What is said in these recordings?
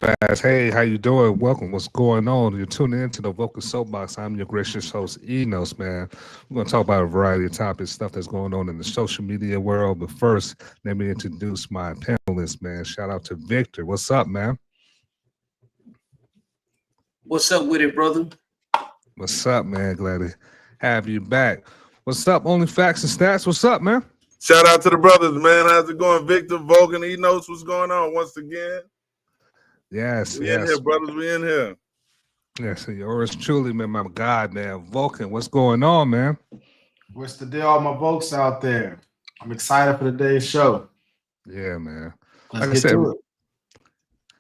fast. Hey, how you doing? Welcome. What's going on? You're tuning into the Vulcan Soapbox. I'm your gracious host, Enos, man. We're going to talk about a variety of topics, stuff that's going on in the social media world. But first, let me introduce my panelists, man. Shout out to Victor. What's up, man? What's up with it, brother? What's up, man? Glad to have you back. What's up, Only Facts and Stats? What's up, man? Shout out to the brothers, man. How's it going? Victor, Vulcan, Enos, what's going on once again? Yes, We yes. in here, brothers. We in here. Yes, yours truly, man, my God, man. Vulcan, what's going on, man? What's the deal, all my folks out there? I'm excited for today's show. Yeah, man. Let's Like I get said, to it.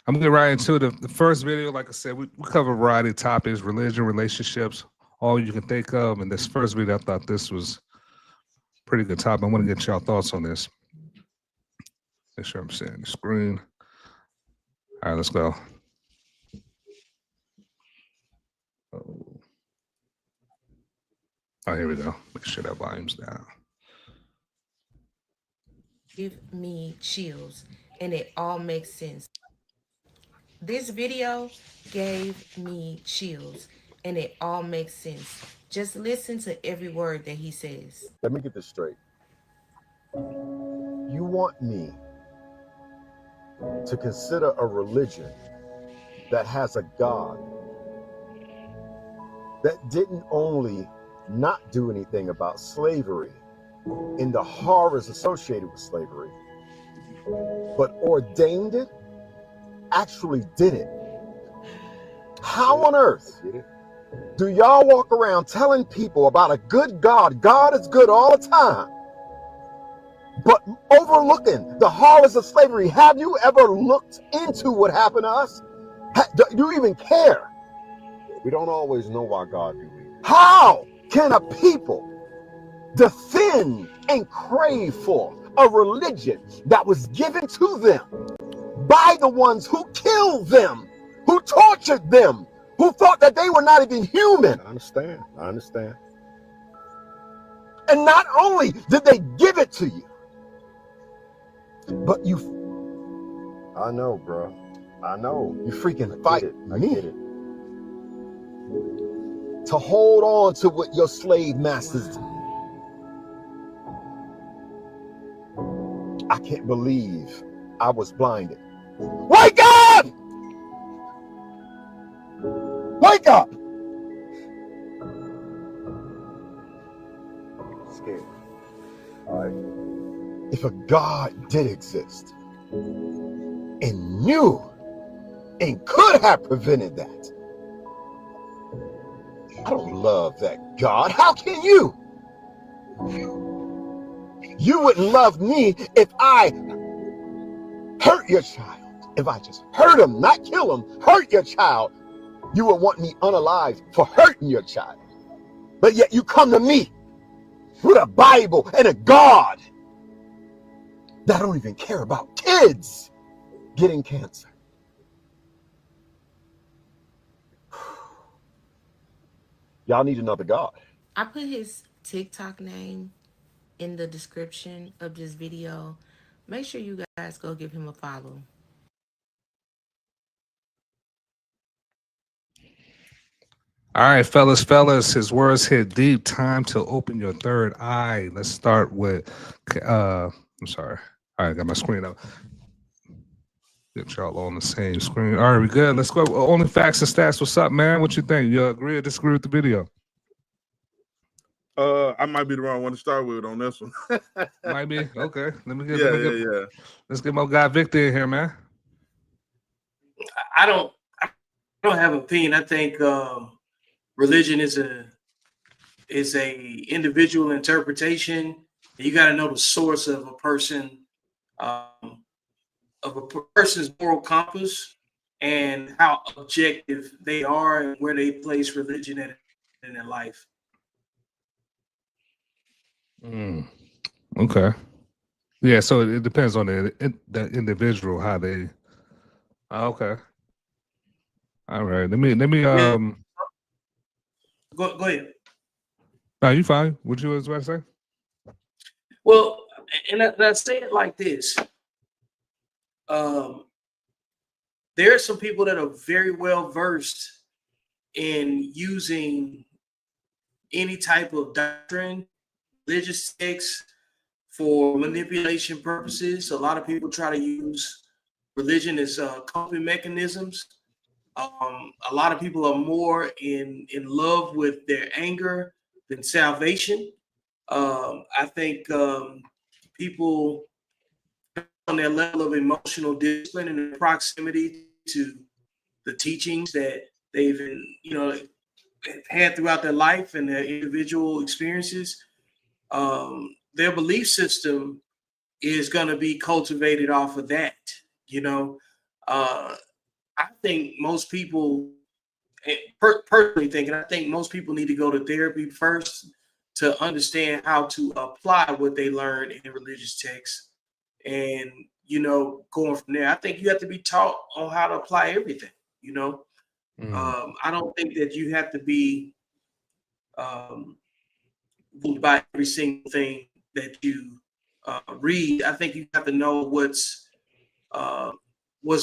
I'm gonna get right into it. The first video. Like I said, we cover a variety of topics: religion, relationships, all you can think of. And this first video, I thought this was a pretty good topic. I want to get y'all thoughts on this. Make sure I'm seeing the screen. All right, let's go. Oh, here we go. Make sure that volume's down. Give me chills, and it all makes sense. This video gave me chills, and it all makes sense. Just listen to every word that he says. Let me get this straight. You want me to consider a religion that has a God that didn't only not do anything about slavery and the horrors associated with slavery, but ordained it, actually did it. How on earth do y'all walk around telling people about a good God? God is good all the time, but overlooking the horrors of slavery. Have you ever looked into what happened to us? Do you even care? We don't always know why God do it. How can a people defend and crave for a religion that was given to them by the ones who killed them, who tortured them, who thought that they were not even human? I understand. And not only did they give it to you, but I know, bro. I know. You freaking fight me to hold on to what your slave masters do. I can't believe I was blinded. Wake up! Wake up! Scared. All right. If a God did exist and knew and could have prevented that, I don't love that God. How can you? You wouldn't love me if I hurt your child. If I just hurt him, not kill him, hurt your child. You would want me unalive for hurting your child. But yet you come to me with a Bible and a God that don't even care about kids getting cancer. Y'all need another God. I put his TikTok name in the description of this video. Make sure you guys go give him a follow. All right, fellas, his words hit deep. Time to open your third eye. Let's start with, I'm sorry. All right, got my screen up. Get y'all on the same screen. All right, we good. Let's go. Only Facts and Stats. What's up, man? What you think? You agree or disagree with the video? I might be the wrong one to start with on this one. Might be. Okay. Yeah. Let's get my guy Victor in here, man. I don't have an opinion. I think religion is a individual interpretation. You got to know the source of a person, of a person's moral compass, and how objective they are and where they place religion in their life. Okay. Yeah, so it depends on the individual, how they. Okay. All right. Let me. Go ahead. No, you fine. What you was about to say? Well, and I say it like this. there are some people that are very well versed in using any type of doctrine, religious texts for manipulation purposes. A lot of people try to use religion as coping mechanisms. A lot of people are more in love with their anger than salvation. I think people on their level of emotional discipline and proximity to the teachings that they've had throughout their life and their individual experiences, their belief system is going to be cultivated off of that. You know, I think most people, personally thinking, I think most people need to go to therapy first to understand how to apply what they learn in religious texts, and going from there. I think you have to be taught on how to apply everything. I don't think that you have to be ruled by every single thing that you read. I think you have to know what's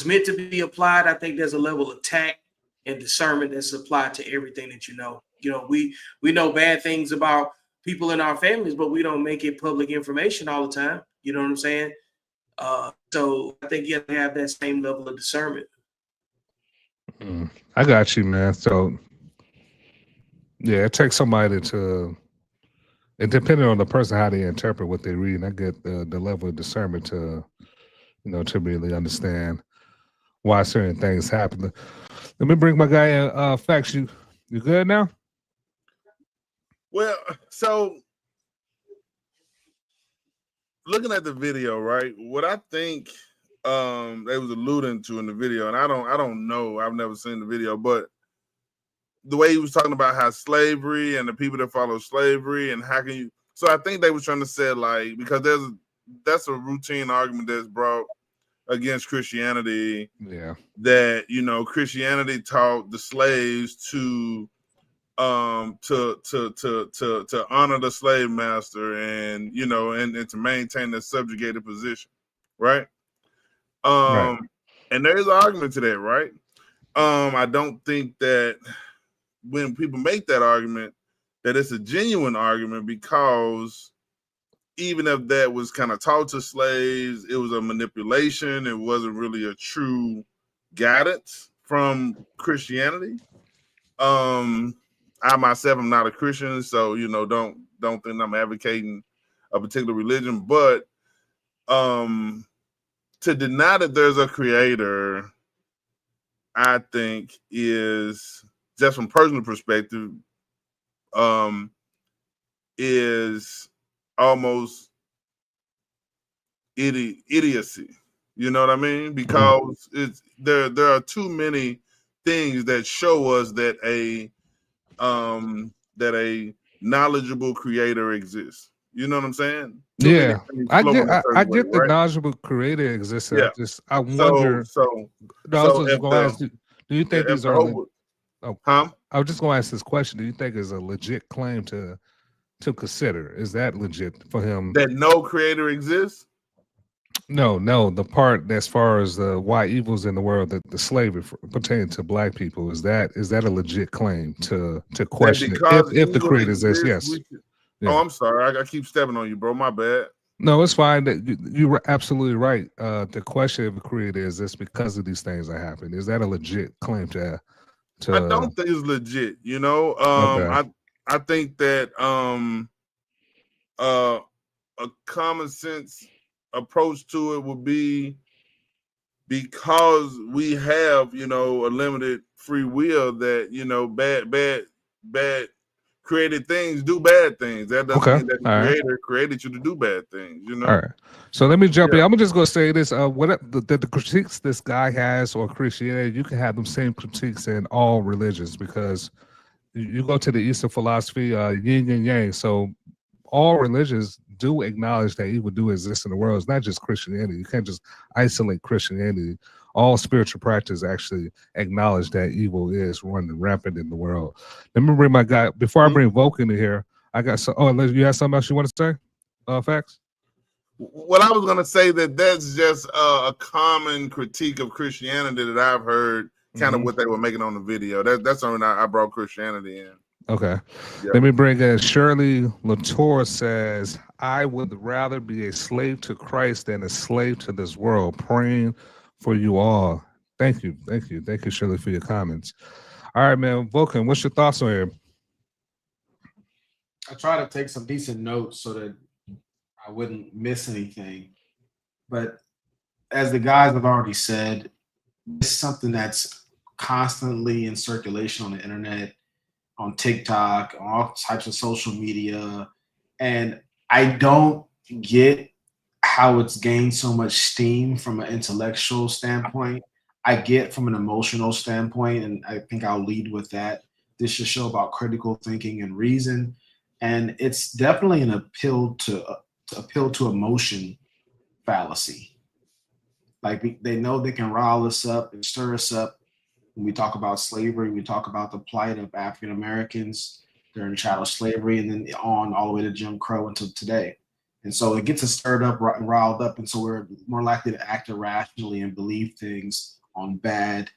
meant to be applied. I think there's a level of tact and discernment that's applied to everything that you know. We know bad things about people in our families, but we don't make it public information all the time. You know what I'm saying? So I think you have to have that same level of discernment. I got you, man. So yeah, it takes somebody to, and depending on the person how they interpret what they read, I get the level of discernment to, to really understand why certain things happen. Let me bring my guy in. Facts, you good now? Well, so looking at the video, right? What I think they was alluding to in the video, and I don't know, I've never seen the video, but the way he was talking about how slavery and the people that follow slavery and how can you, so I think they was trying to say, like, because that's a routine argument that's brought against Christianity. Yeah. That, Christianity taught the slaves to honor the slave master and and to maintain the subjugated position, right? Right. And there's an argument to that, right? I don't think that when people make that argument that it's a genuine argument, because even if that was kind of taught to slaves, it was a manipulation. It wasn't really a true guidance from Christianity. I myself am not a Christian, so don't think I'm advocating a particular religion, but to deny that there's a creator, I think, is, just from personal perspective, is almost idiocy. You know what I mean? Because there are too many things that show us that a knowledgeable creator exists. You know what I'm saying? Yeah, I get the right? knowledgeable creator exists. Yeah. I wonder. So I was just going to ask, do you think these are? I was just going to ask this question. Do you think it's a legit claim to consider? Is that legit for him? That no creator exists? No. The part as far as the why evil's in the world, that the slavery pertaining to black people, is that a legit claim to question it, if the creator exists? Yes. Yeah. Oh, I'm sorry. I keep stepping on you, bro. My bad. No, it's fine. You were absolutely right. The question of the creator is this because of these things that happen. Is that a legit claim to I don't think it's legit. Okay. I think that a common sense approach to it would be, because we have a limited free will, that bad created things do bad things. That doesn't mean that the creator created you to do bad things. All right. So let me jump in. I'm just going to say this: what the critiques this guy has or Christianity, you can have them same critiques in all religions, because you go to the Eastern philosophy, yin and yang. So all religions do acknowledge that evil do exist in the world. It's not just Christianity. You can't just isolate Christianity. All spiritual practice actually acknowledge that evil is running rampant in the world. Let me bring my guy, before I bring Vulcan in here, I got some, you have something else you want to say? Facts? What I was gonna say that's just a common critique of Christianity that I've heard, kind of what they were making on the video. That's something I brought Christianity in. Okay. Yeah. Let me bring in Shirley Latour says, I would rather be a slave to Christ than a slave to this world. Praying for you all. Thank you. Thank you. Thank you, Shirley, for your comments. All right, man. Vulcan, what's your thoughts on here? I try to take some decent notes so that I wouldn't miss anything. But as the guys have already said, it's something that's constantly in circulation on the internet, on TikTok, on all types of social media. And I don't get how it's gained so much steam from an intellectual standpoint. I get from an emotional standpoint, and I think I'll lead with that. This should show about critical thinking and reason, and it's definitely an appeal to emotion fallacy. Like they know they can rile us up and stir us up when we talk about slavery. We talk about the plight of African Americans during chattel slavery, and then on all the way to Jim Crow until today. And so it gets us stirred up and riled up, and so we're more likely to act irrationally and believe things on bad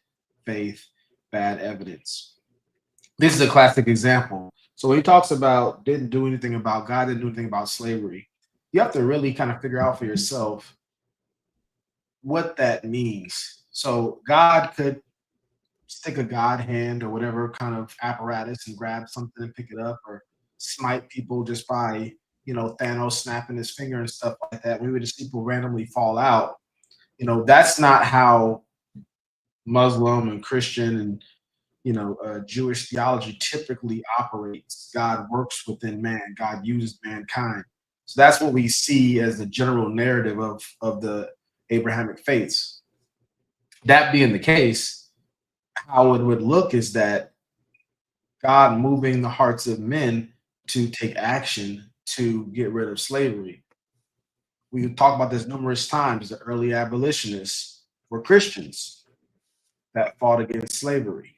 faith, bad evidence. This is a classic example. So when he talks about didn't do anything about God, didn't do anything about slavery, you have to really kind of figure out for yourself what that means. So God could stick a God hand or whatever kind of apparatus and grab something and pick it up, or smite people just by, Thanos snapping his finger and stuff like that. We would just people randomly fall out. That's not how Muslim and Christian and Jewish theology typically operates. God works within man. God uses mankind. So that's what we see as the general narrative of the Abrahamic faiths. That being the case, how it would look is that God moving the hearts of men to take action to get rid of slavery. We talk about this numerous times. The early abolitionists were Christians that fought against slavery.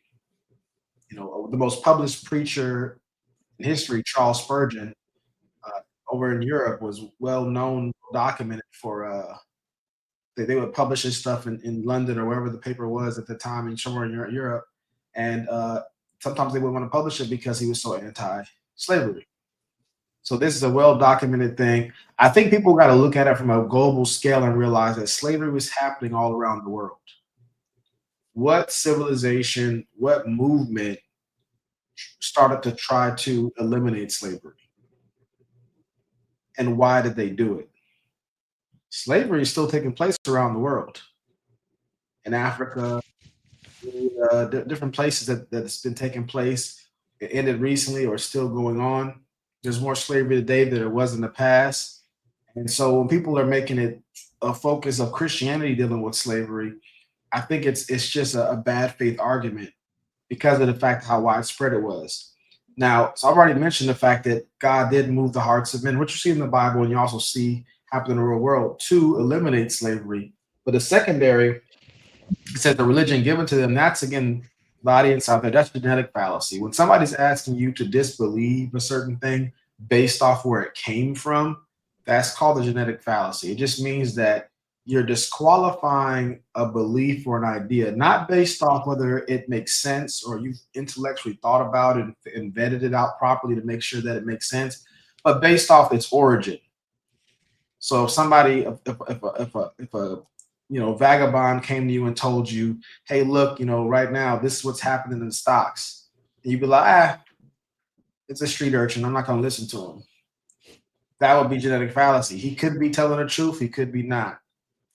The most published preacher in history, Charles Spurgeon, over in Europe, was well known, documented for they would publish his stuff in London or wherever the paper was at the time, and somewhere in Europe. And sometimes they would want to publish it because he was so anti-slavery. So this is a well-documented thing. I think people got to look at it from a global scale and realize that slavery was happening all around the world. What civilization, what movement started to try to eliminate slavery? And why did they do it? Slavery is still taking place around the world. In Africa, different places that's been taking place. It ended recently or still going on. There's more slavery today than there was in the past. And so when people are making it a focus of Christianity dealing with slavery, I think it's just a bad faith argument because of the fact how widespread it was. Now, so I've already mentioned the fact that God did move the hearts of men, which you see in the Bible and you also see happen in the real world, to eliminate slavery. But the secondary, it says the religion given to them, that's again, the audience out there, that's genetic fallacy. When somebody's asking you to disbelieve a certain thing based off where it came from, that's called a genetic fallacy. It just means that you're disqualifying a belief or an idea, not based off whether it makes sense or you've intellectually thought about it and vetted it out properly to make sure that it makes sense, but based off its origin. So if somebody, if a vagabond came to you and told you, hey, look, right now, this is what's happening in the stocks. And you'd be like, it's a street urchin. I'm not going to listen to him. That would be genetic fallacy. He could be telling the truth. He could be not.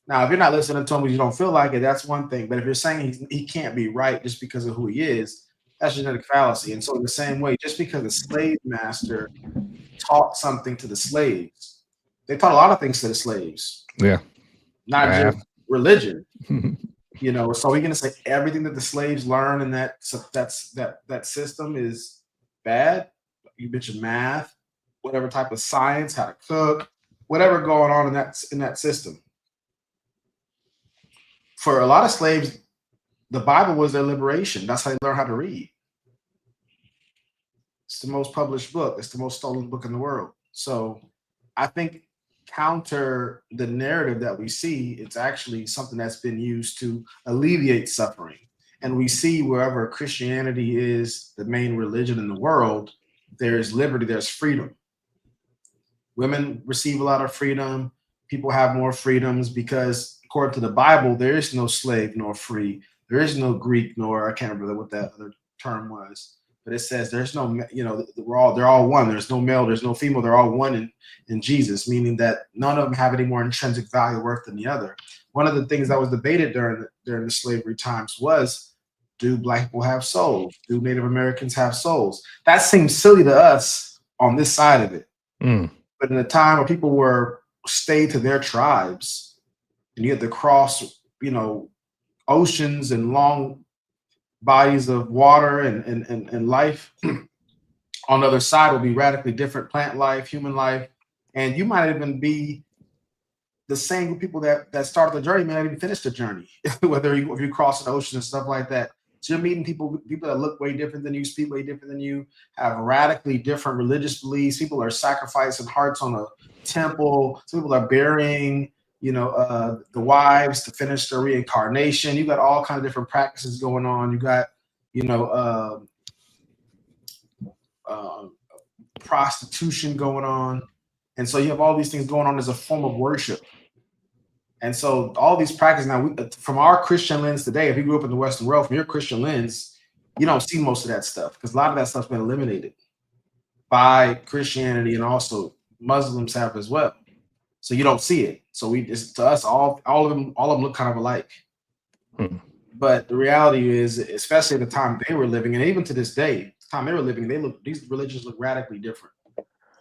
Now, if you're not listening to him because you don't feel like it, that's one thing. But if you're saying he can't be right just because of who he is, that's genetic fallacy. And so in the same way, just because the slave master taught something to the slaves, they taught a lot of things to the slaves. Yeah. Not just religion. So we're gonna say everything that the slaves learn in that system is bad. You mentioned math, whatever type of science, how to cook, whatever going on in that system. For a lot of slaves, the Bible was their liberation. That's how they learned how to read. It's the most published book. It's the most stolen book in the world. So I think counter the narrative that we see. It's actually something that's been used to alleviate suffering. And we see wherever Christianity is the main religion in the world, there's liberty, there's freedom. Women receive a lot of freedom. People have more freedoms because, according to the Bible, there is no slave nor free. There is no Greek nor, I can't remember what that other term was, but it says there's no, they're all one. There's no male, there's no female. They're all one in Jesus, meaning that none of them have any more intrinsic value worth than the other. One of the things that was debated during the slavery times was, do Black people have souls? Do Native Americans have souls? That seems silly to us on this side of it. Mm. But in a time where people were stayed to their tribes, and you had to cross, oceans and long bodies of water and life on the other side will be radically different, plant life, human life. And you might even be the same with people that started the journey, may not even finish the journey, whether if you cross an ocean and stuff like that. So you're meeting people that look way different than you, speak way different than you, have radically different religious beliefs. People are sacrificing hearts on a temple. Some people are burying, the wives to finish their reincarnation. You got all kinds of different practices going on. You got, prostitution going on. And so you have all these things going on as a form of worship. And so all these practices now, from our Christian lens today, if you grew up in the Western world, from your Christian lens, you don't see most of that stuff because a lot of that stuff's been eliminated by Christianity, and also Muslims have as well. So you don't see it. So to us, all of them look kind of alike. Hmm. But the reality is, especially at the time they were living, and even to this day, the time they were living, these religions look radically different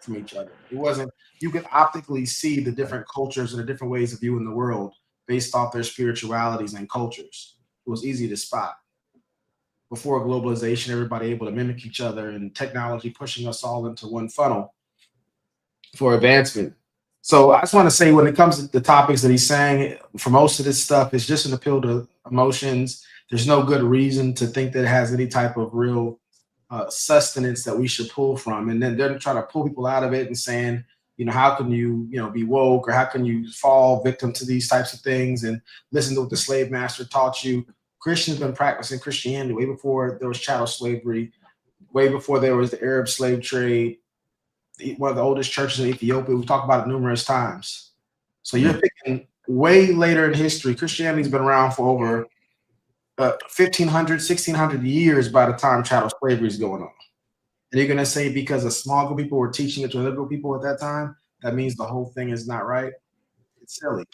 from each other. It wasn't, you could optically see the different cultures and the different ways of viewing the world based off their spiritualities and cultures. It was easy to spot. Before globalization, everybody able to mimic each other, and technology pushing us all into one funnel for advancement. So I just want to say, when it comes to the topics that he's saying, for most of this stuff, it's just an appeal to emotions. There's no good reason to think that it has any type of real sustenance that we should pull from. And then they're trying to pull people out of it and saying, how can you, be woke, or how can you fall victim to these types of things and listen to what the slave master taught you? Christians been practicing Christianity way before there was chattel slavery, way before there was the Arab slave trade. One of the oldest churches in Ethiopia, we've talked about it numerous times. So you're thinking way later in history. Christianity's been around for over 1,500, 1,600 years by the time chattel slavery is going on. And you're going to say because a small group of people were teaching it to other people at that time, that means the whole thing is not right? It's silly.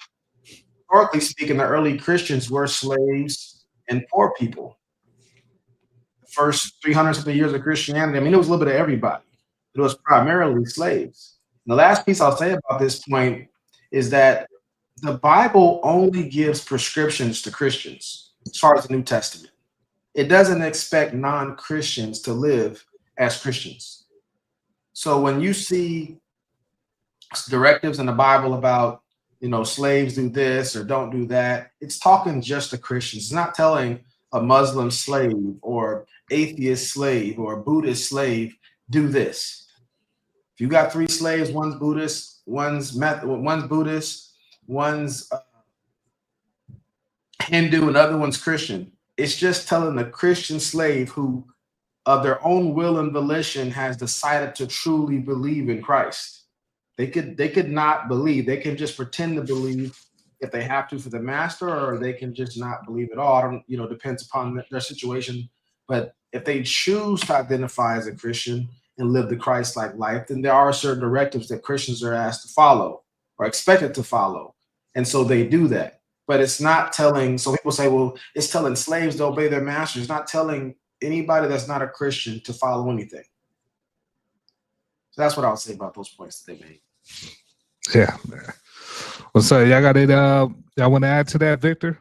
Historically speaking, the early Christians were slaves and poor people. The first 300 something years of Christianity, it was a little bit of everybody. It was primarily slaves. And the last piece I'll say about this point is that the Bible only gives prescriptions to Christians as far as the New Testament. It doesn't expect non-Christians to live as Christians. So when you see directives in the Bible about, slaves do this or don't do that, it's talking just to Christians. It's not telling a Muslim slave or atheist slave or Buddhist slave, do this. If you got 3 slaves, one's Buddhist, one's Buddhist, one's Hindu, and the other one's Christian. It's just telling the Christian slave who, of their own will and volition, has decided to truly believe in Christ. They could not believe. They can just pretend to believe if they have to for the master, or they can just not believe at all. I don't, depends upon their situation. But if they choose to identify as a Christian and live the Christ-like life, then there are certain directives that Christians are asked to follow or expected to follow. And so they do that. But it's not telling, so people say, well, it's telling slaves to obey their masters. It's not telling anybody that's not a Christian to follow anything. So that's what I'll say about those points that they made. Yeah. Well, so y'all got it. Y'all want to add to that, Victor?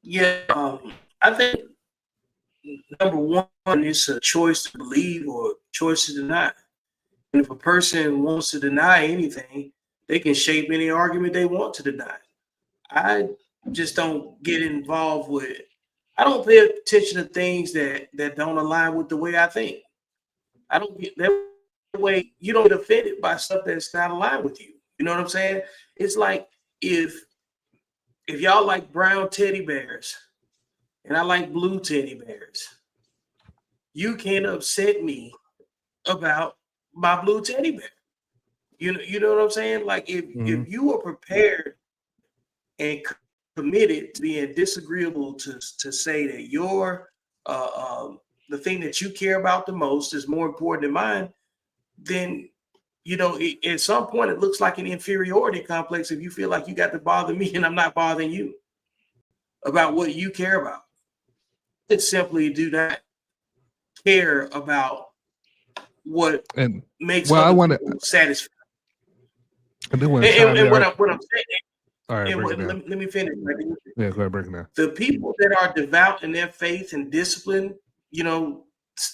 Yeah, I think number one, it's a choice to believe or choice to deny. And if a person wants to deny anything, they can shape any argument they want to deny. I just don't get involved with, I don't pay attention to things that don't align with the way I think. I don't get that way. You don't get offended by stuff that's not aligned with you. You know what I'm saying? It's like if y'all like brown teddy bears and I like blue teddy bears, you can't upset me about my blue teddy bear. You know what I'm saying? Like if you are prepared and committed to being disagreeable to say that your the thing that you care about the most is more important than mine, then at some point it looks like an inferiority complex if you feel like you got to bother me and I'm not bothering you about what you care about. It simply do not care about what And makes well, I other want to. people satisfied. I do want to And, chime and in. what I'm saying, All right, and break it down. let me finish. Yeah, go ahead, break it down. The people that are devout in their faith and discipline,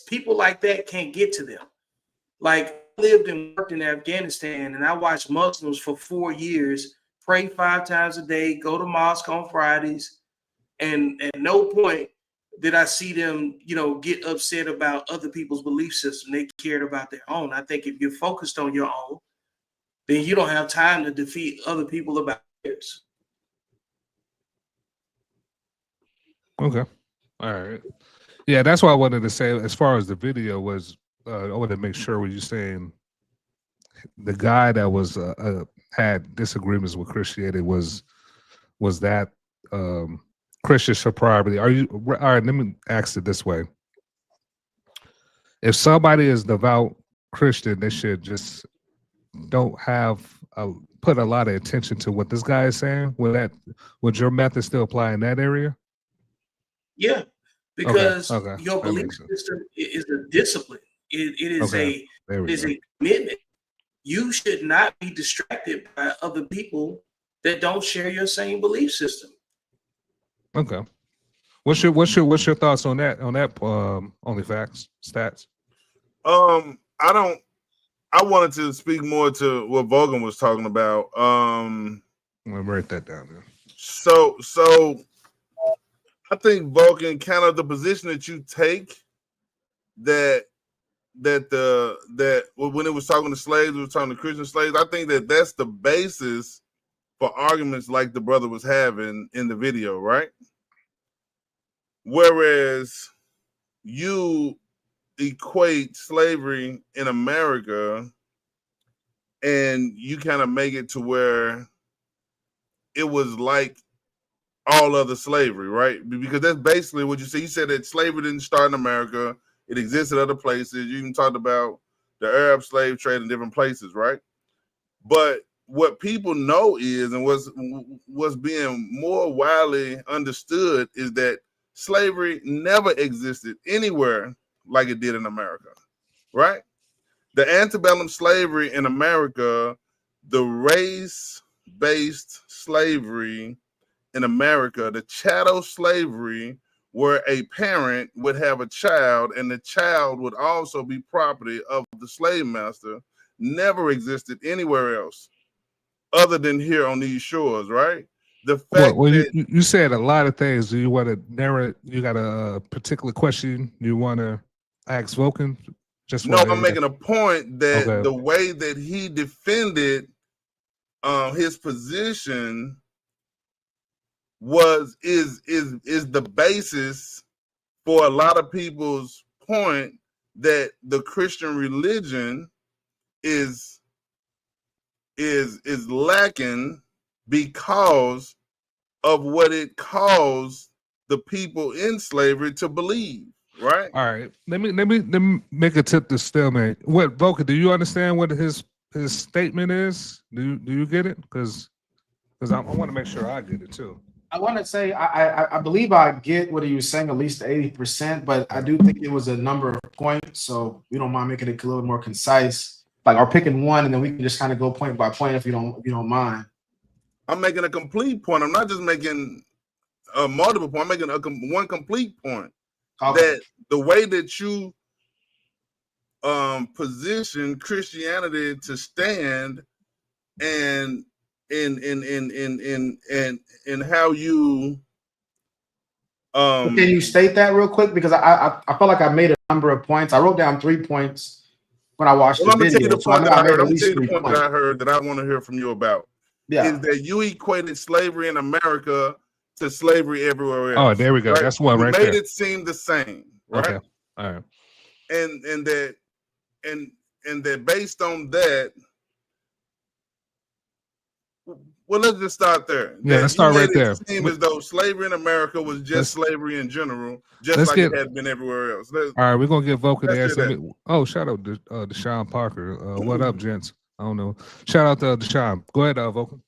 people like that can't get to them. Like I lived and worked in Afghanistan, and I watched Muslims for 4 years pray 5 times a day, go to mosque on Fridays, and at no point did I see them, get upset about other people's belief system. They cared about their own. I think if you're focused on your own, then you don't have time to defeat other people about theirs. Okay. All right. Yeah, that's what I wanted to say. As far as the video was, I wanted to make sure what you're saying. The guy that was had disagreements with Christianity was that Christian sobriety. Are you all right? Let me ask it this way: if somebody is devout Christian, they should just don't have put a lot of attention to what this guy is saying. Would your method still apply in that area? Yeah, because Okay, your that belief makes sense. system is a discipline. It is Okay, there we go. a commitment. You should not be distracted by other people that don't share your same belief system. Okay. What's your thoughts on that only facts stats? I wanted to speak more to what Vulcan was talking about. I'm gonna write that down there. So I think Vulcan, kind of the position that you take, that when it was talking to slaves, it was talking to Christian slaves. I think that's the basis for arguments like the brother was having in the video, right? Whereas you equate slavery in America and you kind of make it to where it was like all other slavery, right? Because that's basically what you said. You said that slavery didn't start in America. It existed other places. You even talked about the Arab slave trade in different places, right? But what people know is, and what's being more widely understood, is that slavery never existed anywhere like it did in America, right? The antebellum slavery in America, the race-based slavery in America, the chattel slavery, where a parent would have a child and the child would also be property of the slave master, never existed anywhere else other than here on these shores, right? The fact that you said a lot of things. Do you want to narrow? You got a particular question you want to ask Vulcan? I'm making a point that okay. The way that he defended his position is the basis for a lot of people's point that the Christian religion is lacking because of what it caused the people in slavery to believe, right? All right. Let me make a tip to stalemate. What Vulcan, do you understand what his statement is? Do you get it? Because I want to make sure I get it too. I want to say I believe I get what he was saying, at least 80%, but I do think it was a number of points. So we don't mind making it a little more concise, like or picking one, and then we can just kind of go point by point if you don't mind. I'm making a complete point. I'm not just making a multiple point. I'm making one complete point. Okay. That the way that you position Christianity to stand and in how you can you state that real quick, because I felt like I made a number of points. I wrote down 3 points, when I watched Well, the I'm gonna tell you video. the So I point know that I I made heard. at I'm gonna least tell you the 3 point points. that I heard that I want to hear from you about. Yeah. Is that you equated slavery in America to slavery everywhere Oh, else. there we go. Right? That's one You right made there. it seem the same, right? Okay. All right. And that and that based on that, well, let's just start there. Yeah, That let's you start made right it there. seem as though slavery in America was just Let's slavery in general, just let's like get it had been everywhere else. all right. We're gonna get Vulcan to Let's hear answer that. me. Oh, shout out to Deshaun Parker. What up, gents? I don't know. Shout out to Deshaun. Go ahead, Vulcan.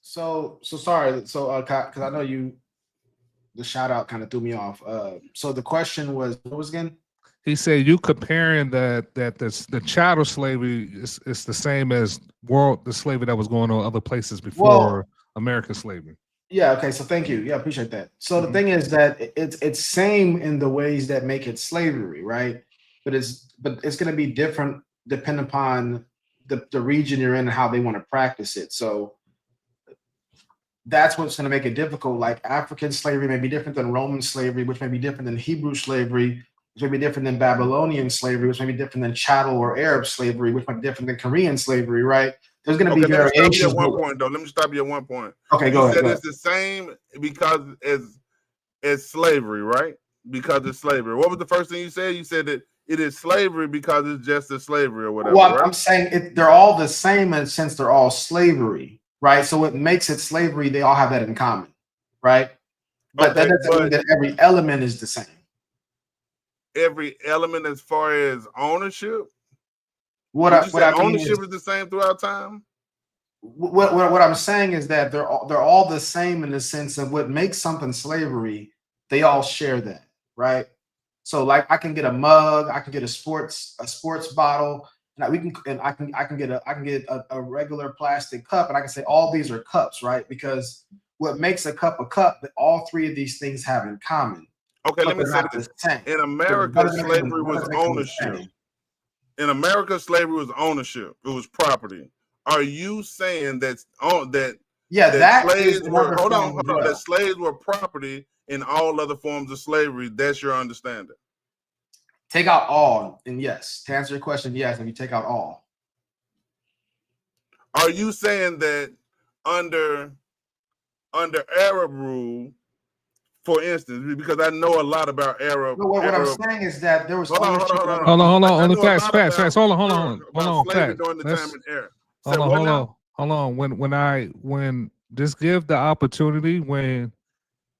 So sorry. So because I know the shout out kind of threw me off. So the question was, what was again? He said you comparing the chattel slavery is the same as the slavery that was going on other places before American slavery. Yeah. Okay. So thank you. Yeah, appreciate that. So the Mhm. thing is that it's same in the ways that make it slavery, right? But it's going to be different depending upon the region you're in and how they want to practice it. So that's what's going to make it difficult. Like African slavery may be different than Roman slavery, which may be different than Hebrew slavery, which may be different than Babylonian slavery, which may be different than chattel or Arab slavery, which might be different than Korean slavery, right? There's going to be Okay, let me stop you variations. at one point, though. Let me stop you at one point. Okay, You go ahead. said Go it's the same because as slavery, right? Because it's slavery. What was the first thing you said? You said that it is slavery because it's just a slavery or whatever. Well, right? I'm saying they're all the same in a sense they're all slavery, right? So what makes it slavery, they all have that in common, right? But that doesn't mean that every element is the same. Every element as far as ownership? What I mean ownership is the same throughout time? What I'm saying is that they're all the same in the sense of what makes something slavery. They all share that, right? So like I can get a mug, I can get a sports bottle, and I can get a regular plastic cup, and I can say all these are cups, right? Because what makes a cup, that all three of these things have in common. Okay, let me say this. In America, slavery was ownership. In America, slavery was ownership. It was property. Are you saying that slaves were that slaves were property in all other forms of slavery? That's your understanding. Take out all, and yes. To answer your question, yes, if you take out all. Are you saying that under Arab rule, for instance, because I know a lot about Arab. No, what I'm saying is that there was hold on. On the fast. Hold on. Slavery during the time in Arab. Hold on. When just give the opportunity when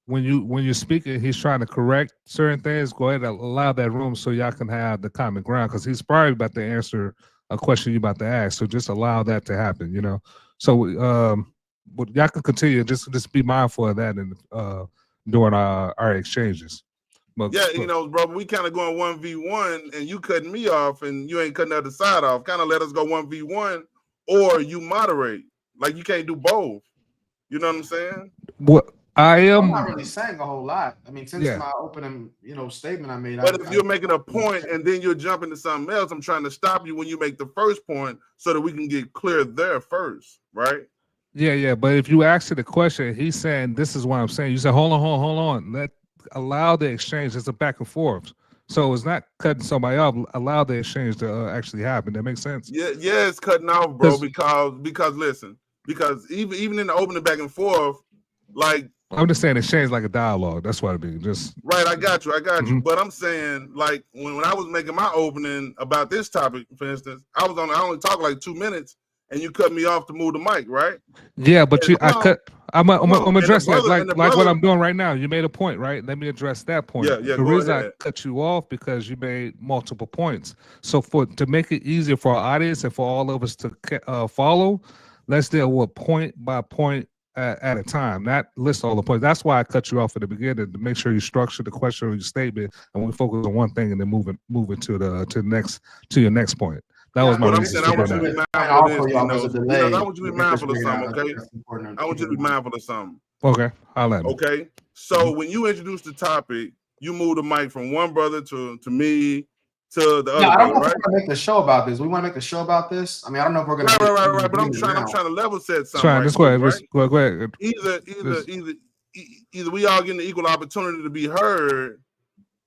you're speaking, he's trying to correct certain things. Go ahead and allow that room so y'all can have the common ground because he's probably about to answer a question you're about to ask. So just allow that to happen, you know. So y'all can continue. Just be mindful of that and during our exchanges. But, yeah, you know, bro, we kind of going 1v1 and you cutting me off and you ain't cutting the other side off. Kind of let us go 1v1 or you moderate. Like you can't do both. You know what I'm saying? What I'm not really saying a whole lot. I mean, since my opening, statement I made. But if you're making a point and then you're jumping to something else, I'm trying to stop you when you make the first point so that we can get clear there first, right? Yeah. But if you ask the question, he's saying this is what I'm saying. You say, hold on. Allow the exchange. It's a back and forth. So it's not cutting somebody off. Allow the exchange to actually happen. That makes sense. Yeah, it's cutting off, bro. Because listen, because even in the opening back and forth, like I'm just saying exchange like a dialogue. That's what I mean. Just right. I got you. But I'm saying like when I was making my opening about this topic, for instance, I only talked like 2 minutes. And you cut me off to move the mic, right? Yeah, but I'm addressing that like what I'm doing right now. You made a point, right? Let me address that point. Yeah. The reason I cut you off because you made multiple points. So to make it easier for our audience and for all of us to follow, let's deal with point by point at a time, not list all the points. That's why I cut you off at the beginning to make sure you structure the question or your statement, and we focus on one thing and then move it to your next point. That was my reason. I want you to be mindful of this. I want you to be mindful of something, okay? I want you to be mindful of something. Okay, I'll let me. Okay, so when you introduce the topic, you move the mic from one brother to me to the other. I don't know right? if we're gonna make the show about this. We want to make the show about this. I mean, I don't know if we're gonna. Right. But I'm trying to level set something. Right, go ahead. Either we all getting the equal opportunity to be heard,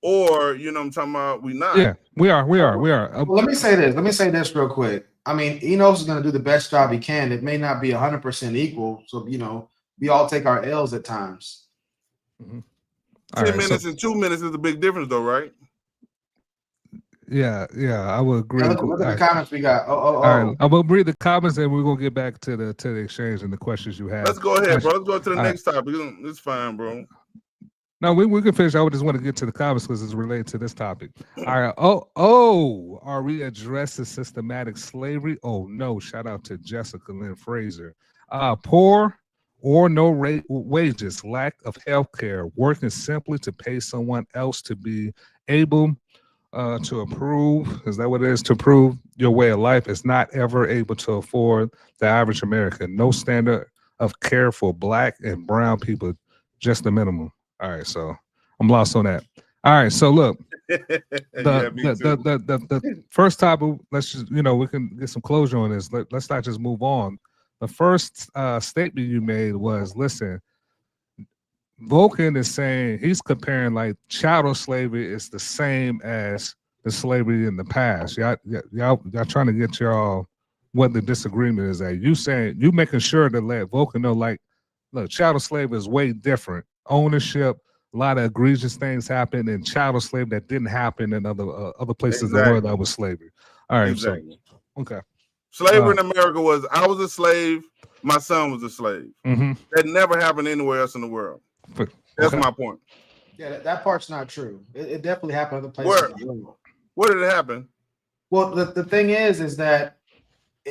or you know what I'm talking about, we not. Yeah, we are. Well, let me say this. Let me say this real quick. I mean, Enos is going to do the best job he can. It may not be 100% equal. So, you know, we all take our L's at times. Mm-hmm. 10 minutes and 2 minutes is a big difference, though, right? Yeah, I would agree. Yeah, look at the comments we got. All right, I'm gonna read the comments and we're gonna get back to the exchange and the questions you have. Let's go ahead, bro. Let's go to the next topic. It's fine, bro. No, we can finish. I would just want to get to the comments because it's related to this topic. All right. Are we addressing systematic slavery? Oh no! Shout out to Jessica Lynn Fraser. Poor or no wages, lack of health care, working simply to pay someone else to be able to approve. Is that what it is? To approve your way of life is not ever able to afford the average American. No standard of care for Black and brown people, just the minimum. All right, so I'm lost on that. All right, so look, the first topic. Let's just we can get some closure on this. Let's not just move on. The first statement you made was, listen, Vulcan is saying he's comparing like chattel slavery is the same as the slavery in the past. Y'all trying to get y'all what the disagreement is at. You saying you making sure to let Vulcan know, like, look, chattel slavery is way different. Ownership, a lot of egregious things happen in chattel slavery that didn't happen in other places in the world that was slavery. All right, so okay. Slavery in America was I was a slave, my son was a slave. Mm-hmm. That never happened anywhere else in the world. That's my point. Yeah, that part's not true. It definitely happened other places in the world. Where did it happen? Well, the thing is that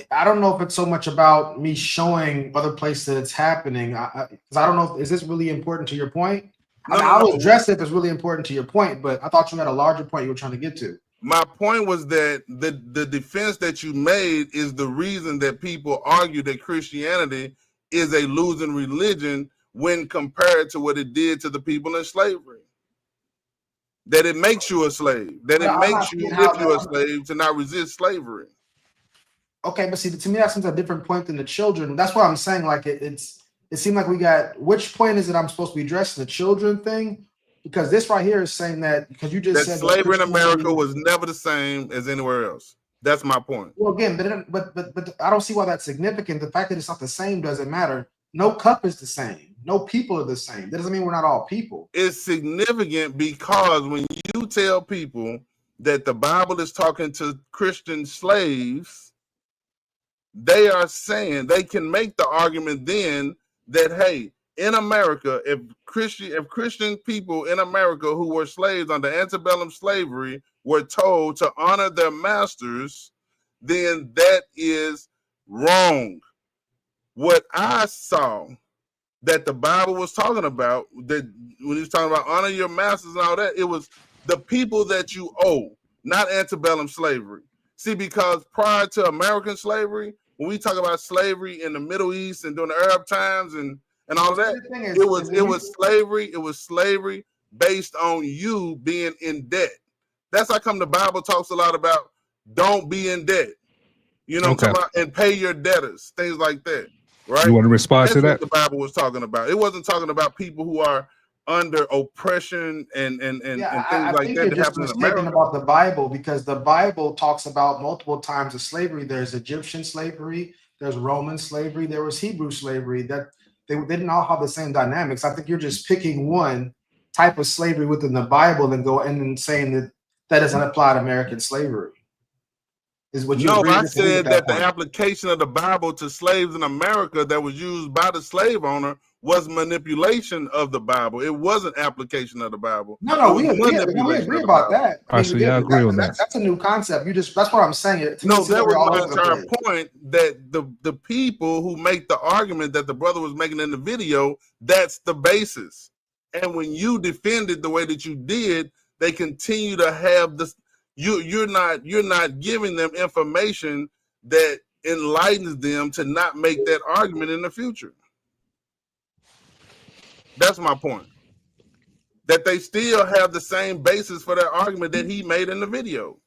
I don't know if it's so much about me showing other places that it's happening. Because I don't know, is this really important to your point? I will address it if it's really important to your point, but I thought you had a larger point you were trying to get to. My point was that the defense that you made is the reason that people argue that Christianity is a losing religion when compared to what it did to the people in slavery. That it makes you a slave. That it makes you, if you're a slave, to not resist slavery. Okay, but see, to me, that seems a different point than the children. That's why I'm saying, like, it seemed like we got, which point is it I'm supposed to be addressing, the children thing? Because this right here is saying that, because you just said slavery in America was never the same as anywhere else. That's my point. Well, again, but I don't see why that's significant. The fact that it's not the same doesn't matter. No cup is the same. No people are the same. That doesn't mean we're not all people. It's significant because when you tell people that the Bible is talking to Christian slaves, they are saying, they can make the argument then that, hey, in America, if Christian people in America who were slaves under antebellum slavery were told to honor their masters, then that is wrong. What I saw that the Bible was talking about, that when he was talking about honor your masters and all that, it was the people that you owe, not antebellum slavery. See, because prior to American slavery, when we talk about slavery in the Middle East and during the Arab times and all that, it was slavery based on you being in debt. That's how come the Bible talks a lot about don't be in debt. You know what I'm talking about? And pay your debtors, things like that. Right? You want to respond to that? That's what the Bible was talking about. It wasn't talking about people who are under oppression and things like that. You're just mistaken about the Bible, because the Bible talks about multiple times of slavery. There's Egyptian slavery, there's Roman slavery, there was Hebrew slavery. That they didn't all have the same dynamics. I think you're just picking one type of slavery within the Bible and saying that doesn't apply to American slavery. Is what you I said that the application of the Bible to slaves in America that was used by the slave owner was manipulation of the Bible. It wasn't application of the Bible. No, we agree about that. I agree on that. That's a new concept. That's what I'm saying. No, that was my entire point, that the people who make the argument that the brother was making in the video, that's the basis. And when you defended the way that you did, they continue to have this. You're not giving them information that enlightens them to not make that argument in the future. That's my point. That they still have the same basis for their argument that he made in the video.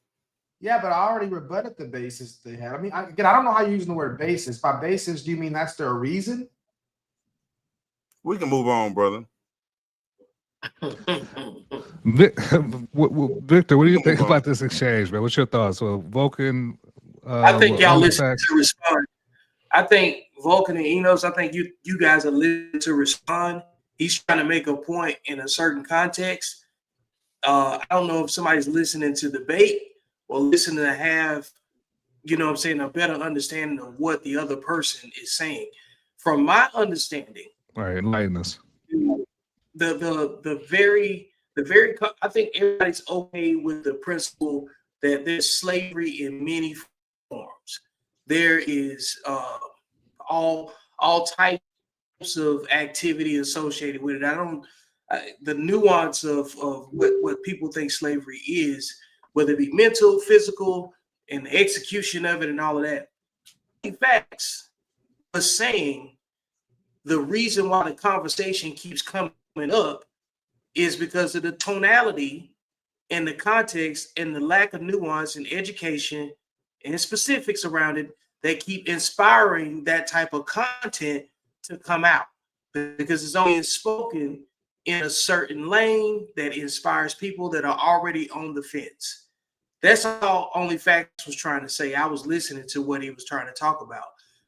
Yeah, but I already rebutted the basis they had. I mean, I don't know how you're using the word basis. By basis, do you mean that's their reason? We can move on, brother. Victor, what do you Come on, think bro. about this exchange, man? What's your thoughts? So Vulcan, I think with y'all only listen facts. to respond. I think Vulcan and Enos, I think you guys are listening to respond. He's trying to make a point in a certain context. I don't know if somebody's listening to debate or listening to have, you know what I'm saying, a better understanding of what the other person is saying. From my understanding, All right, enlighten us. the very I think everybody's okay with the principle that there's slavery in many forms. There is all types of activity associated with it. I don't the nuance of what people think slavery is, whether it be mental, physical, and the execution of it and all of that. In facts, but saying the reason why the conversation keeps coming up is because of the tonality and the context and the lack of nuance and education and specifics around it that keep inspiring that type of content to come out, because it's only spoken in a certain lane that inspires people that are already on the fence. That's all Only Facts was trying to say. I was listening to what he was trying to talk about.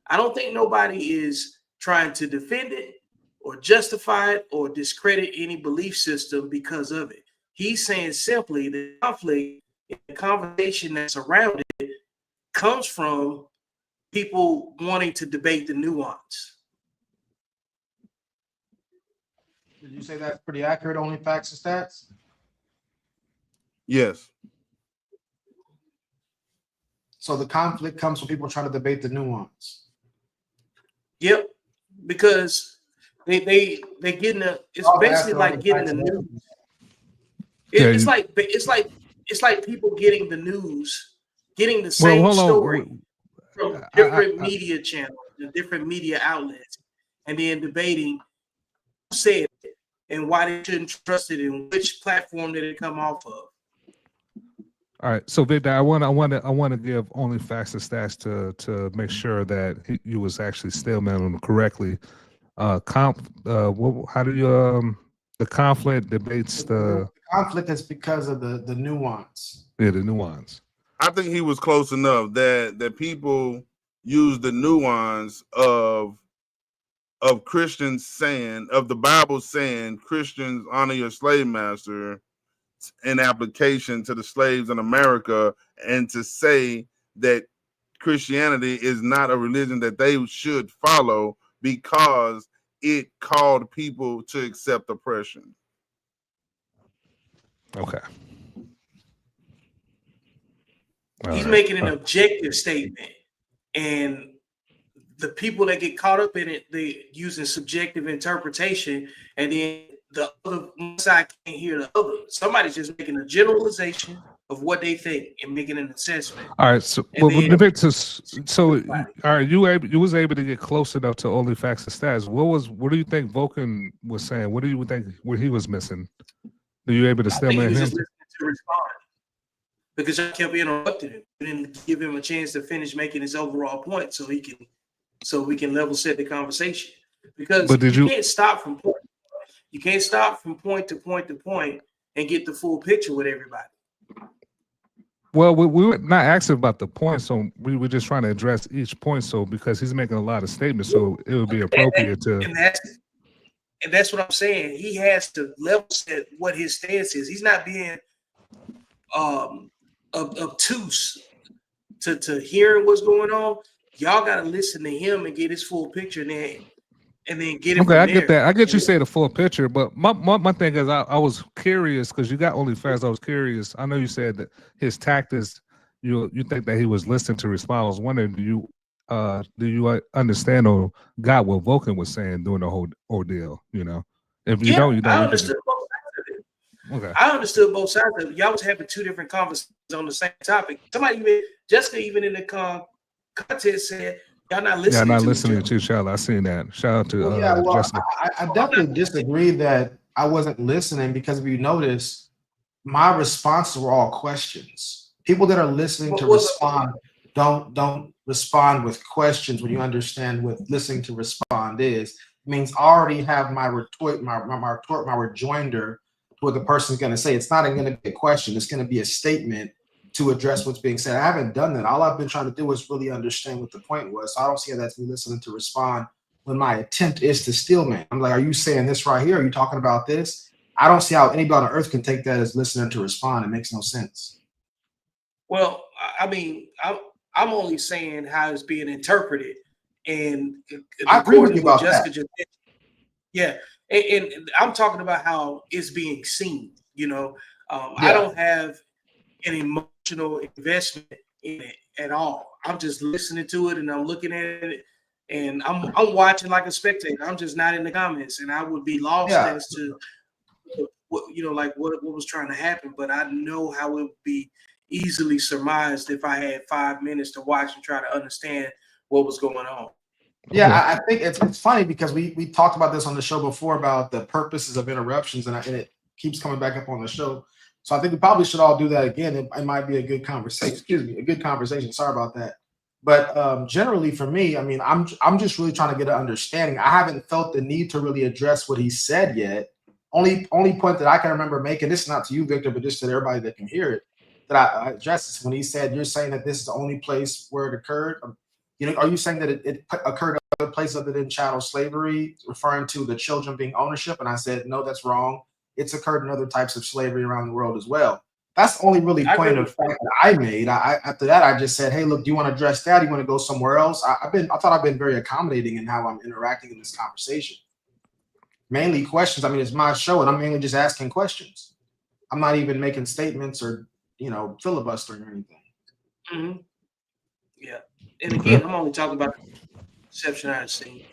I don't think nobody is trying to defend it or justify it or discredit any belief system because of it. He's saying simply the conflict and the conversation that's around it comes from people wanting to debate the nuance. Did you say that's pretty accurate? Only facts and stats. Yes. So the conflict comes from people trying to debate the nuance. Yep, because they getting it's Oh, basically after like only getting facts the and news. evidence. Yeah, It's like people getting the news, getting the well, same hold story on. from I, different media channels and different media outlets, and then debating who said it and why they shouldn't trust it and which platform did it come off of. all right, so Victor, I want to give only facts and stats to make sure that you was actually stillman them correctly. How do you the conflict debates The conflict is because of the nuance. the nuance. I think he was close enough that people use the nuance of Christians saying, of the Bible saying, Christians honor your slave master in application to the slaves in America, and to say that Christianity is not a religion that they should follow because it called people to accept oppression. Okay. He's All right. making an objective statement, and the people that get caught up in it, they using subjective interpretation, and then the other one side can't hear the other. Somebody's just making a generalization of what they think and making an assessment. All right, so And then all right, you was able to get close enough to only facts and stats. What do you think Vulcan was saying? What do you think what he was missing? Were you able to I think he stillman was him? just listening to respond because I kept interrupting him. We didn't give him a chance to finish making his overall point so we can level set the conversation. Because But did you you? can't stop from point. You can't stop from point to point to point and get the full picture with everybody. Well, we were not asking about the point, so we were just trying to address each point. So because he's making a lot of statements, so it would be appropriate to. And that's what I'm saying. He has to level set what his stance is. He's not being obtuse to hearing what's going on. Y'all got to listen to him and get his full picture, and then get it Okay, from I get there. that. I get you say the full picture, but my thing is, I was curious because you got only facts. I was curious. I know you said that his tactics. You think that he was listening to respond. I was wondering, do you understand or got what Vulcan was saying during the whole ordeal? You know, if you don't, you don't. I You understood both sides of it. okay. I understood both sides of it. Y'all was having two different conversations on the same topic. Jessica, even in the content said, y'all not Yeah, listening not to listening each to each other. I seen that. Shout out to Well, Jessica. I definitely disagree that I wasn't listening, because if you notice, my responses were all questions. People that are listening to respond don't respond with questions when you understand what listening to respond is. means I already have my retort, my rejoinder to what the person's going to say. It's not going to be a question. It's going to be a statement to address what's being said. I haven't done that. All I've been trying to do is really understand what the point was. So I don't see how that's me listening to respond when my attempt is to steal man. I'm like, are you saying this right here? Are you talking about this? I don't see how anybody on earth can take that as listening to respond. It makes no sense. Well, I mean, I'm only saying how it's being interpreted, and I agree with you according to what about Jessica that. just said, yeah, and I'm talking about how it's being seen. You know, I Yeah. don't have an emotional investment in it at all. I'm just listening to it and I'm looking at it and I'm watching like a spectator. I'm just not in the comments, and I would be lost Yeah. as to what like what was trying to happen. But I know how it would be easily surmised if I had 5 minutes to watch and try to understand what was going on. Yeah, Okay. I think it's funny because we talked about this on the show before about the purposes of interruptions, and it keeps coming back up on the show. So I think we probably should all do that again. It might be a good conversation. Excuse me, a good conversation. Sorry about that. But generally, for me, I mean, I'm just really trying to get an understanding. I haven't felt the need to really address what he said yet. Only point that I can remember making, this is not to you, Victor, but just to everybody that can hear it, that I addressed this when he said, "You're saying that this is the only place where it occurred." You know, are you saying that it occurred in other places other than chattel slavery, referring to the children being ownership? And I said, no, that's wrong. It's occurred in other types of slavery around the world as well. That's the only really I point agree of with fact that I made. After that, I just said, hey, look, do you want to address that? Do you want to go somewhere else? I thought I've been very accommodating in how I'm interacting in this conversation. Mainly questions. I mean, it's my show, and I'm mainly just asking questions. I'm not even making statements or filibustering or anything. Mhm. Yeah, and Okay. again, I'm only talking about the perception I've seen.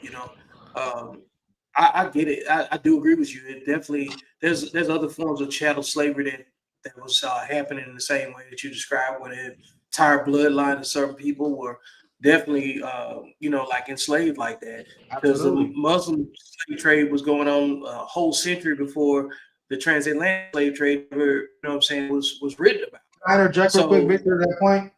I get it. I do agree with you. It definitely there's other forms of chattel slavery that was happening in the same way that you described, where the entire bloodline of certain people were definitely like enslaved like that. Because the Absolutely. Muslim slave trade was going on a whole century before the transatlantic slave trade ever, what I'm saying, was written about. Can I interject real quick, So Victor, to that point?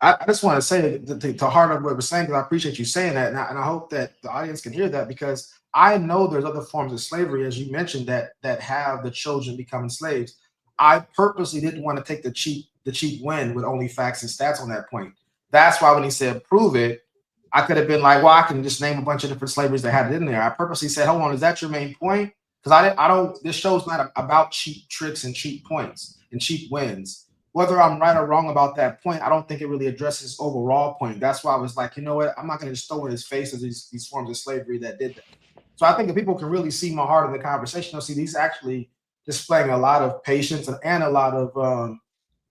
I just want to say to heart of what we're saying, because I appreciate you saying that, and I hope that the audience can hear that, because I know there's other forms of slavery, as you mentioned, that have the children becoming slaves. I purposely didn't want to take the cheap win with only facts and stats on that point. That's why when he said prove it, I could have been like, well, I can just name a bunch of different slaveries that had it in there. I purposely said, hold on, is that your main point? Because I don't. This show's not about cheap tricks and cheap points and cheap wins. Whether I'm right or wrong about that point, I don't think it really addresses his overall point. That's why I was like, you know what? I'm not going to just throw in his face as these forms of slavery that did that. So I think if people can really see my heart in the conversation, they'll see these actually displaying a lot of patience and a lot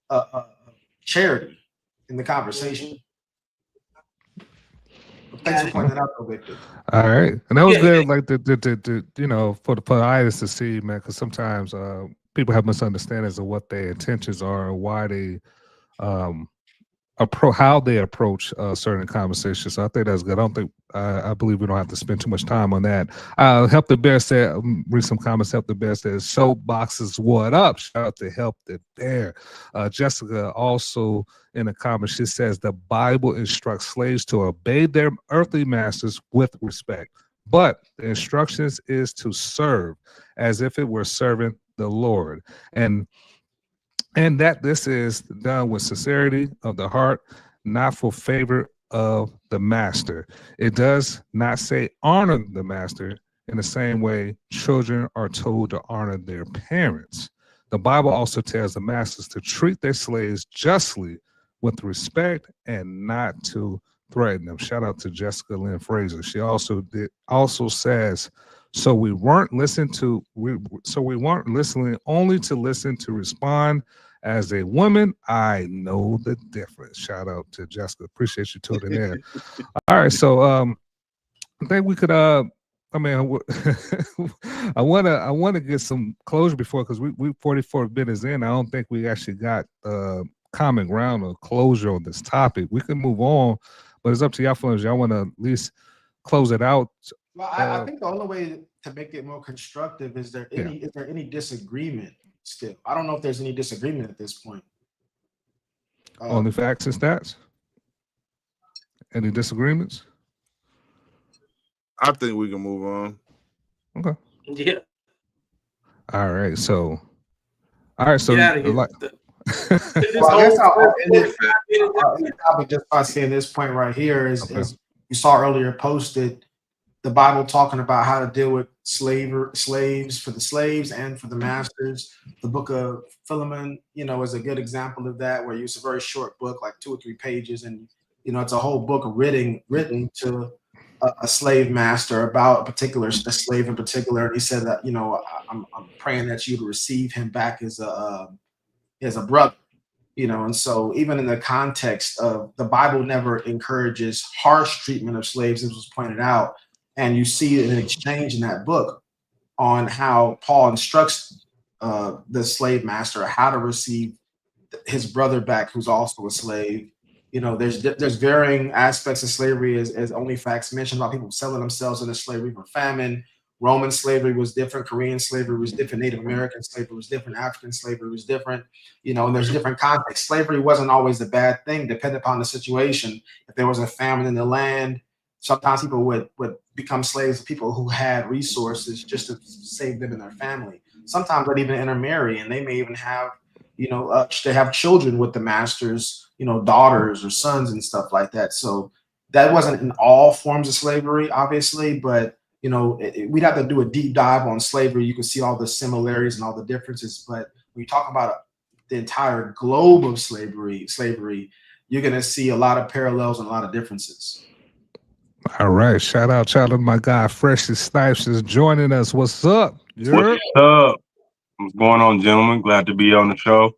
of charity in the conversation. Thanks for pointing that out, though, Victor. All right, and that was yeah, yeah, good. Like for the audience to see, man, because sometimes people have misunderstandings of what their intentions are and why they um how they approach certain conversations. So I think that's good. I don't think I believe we don't have to spend too much time on that. Help the Bear said, read some comments. Help the Bear says, soapboxes, what up? Shout out to Help the Bear. Jessica also in the comments, she says the Bible instructs slaves to obey their earthly masters with respect, but the instructions is to serve as if it were serving the Lord. And that this is done with sincerity of the heart, not for favor of the master. It does not say honor the master in the same way children are told to honor their parents. The Bible also tells the masters to treat their slaves justly with respect and not to threaten them. Shout out to Jessica Lynn Fraser. She also says, so we weren't listening only to listen to respond. As a woman, I know the difference. Shout out to Jessica. Appreciate you tuning in. All right, so I think we could I mean, I wanna get some closure before, because we 44 minutes in. I don't think we actually got common ground or closure on this topic. We can move on, but it's up to y'all. Fellas. Y'all want to at least close it out? Well, I think the only way to make it more constructive is there Yeah. any disagreement still? I don't know if there's any disagreement at this point. On the facts and stats. Any disagreements? I think we can move on. Okay. Yeah, All right. So. All right. So get out of here. like. This Well, I guess whole I'll first end it 45 minutes. probably just by saying this point right here Okay. is you saw earlier posted the Bible talking about how to deal with slaves for the slaves and for the masters. The book of Philemon, is a good example of that, where it's a very short book, like 2 or 3 pages, and it's a whole book written to a slave master about a slave in particular. And he said that I'm praying that you would receive him back as a brother. And so even in the context of the Bible never encourages harsh treatment of slaves, as was pointed out. And you see an exchange in that book on how Paul instructs the slave master how to receive his brother back, who's also a slave. There's varying aspects of slavery, as only facts mentioned, about people selling themselves into slavery for famine. Roman slavery was different. Korean slavery was different. Native American slavery was different. African slavery was different. And there's different contexts. Slavery wasn't always a bad thing, depending upon the situation. If there was a famine in the land, sometimes people would become slaves to people who had resources just to save them and their family. Sometimes they'd even intermarry, and they may even have, they have children with the masters, daughters or sons and stuff like that. So that wasn't in all forms of slavery, obviously, but we'd have to do a deep dive on slavery. You can see all the similarities and all the differences. But when you talk about the entire globe of slavery, you're going to see a lot of parallels and a lot of differences. All right. Shout out to my guy Freshly Snipes is joining us. What's up? What's up? What's going on, gentlemen? Glad to be on the show.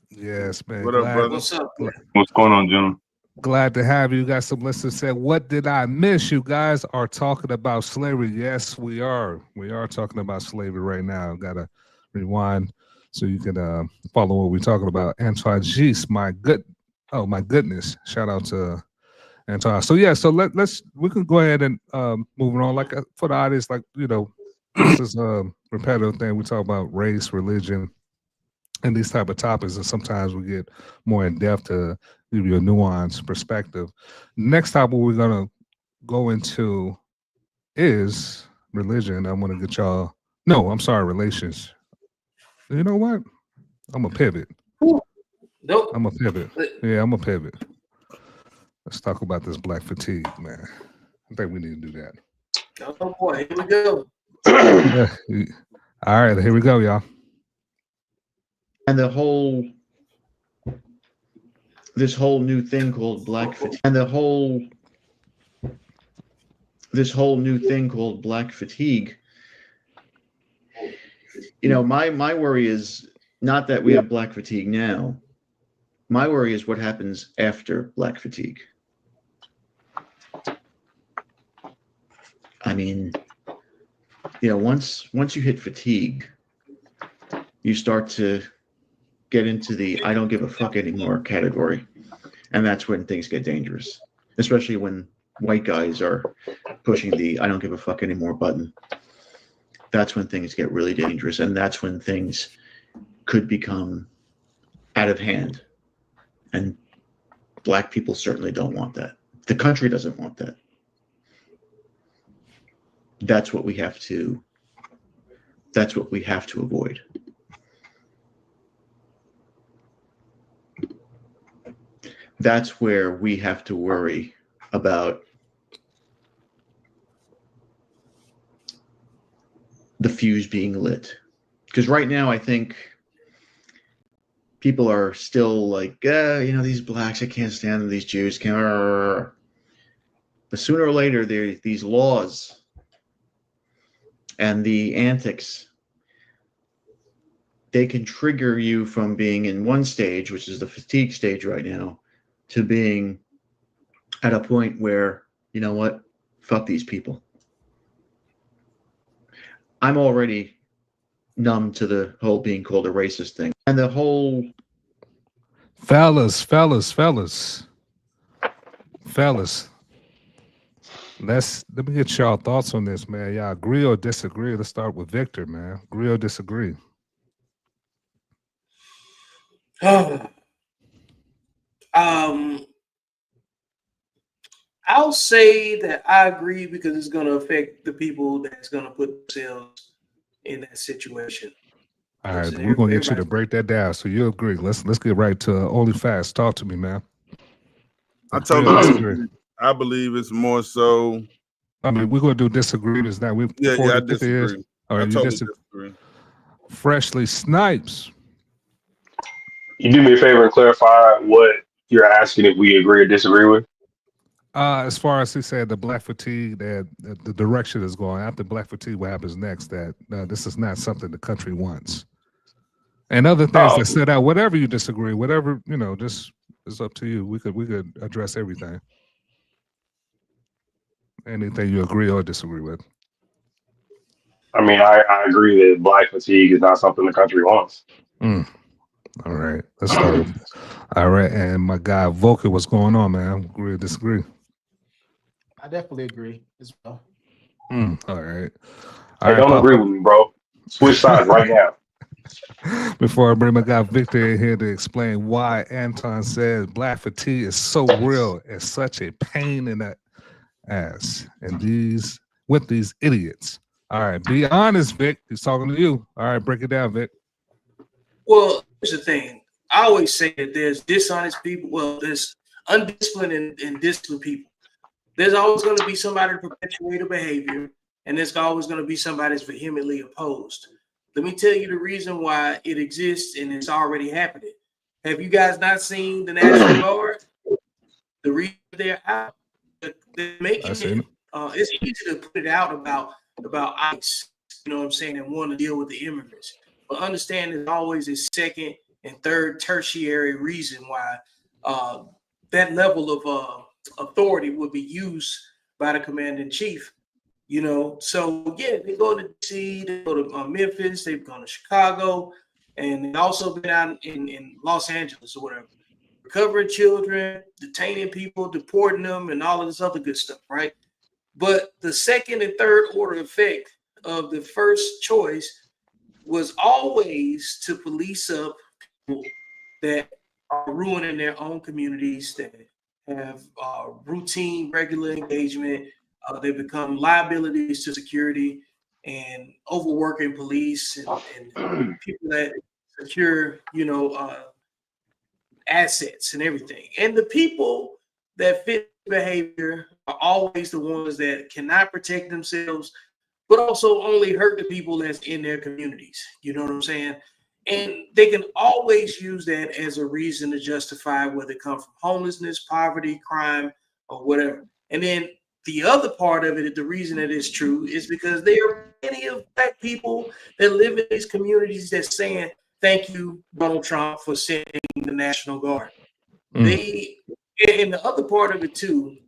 Yes, man. What up, brother? What's up? What's going on, gentlemen? Glad to have you. Got some listeners said, what did I miss? You guys are talking about slavery. Yes, we are. We are talking about slavery right now. Gotta rewind so you can follow what we're talking about. Antoine Gis, my goodness. Shout out to Antoine. So yeah, so we can go ahead and moving on. Like for the audience, this is a repetitive thing. We talk about race, religion, and these type of topics, and sometimes we get more in depth to give you a nuanced perspective. Next topic we're gonna go into is religion. I'm gonna get y'all. No, I'm sorry, relations. You know what? I'm gonna pivot. Nope. I'm gonna pivot. Yeah, I'm gonna pivot. Let's talk about this black fatigue, man. I think we need to do that. Oh boy, here we go. All right, here we go, y'all. And this whole new thing called black fatigue, this whole new thing called black fatigue. My worry is not that we have black fatigue now. My worry is what happens after black fatigue. I mean, once you hit fatigue, you start to get into the I don't give a fuck anymore category. And that's when things get dangerous, especially when white guys are pushing the I don't give a fuck anymore button. That's when things get really dangerous. And that's when things could become out of hand. And black people certainly don't want that. The country doesn't want that. That's what we have to avoid. That's where we have to worry about the fuse being lit. Because right now, I think people are still like, these blacks, I can't stand them, these Jews can't. But sooner or later, these laws and the antics, they can trigger you from being in one stage, which is the fatigue stage right now, to being at a point where, you know what, fuck these people. I'm already numb to the whole being called a racist thing. And the whole... Fellas. Let me get y'all thoughts on this, man. Y'all agree or disagree? Let's start with Victor, man. Agree or disagree? I I'll say that I agree because it's going to affect the people that's going to put themselves in that situation. All Listen, right, we're gonna get you to everybody- break that down. So you agree? Let's get right to only fast. Talk to me, man. I Agree or totally disagree? disagree. I believe it's more so. I mean, we're gonna do disagreements now. We Yeah, 40, I 50 years. disagree. All I right, you totally disagree. disagree. Freshly Snipes. You do me a favor and clarify what you're asking if we agree or disagree with. As far as he said, the black fatigue, that the direction is going after black fatigue, what happens next? That this is not something the country wants, and other things Oh, that stood out. Whatever you disagree, whatever just it's up to you. We could address everything. Anything you agree or disagree with. I mean, I agree that black fatigue is not something the country wants. Mm. All right, let's start with. All right, and my guy Vulcan, what's going on, man? Agree or disagree? I definitely agree as well. All right. Hey, don't agree with me, bro. Switch sides right now. Before I bring my guy Victor in here to explain why Anton says black fatigue is so real and such a pain in the ass, and with these idiots. All right, be honest, Vic. He's talking to you. All right, break it down, Vic. Well, here's the thing. I always say that there's dishonest people. Well, there's undisciplined and disciplined people. There's always going to be somebody to perpetuate a behavior, and there's always going to be somebody that's vehemently opposed. Let me tell you the reason why it exists, and it's already happening. Have you guys not seen the National Guard? The reason they're out, they're making it. It's easy to put it out about ICE, you know what I'm saying, and want to deal with the immigrants. But understand there's always a second and third tertiary reason why that level of authority would be used by the commander in chief. So yeah, they go to DC, they go to Memphis, they've gone to Chicago, and they've also been out in Los Angeles or whatever, recovering children, detaining people, deporting them, and all of this other good stuff, right? But the second and third order effect of the first choice was always to police up people that are ruining their own communities, that have routine, regular engagement. They become liabilities to security and overworking police and people that secure, assets and everything. And the people that fit behavior are always the ones that cannot protect themselves, but also only hurt the people that's in their communities. You know what I'm saying? And they can always use that as a reason to justify whether it comes from homelessness, poverty, crime, or whatever. And then the other part of it, the reason that it's true, is because there are many of black people that live in these communities that's saying, thank you, Donald Trump, for sending the National Guard. They, and the other part of it too,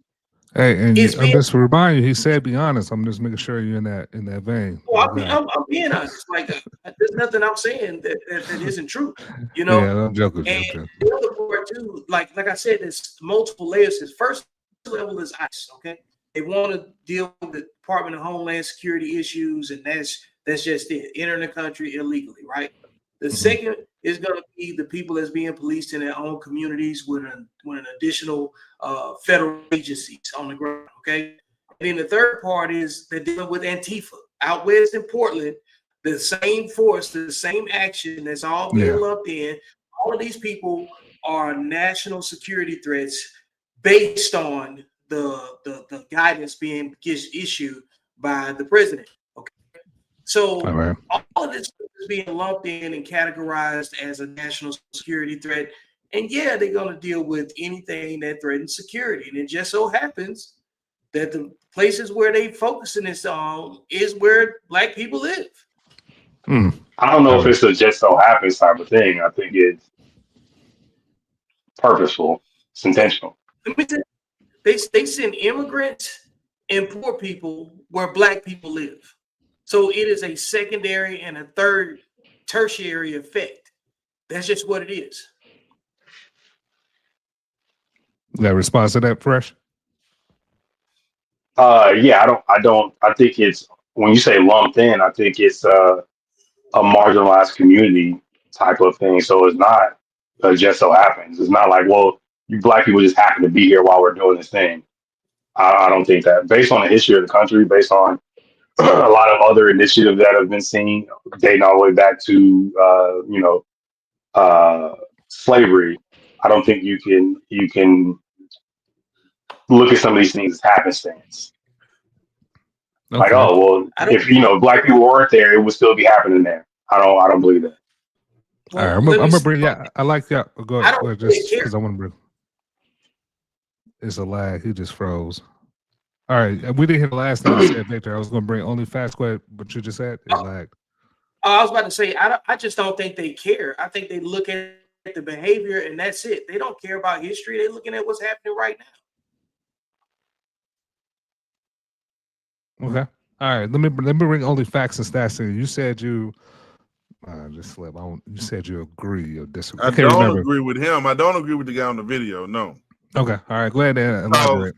Hey, and is I'm just reminding you, he said be honest. I'm just making sure you're in that vein. well, I'm being honest. Like, there's nothing I'm saying that isn't true, Yeah, I'm joking. And the other part too, like I said, there's multiple layers. This first level is ICE. Okay, they want to deal with the Department of Homeland Security issues, and that's just it. Entering the country illegally, right? The second is going to be the people that's being policed in their own communities with an additional federal agencies on the ground. Okay. And then the third part is they're dealing with Antifa out west in Portland, the same force, the same action that's all being lumped in. All of these people are national security threats based on the guidance being issued by the president. Okay. So all of this is being lumped in and categorized as a national security threat. And yeah, they're going to deal with anything that threatens security. And it just so happens that the places where they focusing this on is where black people live. I don't know if it's a just so happens type of thing. I think it's purposeful. It's intentional. Let me tell you, they send immigrants and poor people where black people live. So it is a secondary and a third tertiary effect. That's just what it is. That response to that, Fresh? Yeah, I think it's, when you say lumped in, I think it's a marginalized community type of thing. So it's not just so happens. It's not like, well, you black people just happen to be here while we're doing this thing. I don't think that, based on the history of the country, based on a lot of other initiatives that have been seen dating all the way back to slavery. I don't think you can look at some of these things as happenstance. Like, Okay. oh well, I don't. if black people weren't there, it would still be happening there. I don't believe that. All right. Well, I'm let me. gonna bring. Yeah, I like that. Go I ahead, don't just really care. because I want to bring. It's a lag. He just froze. All right. We didn't hear the last thing you said, Victor. I was going to bring only fast question, but you just said it lagged. I was about to say, I just don't think they care. I think they look at the behavior and that's it. They don't care about history. They're looking at what's happening right now. Okay. All right. Let me bring only facts and stats in. You said you just slip. You said you agree or disagree. I I can't don't remember. agree with him. I don't agree with the guy on the video. No. Okay. All right. Go ahead and elaborate.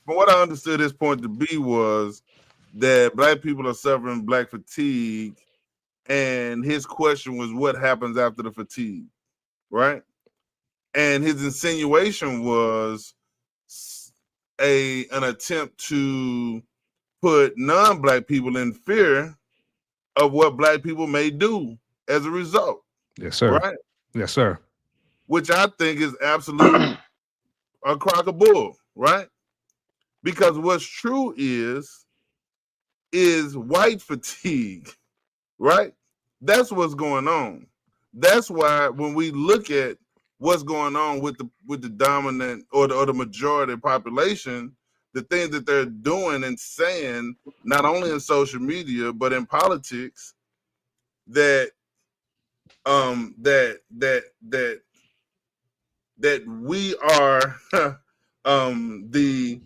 From what I understood his point to be was that black people are suffering black fatigue, and his question was what happens after the fatigue, right? And his insinuation was an attempt to put non-black people in fear of what black people may do as a result. Yes, sir. Right? Yes, sir. Which I think is absolute a crock of bull, right? Because what's true is white fatigue, right? That's what's going on. That's why when we look at what's going on with the dominant or the majority population, the things that they're doing and saying, not only in social media but in politics, that we are the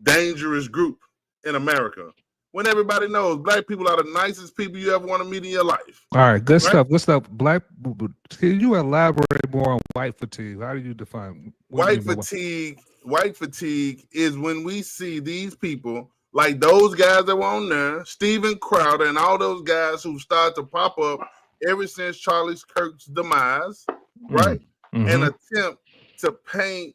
dangerous group in America. When everybody knows black people are the nicest people you ever want to meet in your life. All right. Good Right? stuff. Good stuff. Can you elaborate more on white fatigue? How do you define White fatigue is when we see these people like those guys that were on there, Steven Crowder and all those guys who started to pop up ever since Charlie Kirk's demise, right? Mm-hmm. An attempt to paint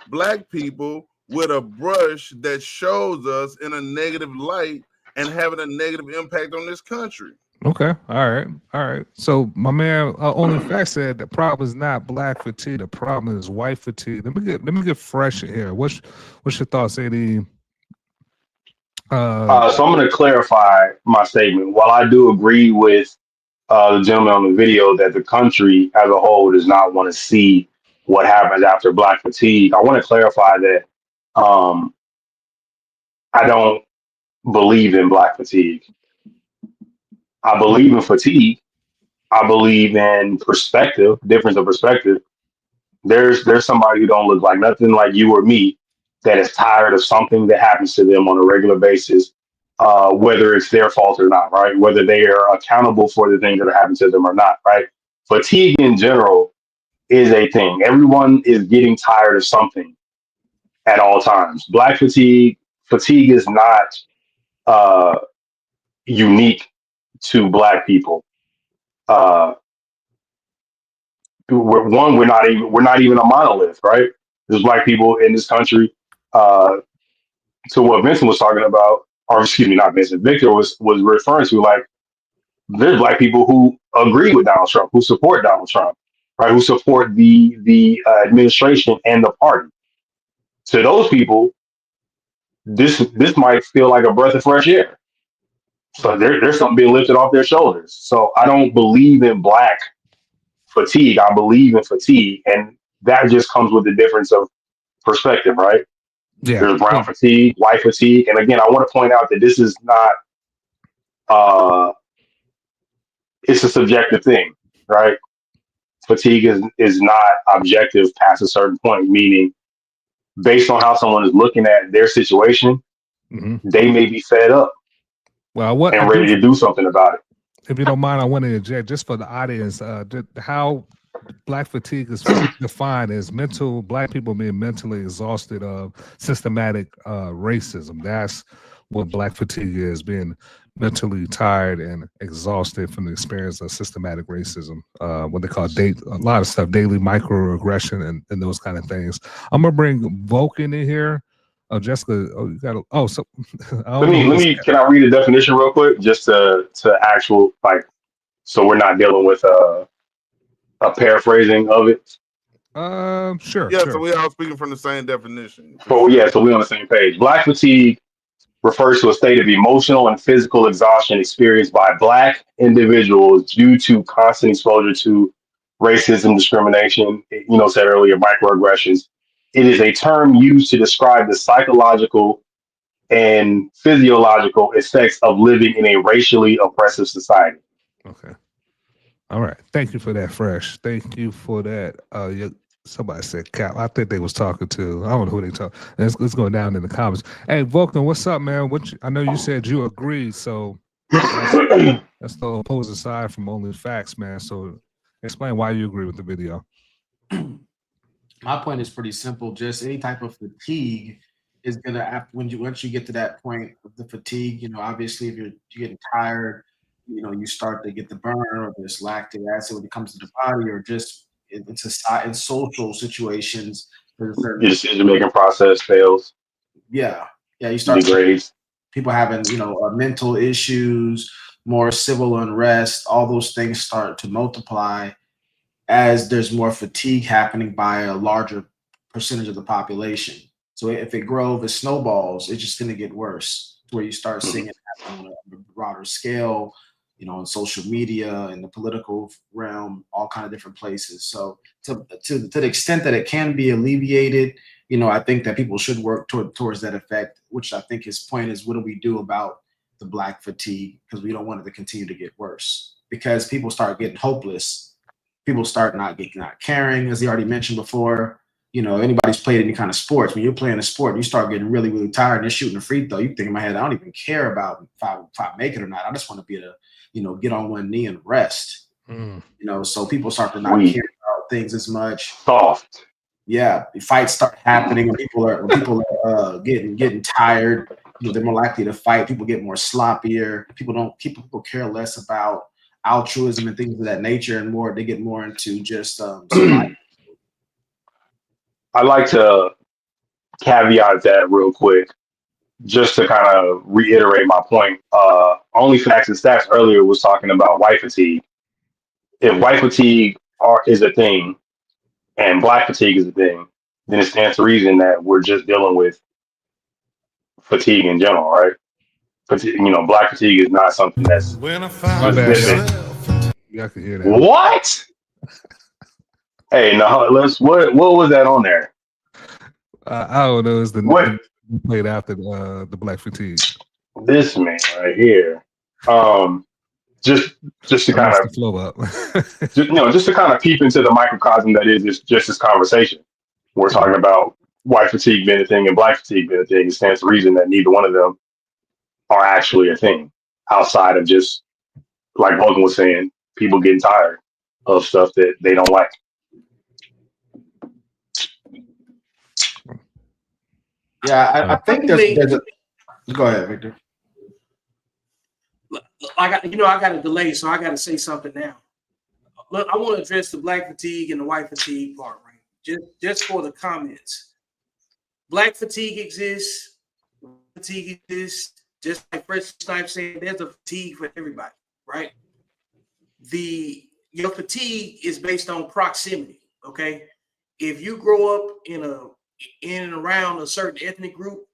black people with a brush that shows us in a negative light and having a negative impact on this country. Okay. All right. So my man only fact said the problem is not black fatigue. The problem is white fatigue. Let me get fresh in here. What's your thoughts, AD? So I'm going to clarify my statement. While I do agree with the gentleman on the video that the country as a whole does not want to see what happens after black fatigue, I want to clarify that I don't believe in black fatigue. I believe in fatigue. I believe in perspective, difference of perspective. There's somebody who don't look like nothing like you or me that is tired of something that happens to them on a regular basis, whether it's their fault or not, right? Whether they are accountable for the things that are happening to them or not, right? Fatigue in general is a thing. Everyone is getting tired of something at all times. Black fatigue is not unique to black people. We're not even a monolith, right? There's black people in this country. To what Vincent was talking about, or excuse me, not Vincent, Victor was referring to, like there's black people who agree with Donald Trump, who support Donald Trump, right? Who support the administration and the party. To those people, this might feel like a breath of fresh air. So there's something being lifted off their shoulders. So I don't believe in black fatigue. I believe in fatigue, and that just comes with the difference of perspective, right? Yeah. There's brown fatigue, white fatigue, and again, I want to point out that this is not. It's a subjective thing, right? Fatigue is not objective past a certain point. Meaning, based on how someone is looking at their situation, they may be fed up. Well, and ready to do something about it. If you don't mind, I want to inject just for the audience how black fatigue is defined as black people being mentally exhausted of systematic racism. That's what black fatigue is, being mentally tired and exhausted from the experience of systematic racism. What they call a lot of stuff, daily microaggression and those kind of things. I'm gonna bring Vulcan in here. Oh, Jessica. Oh, you got. So I Let don't know me who let this. me. Can I read the definition real quick, just to actual like, so we're not dealing with a paraphrasing of it. Sure, Yeah, so sure. we all speaking from the same definition for But yeah, sure. so we're on the same page. Black fatigue refers to a state of emotional and physical exhaustion experienced by Black individuals due to constant exposure to racism, discrimination, said earlier, microaggressions. It is a term used to describe the psychological and physiological effects of living in a racially oppressive society. Okay. All right. Thank you for that, Fresh. Thank you for that. Somebody said Cap. I think they was talking to. I don't know who they talk. Let's go down in the comments. Hey, Vulcan, what's up, man? I know you said you agreed, so that's that's the opposing side from only facts, man. So explain why you agree with the video. My point is pretty simple. Just any type of fatigue is gonna once you get to that point of the fatigue, obviously if you're getting tired, you start to get the burn or this lactic acid when it comes to the body, or just in social situations. There's a Your certain decision making process fails, yeah, you start to degrades. people having mental issues, more civil unrest. All those things start to multiply as there's more fatigue happening by a larger percentage of the population. So if it grows, if it snowballs, it's just going to get worse. Where you start seeing it happen on a broader scale, on social media, in the political realm, all kind of different places. So to the extent that it can be alleviated, I think that people should work towards that effect. Which I think his point is, what do we do about the Black fatigue? Because we don't want it to continue to get worse. Because people start getting hopeless, people start not caring, as he already mentioned before. Anybody's played any kind of sports. When you're playing a sport, you start getting really, really tired and you're shooting a free throw. You think in my head, I don't even care about if I make it or not. I just want to be able to, get on one knee and rest. So people start to not Weak, care about things as much. soft. Yeah, fights start happening when people are getting tired. They're more likely to fight. People get more sloppier. People care less about altruism and things of that nature, and they get more into just survival. I like to caveat that real quick, just to kind of reiterate my point. Only Facts and Stats earlier was talking about white fatigue. If white fatigue is a thing and Black fatigue is a thing, then it stands to reason that we're just dealing with fatigue in general, right? Black fatigue is not something that's When I My found bad, y'all. specific. myself. Y'all can hear that. What? Hey, no, what was that on there? I don't know. It's What the played after the Black Fatigue. this man right here? Just to I kind messed of the flow up. just to kind of peep into the microcosm that is just this conversation. We're talking about white fatigue being a thing and Black fatigue being a thing. It stands to reason that neither one of them are actually a thing outside of just, like Logan was saying, people getting tired of stuff that they don't like. Yeah, I think there's a. Go ahead, Victor. I got a delay, so I got to say something now. Look, I want to address the Black fatigue and the white fatigue part, right? Just for the comments. Black fatigue exists. Fatigue exists. Just like Fresh Snipe saying, there's a fatigue for everybody, right? Your fatigue is based on proximity. Okay, if you grow up in and around a certain ethnic group,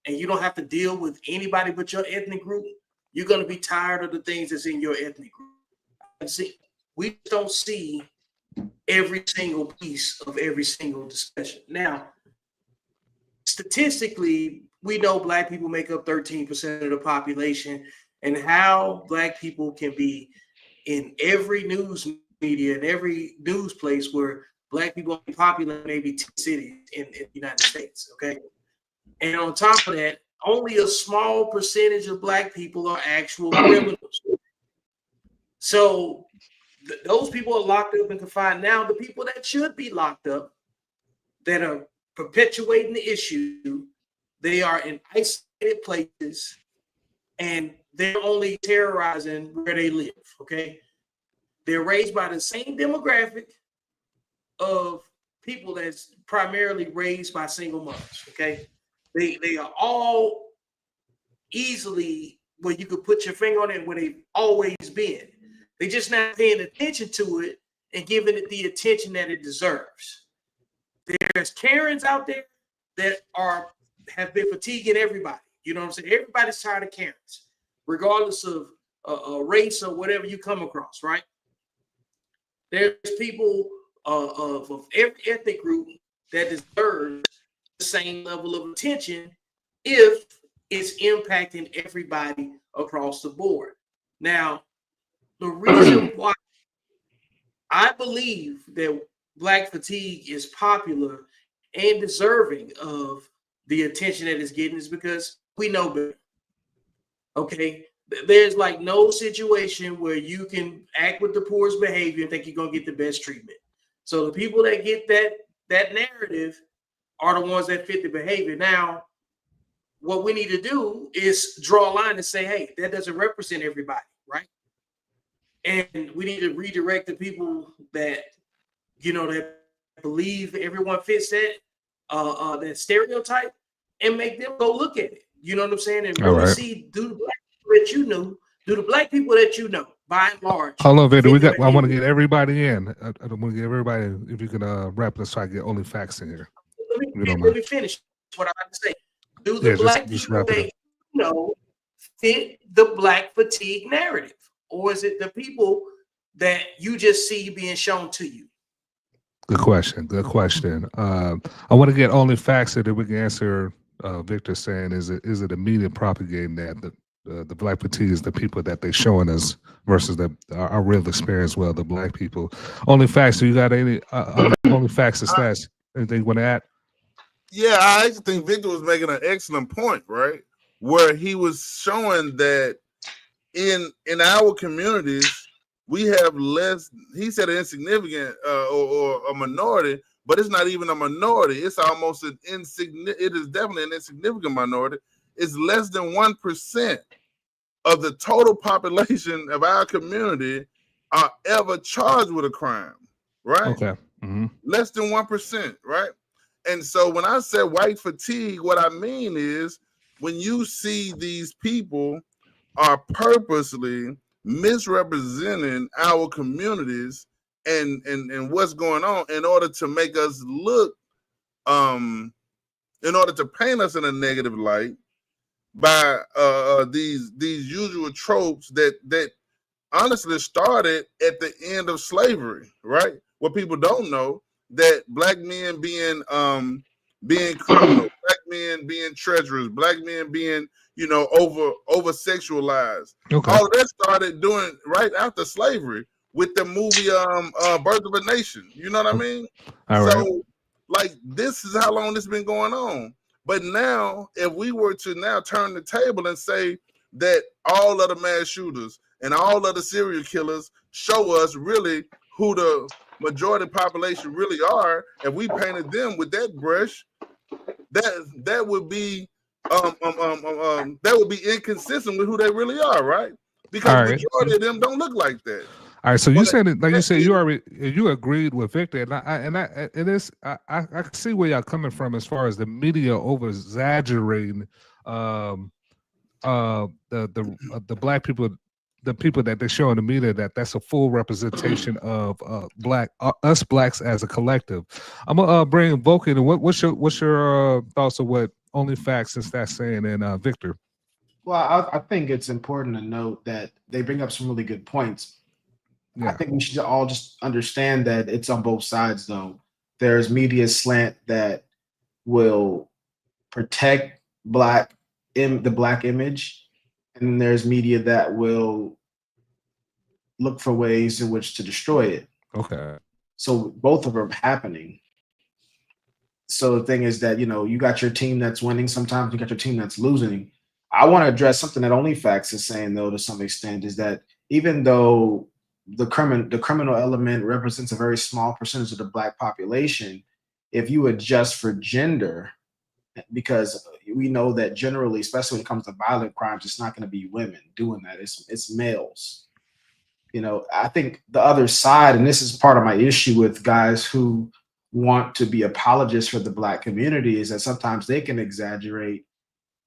and you don't have to deal with anybody but your ethnic group, you're going to be tired of the things that's in your ethnic group. We don't see every single piece of every single discussion. Now, statistically, we know Black people make up 13% of the population, and how Black people can be in every news media and every news place where Black people populate maybe 10 cities in the United States, okay? And on top of that, only a small percentage of Black people are actual criminals. So those people are locked up and confined. Now, the people that should be locked up, that are perpetuating the issue, they are in isolated places, and they're only terrorizing where they live. Okay, they're raised by the same demographic of people that's primarily raised by single mothers. Okay, they are all easily where you could put your finger on it where they've always been. They just not paying attention to it and giving it the attention that it deserves. There's Karens out there that have been fatiguing everybody. You know what I'm saying? Everybody's tired of Karens, regardless of race or whatever you come across, right? There's people of every ethnic group that deserves the same level of attention if it's impacting everybody across the board. Now, the reason why I believe that Black fatigue is popular and deserving of the attention that it's getting is because we know better. Okay, there's like no situation where you can act with the poorest behavior and think you're gonna get the best treatment. So the people that get that narrative are the ones that fit the behavior. Now, what we need to do is draw a line and say, hey, that doesn't represent everybody, right? And we need to redirect the people that that believe everyone fits that stereotype and make them go look at it. You know what I'm saying? And really see, do the black people that you know, by and large. Hold on, Victor. I want to get everybody in. I want to get everybody. If you can wrap this, so I get only facts in here. Let me finish what I like to say. Do the black people that you know fit the Black fatigue narrative, or is it the people that you just see being shown to you? Good question. Good question. I want to get only facts so that we can answer Victor saying, is it a media propagating that the Black fatigue is the people that they're showing us versus our real experience? Well, the Black people. Only facts. So you got any only facts and stats? Anything you want to add? Yeah, I actually think Victor was making an excellent point, right? Where he was showing that in our communities, we have less, he said an insignificant or a minority, but it's not even a minority. It's almost it is definitely an insignificant minority. It's less than 1% of the total population of our community are ever charged with a crime, right? Okay. Mm-hmm. Less than 1%, right? And so when I say white fatigue, what I mean is when you see these people are purposely misrepresenting our communities and what's going on in order to make us look, in order to paint us in a negative light by these usual tropes that honestly started at the end of slavery, right? What people don't know, that black men being criminals, black men being treacherous, black men being over sexualized. Okay. All of that started doing right after slavery with the movie Birth of a Nation. You know what I mean? All so right. like this is how long this has been going on. But now, if we were to now turn the table and say that all of the mass shooters and all of the serial killers show us really who the majority population really are, if we painted them with that brush, that would be that would be inconsistent with who they really are, right? Because majority of them don't look like that. All right, so you said it, like you said, you agreed with Victor, and I see where y'all coming from as far as the media over exaggerating the black people, the people that they show in the media, that's a full representation of us blacks as a collective. I'm gonna bring Vulcan. What's your thoughts of what only facts and stats saying, and Victor? Well, I think it's important to note that they bring up some really good points. Yeah. I think we should all just understand that it's on both sides, though. There's media slant that will protect the black image, and then there's media that will look for ways in which to destroy it. Okay. So both of them are happening. So the thing is that, you got your team that's winning. Sometimes you got your team that's losing. I want to address something that OnlyFacts is saying, though, to some extent, is that even though the criminal element represents a very small percentage of the black population, if you adjust for gender because we know that generally, especially when it comes to violent crimes, it's not going to be women doing that. It's males. You know, I think the other side, and this is part of my issue with guys who want to be apologists for the Black community, is that sometimes they can exaggerate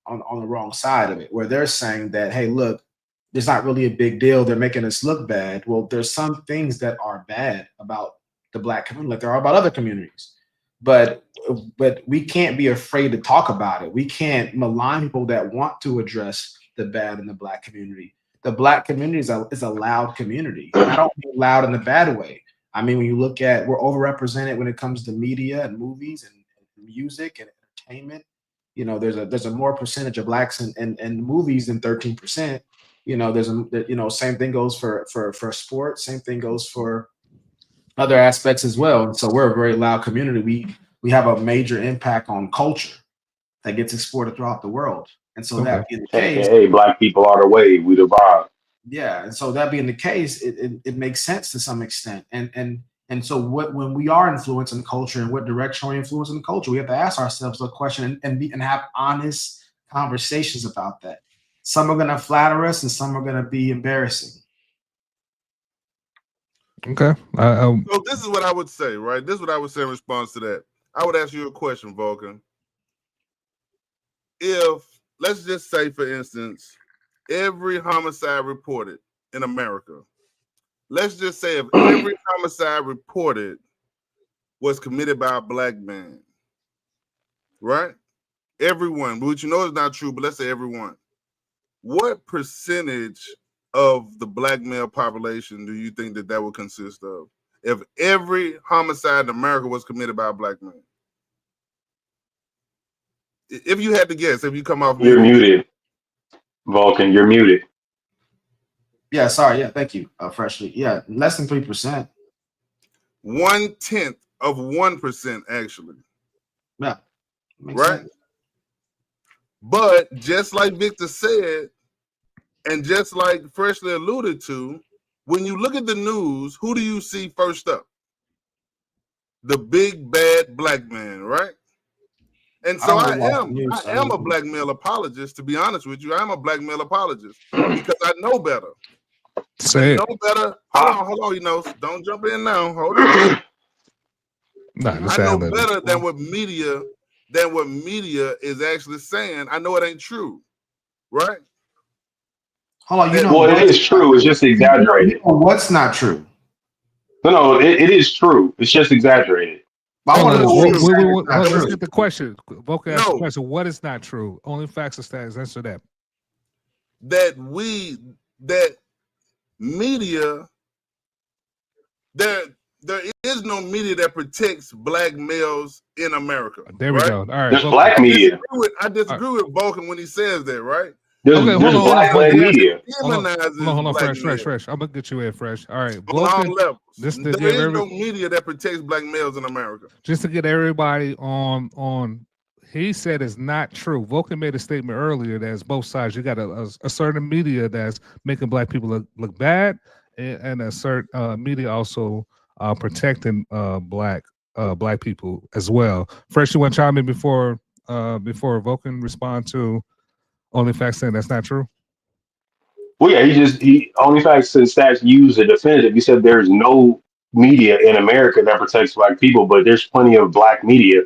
on the wrong side of it, where they're saying that, hey, look, it's not really a big deal. They're making us look bad. Well, there's some things that are bad about the Black community, like there are about other communities. But we can't be afraid to talk about it. We can't malign people that want to address the bad in the Black community. The Black community is a loud community. And I don't mean loud in a bad way. I mean, when you look at, we're overrepresented when it comes to media and movies and music and entertainment. You know, there's a more percentage of Blacks in movies than 13%. You know, same thing goes for sports. Same thing goes for other aspects as well. And so we're a very loud community. We have a major impact on culture that gets exported throughout the world. And so that being the case, hey, Black people are the wave. We the vibe. yeah. And so that being the case, it makes sense to some extent. And so when we are influencing culture and what direction we're influencing the culture, we have to ask ourselves the question and have honest conversations about that. Some are going to flatter us and some are going to be embarrassing. Okay. So this is what I would say, right? This is what I would say in response to that. I would ask you a question, Vulcan. If, let's just say, for instance, every homicide reported in America, let's just say if every homicide reported was committed by a Black man, right? Everyone, which you know is not true, but let's say everyone. What percentage of the Black male population do you think that would consist of if every homicide in America was committed by a Black man? If you had to guess, if you come off You're muted, Vulcan. You're muted. Yeah, sorry. Yeah, thank you. Freshly. Yeah, less than 3%. 1/10 of 1%, actually. Yeah. Right? Sense. But just like Victor said, and just like Freshly alluded to, when you look at the news, who do you see first up? The big bad Black man, right? And so I am a Black male apologist, to be honest with you. I am a Black male apologist because I know better. Say know better. Hold on, don't jump in now. Hold on. I know better than what media is actually saying. I know it ain't true, right? Hold on, well, it is true. It's just exaggerated. What's not true? No, it is true. It's just exaggerated. Let's get the question. Vulcan asked the question. What is not true? Only facts or stats. Answer that. That media, there is no media that protects Black males in America. There we go. All right. There's Black media. I disagree with Vulcan when he says that, right? There's Black media. Hold on, fresh. I'm gonna get you in fresh. All right, Vulcan, on all levels. There is no media that protects Black males in America. Just to get everybody on. He said it's not true. Vulcan made a statement earlier that it's both sides. You got a certain media that's making Black people look bad, and a certain media also protecting Black people as well. Fresh, you want to chime in before Vulcan respond to only facts saying that's not true? Well, yeah, he only facts and stats use a definitive. He said there's no media in America that protects Black people, but there's plenty of Black media.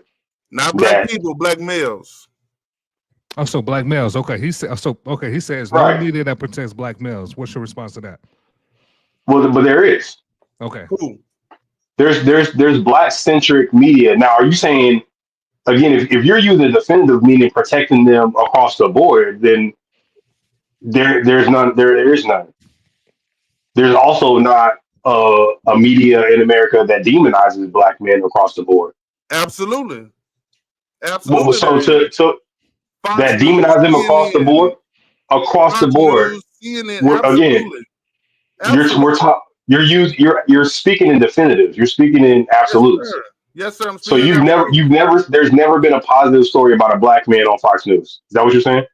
Not Black people, Black males. Oh, so Black males. Okay, he says no media that protects Black males. What's your response to that? Well, but there is. Okay. Cool. There's Black centric media. Now, are you saying again if you're using definitive meaning protecting them across the board, then there's none. There is none. There's also not a media in America that demonizes Black men across the board. Absolutely. So to that demonize them across the board, You're speaking in definitives. You're speaking in absolutes. Yes, sir. So there's never been a positive story about a Black man on Fox News. Is that what you're saying?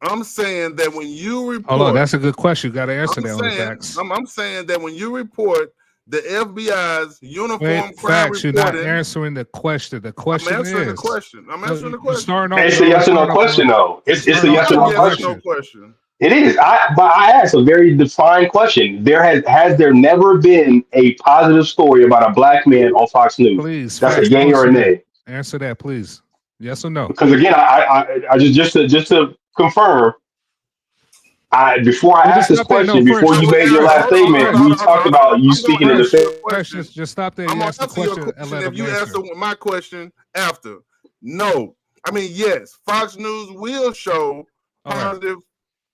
I'm saying that when you report, hold on, that's a good question. You got to answer that on the facts. I'm saying that when you report the FBI's uniform Wait, crime facts. You're not reporting. answering the question. The I'm question answering the is. question. I'm answering the You're question. starting off. It's a yes or no question, though. It's a yes or Not a no yes or no question. question. It is. But I asked a very defined question. Has there never been a positive story about a black man on Fox News? Please, That's a facts. yay or Answer a that. nay. Answer that, please. Yes or no? Because again, I just to confirm, before I Well, just asked this stop there. No, question, fresh. before you made your last Hold on, statement, we talked hold on. about you I'm going speaking to in answer defense. your Fresh, question. just stop there. I'm You going ask to the answer your question and question let if them you answer. answer my question after. No. I mean, yes, Fox News will show All right. positive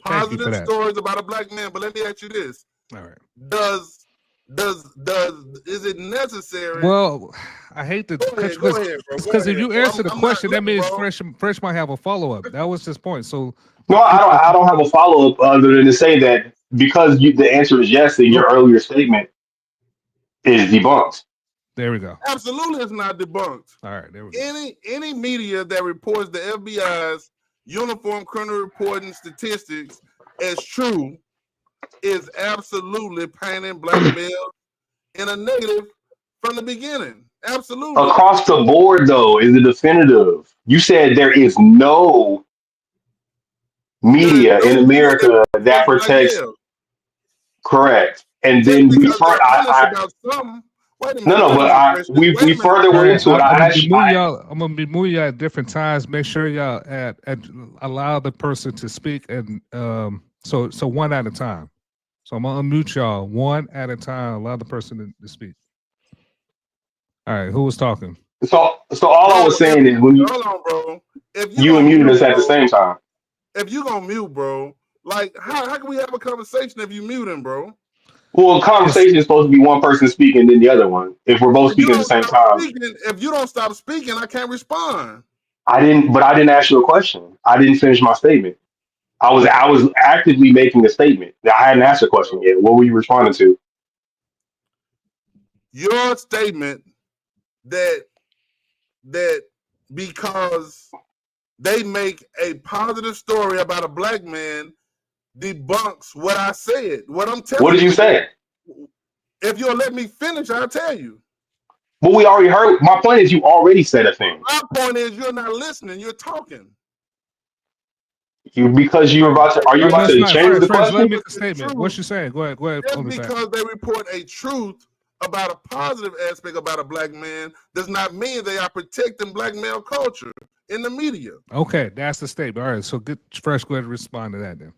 Thank you for that. stories about a black man. But let me ask you this. All right. Does is it necessary? Well, I hate to Go ahead, bro. because if you answer the I'm not question, that looking, means bro. fresh might have a follow up. That was his point. So No, I don't have a follow up other than to say that because the answer is yes, then your earlier statement is debunked. There we go. Absolutely, it's not debunked. All right, there we go. Any media that reports the FBI's uniform criminal reporting statistics as true is absolutely painting black males in a negative from the beginning. Absolutely. Across the board, though, is the definitive. You said there is no There's media no in media that America that reports black protects. males. Correct. And Just then because they're honest about something. Wait a minute, Christian. Wait we a minute, further All went right, into it. I'm I gonna be asked, moving y'all. I'm gonna be moving y'all at different times. Make sure y'all at allow the person to speak, and so one at a time. So I'm gonna unmute y'all one at a time. Allow the person to speak. All right, who was talking? so all I Bro, was saying is when hold on, bro. If you you gonna unmuted mute, us at the bro, same time. if you gonna mute, bro, like how can we have a conversation if you muting, bro? Well, conversation is supposed to be one person speaking, then the other one. If we're both If you speaking at the don't same stop time, speaking, if you don't stop speaking, I can't respond. I didn't ask you a question. I didn't finish my statement. I was actively making a statement. I hadn't asked a question yet. What were you responding to? Your statement that because they make a positive story about a black man debunks what I said. What I'm telling What did you say? If you'll let me finish, I'll tell you. Well, we already heard. My point is, you already said a thing. My point is, you're not listening. You're talking. Because you were about to. Are All you right, no, about it's to not change fresh. the Fresh, let me question? make a statement. What you saying? Go ahead. Just Only back. because they report a truth about a positive aspect about a black man does not mean they are protecting black male culture in the media. Okay, that's the statement. All right, so get fresh. Go ahead and respond to that then.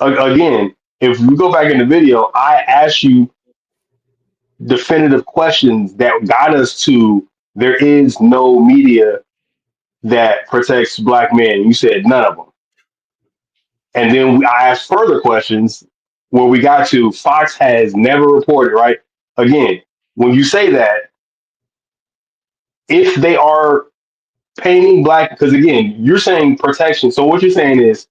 Again, if we go back in the video, I asked you definitive questions that got us to there is no media that protects black men. You said none of them. And then I asked further questions where we got to Fox has never reported, right? Again, when you say that, if they are painting black, because again, you're saying protection. So what you're saying is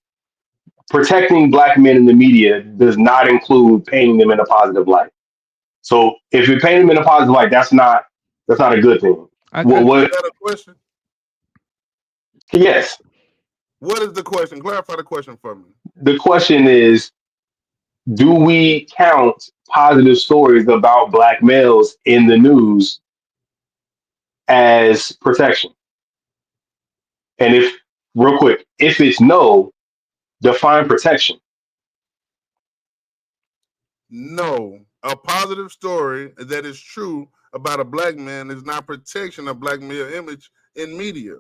protecting black men in the media does not include painting them in a positive light. So if you paint them in a positive light, that's not a good thing. Is that a question? Yes. What is the question? Clarify the question for me. The question is, do we count positive stories about black males in the news as protection? And if, real quick, if it's no, define protection. No, a positive story that is true about a black man is not protection of black male image in media.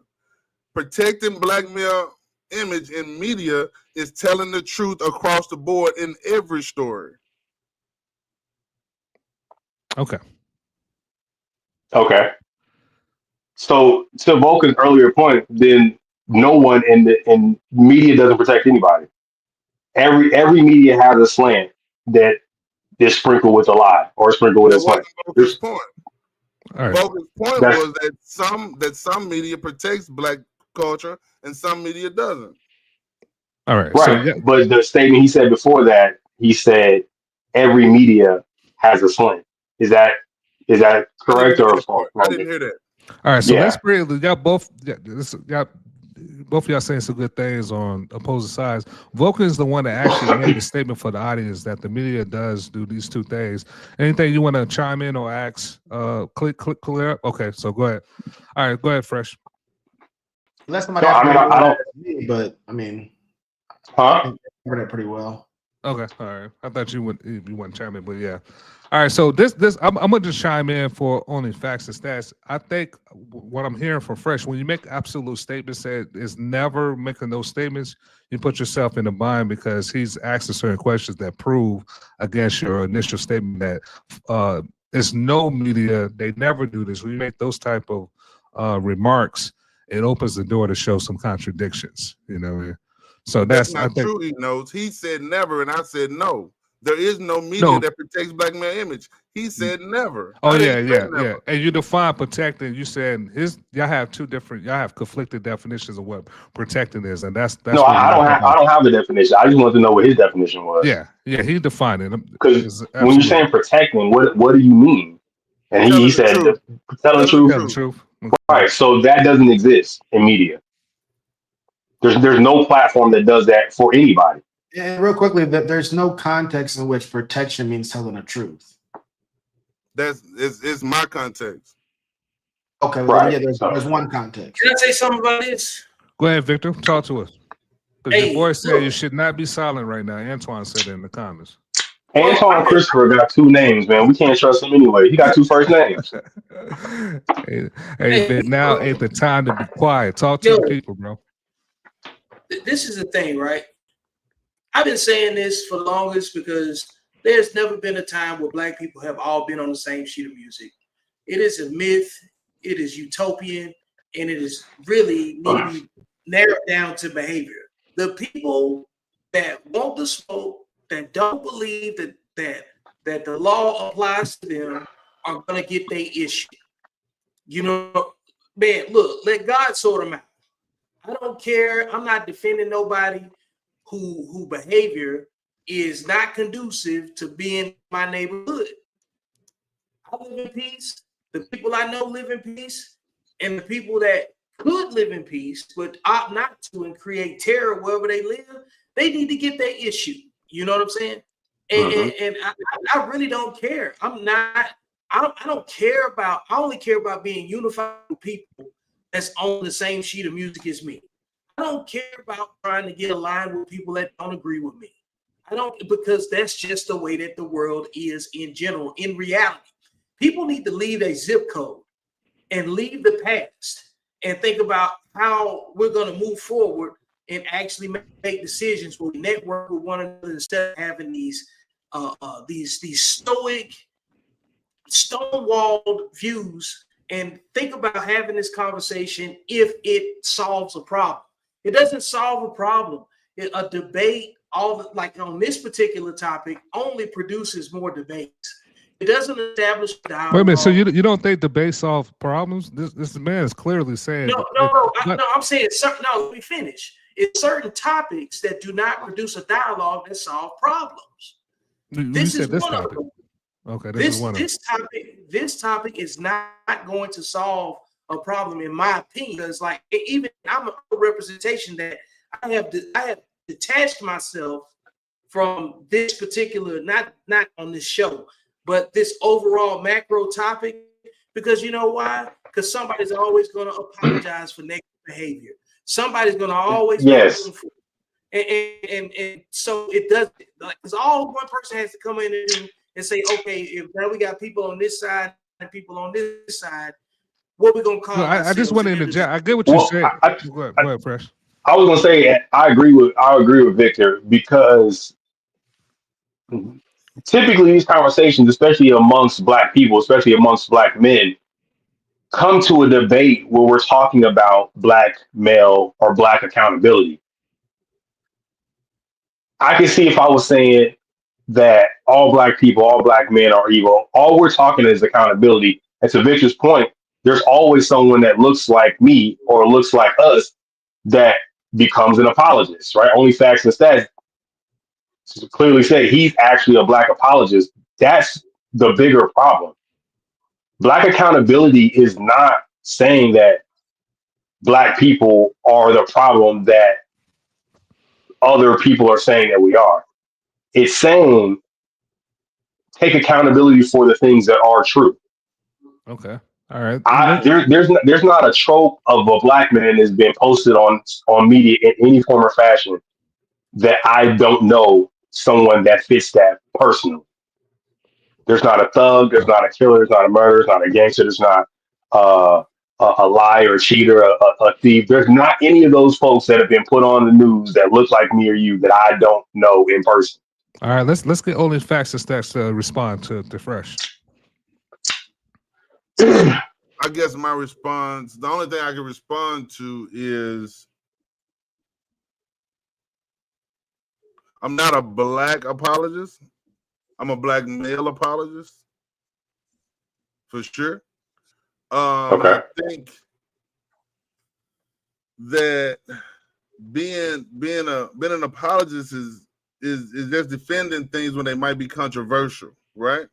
Protecting black male image in media is telling the truth across the board in every story. Okay. So to Vulcan's earlier point, then no one in media doesn't protect anybody. Every media has a slant that is sprinkled with a lie or sprinkled with a That slant. wasn't Vulcan's point. All right. Vulcan's point was that some media protects black culture and some media doesn't. All right. Right. So yeah. But the statement he said before that, he said every media has a slant. Is that correct or false? I didn't hear that. All right. So Yeah. let's bring y'all both. Yeah, y'all both of y'all saying some good things on opposing sides. Vulcan is the one that actually made the statement for the audience that the media does do these two things. Anything you want to chime in or ask? Click, clear up. Okay, so go ahead. All right, go ahead, Fresh. Unless somebody No, has I mean, I don't. me, but I mean, I Huh? think they covered it pretty well. Okay, all right. I thought you wouldn't chime in, but yeah. All right, so this I'm gonna just chime in for only facts and stats. I think what I'm hearing from Fresh, when you make absolute statements, that is never making those statements, you put yourself in a bind because he's asking certain questions that prove against your initial statement that it's no media. They never do this. When you make those type of remarks, it opens the door to show some contradictions. You know. So That's I not think. true. He knows. He said never, and I said no. There is no media No. that protects black male image. He said never. Oh I yeah, didn't say yeah, never. yeah. And you define protecting. You said y'all have y'all have conflicted definitions of what protecting is, and that's No, where we I don't left have. off. I don't have the definition. I just wanted to know what his definition was. Yeah, yeah. He defined it. Because Is when you're saying absolutely protecting, what do you mean? And he Telling the said, truth. telling the Telling the truth. tell the truth. truth. Right. So that doesn't exist in media. There's no platform that does that for anybody. And real quickly, that there's no context in which protection means telling the truth. That's it's my context. Okay, well, then, Right. yeah, there's So one context. Can I say something about this? Go ahead, Victor. Talk to us. Because your Hey, boy said look. you should not be silent right now. Antoine said it in the comments. Well, Antoine Christopher got two names, man. We can't trust him anyway. He got two first names. hey, Vic, now ain't the time to be quiet. Talk to yo, the people, bro. this is the thing, right? I've been saying this for the longest because there's never been a time where black people have all been on the same sheet of music. It is a myth, it is utopian, and it is really need to be narrowed down to behavior. The people that want the smoke, that don't believe that the law applies to them, are gonna get their issue. You know, man, look, let God sort them out. I don't care. I'm not defending nobody who behavior is not conducive to being in my neighborhood. I live in peace. The people I know live in peace, and the people that could live in peace but opt not to and create terror wherever they live, they need to get their issue. You know what I'm saying? And I really don't care. I'm not. I don't care about. I only care about being unified with people that's on the same sheet of music as me. I don't care about trying to get aligned with people that don't agree with me. I don't, because that's just the way that the world is in general. In reality, people need to leave a zip code and leave the past and think about how we're going to move forward and actually make decisions where we network with one another instead of having these stoic, stonewalled views, and think about having this conversation if it solves a problem. It doesn't solve a problem. A debate, like on this particular topic, only produces more debates. It doesn't establish dialogue. Wait a minute. So you don't think debate solve problems? This man is clearly saying No. I'm saying certain. No, let me finish. It's certain topics that do not produce a dialogue that solve problems. This is one of them. Okay, this topic is not going to solve a problem, in my opinion. Because, like, even I'm a representation that I have detached myself from this particular, not on this show, but this overall macro topic. Because you know why? Because somebody's always going to apologize for negative behavior. Somebody's going to always yes. And so it does, like, because all one person has to come in and do and say, okay, if now we got people on this side and people on this side, what we gonna call? No, I just want to interject. I get what Well, you said. Go ahead, Fresh. I was gonna say I agree with Victor because typically these conversations, especially amongst black people, especially amongst black men, come to a debate where we're talking about black male or black accountability. I can see if I was saying that all black people, all black men are evil. All we're talking is accountability. And to Victor's point, there's always someone that looks like me or looks like us that becomes an apologist, right? Only facts and stats clearly say he's actually a black apologist. That's the bigger problem. Black accountability is not saying that black people are the problem that other people are saying that we are. It's saying take accountability for the things that are true. Okay. All right. There's not a trope of a black man that's been posted on media in any form or fashion that I don't know someone that fits that personally. There's not a thug, there's not a killer, there's not a murderer, there's not a gangster, there's not a liar, a cheater, a thief. There's not any of those folks that have been put on the news that look like me or you that I don't know in person. All right. Let's get only facts and stats to respond to Fresh. I guess my response, the only thing I can respond to is I'm not a black apologist. I'm a black male apologist for sure. Okay. I think that being an apologist is just defending things when they might be controversial, right?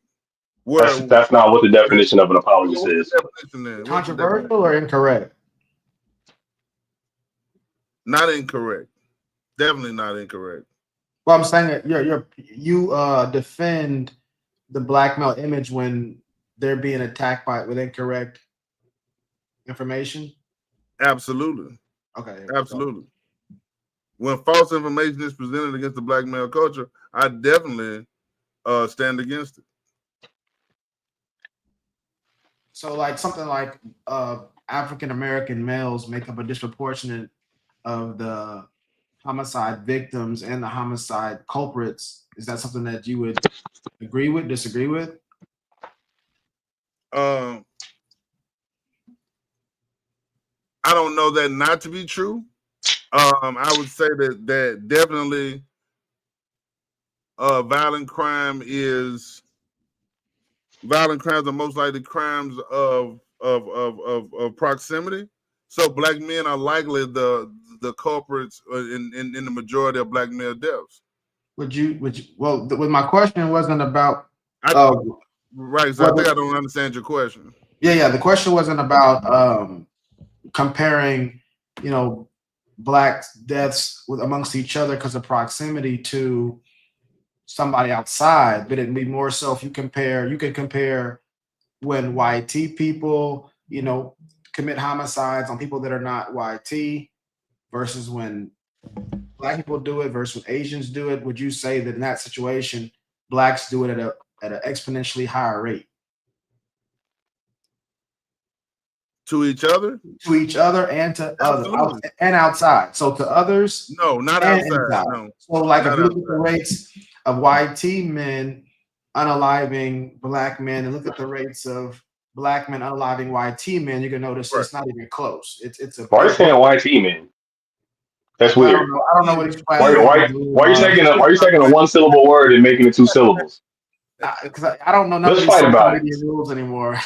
That's not what the definition of an apologist is. Controversial or incorrect? Not incorrect. Definitely not incorrect. Well, I'm saying that you defend the black male image when they're being attacked with incorrect information. Absolutely. Okay. Absolutely. When false information is presented against the black male culture, I definitely stand against it. So, like something like African American males make up a disproportionate of the homicide victims and the homicide culprits. Is that something that you would agree with, disagree with? I don't know that not to be true. I would say that definitely violent crimes are most likely crimes of proximity. So black men are likely the culprits in the majority of black male deaths. Well, my question wasn't about right. So I think I don't understand your question. Yeah. The question wasn't about comparing, black deaths amongst each other because of proximity to somebody outside, but it'd be more so if you can compare when YT people, commit homicides on people that are not YT versus when black people do it versus when Asians do it. Would you say that in that situation, blacks do it at an exponentially higher rate? To each other and to others and outside. So to others, no, not outside. No. So like if you look at the rates of YT men unaliving black men and look at the rates of black men unaliving YT men, you can notice it's not even close. It's a. Why are you saying YT men? That's weird. I don't know what why are you taking a one syllable word and making it two syllables? Because I don't know none Let's of these fight about it. rules anymore.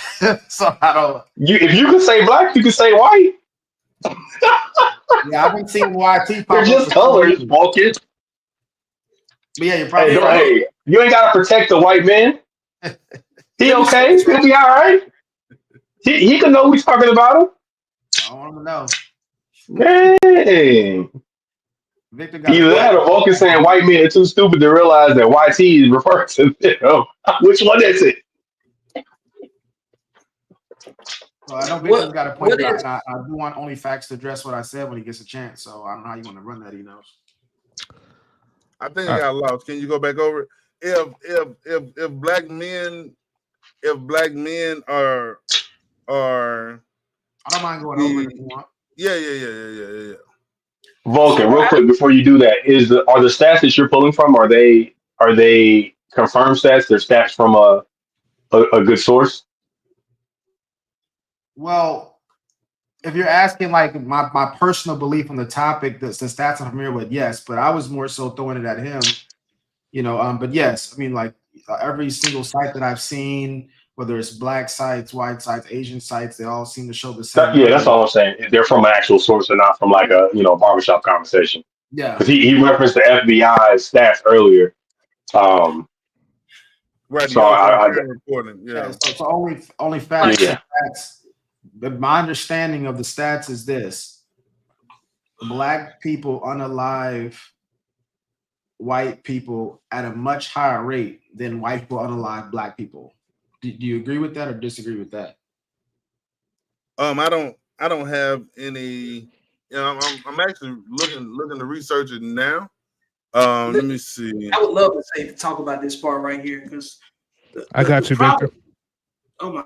So I don't. If you can say black, you can say white. Yeah, I've been seeing YT. They're just colors, Vulcan. But yeah, you're probably hey, you ain't gotta protect the white man. He okay? He'll be all right. He can know we're talking about him. I want to know. Dang. Victor got Either that or Vulcan saying white men are too stupid to realize that YT is referring to them. Which one is it? Well, I know Victor's got a point. I do want only facts to address what I said when he gets a chance. So I don't know how you want to run that. He knows. I think I got lost. Can you go back over it? If black men are I don't mind going over it if you want. Yeah. Vulcan, real quick before you do that, are the stats that you're pulling from, are they confirmed stats? They're stats from a good source? Well, if you're asking like my personal belief on the topic, the stats I'm familiar with, yes, but I was more so throwing it at him, but yes, I mean like every single site that I've seen, whether it's black sites, white sites, Asian sites, they all seem to show the same. Yeah, that's all I'm saying. They're from an actual source and not from like a barbershop conversation. Yeah, because he referenced the FBI stats earlier. Right. So reporting. Yeah. So only facts. Yeah. Facts But my understanding of the stats is this: Black people unalive white people at a much higher rate than white people unalive Black people. Do you agree with that or disagree with that? I don't have any. You know, I'm actually looking to research it now. Let me see. I would love to talk about this part right here because I got you, problem. Victor. Oh my.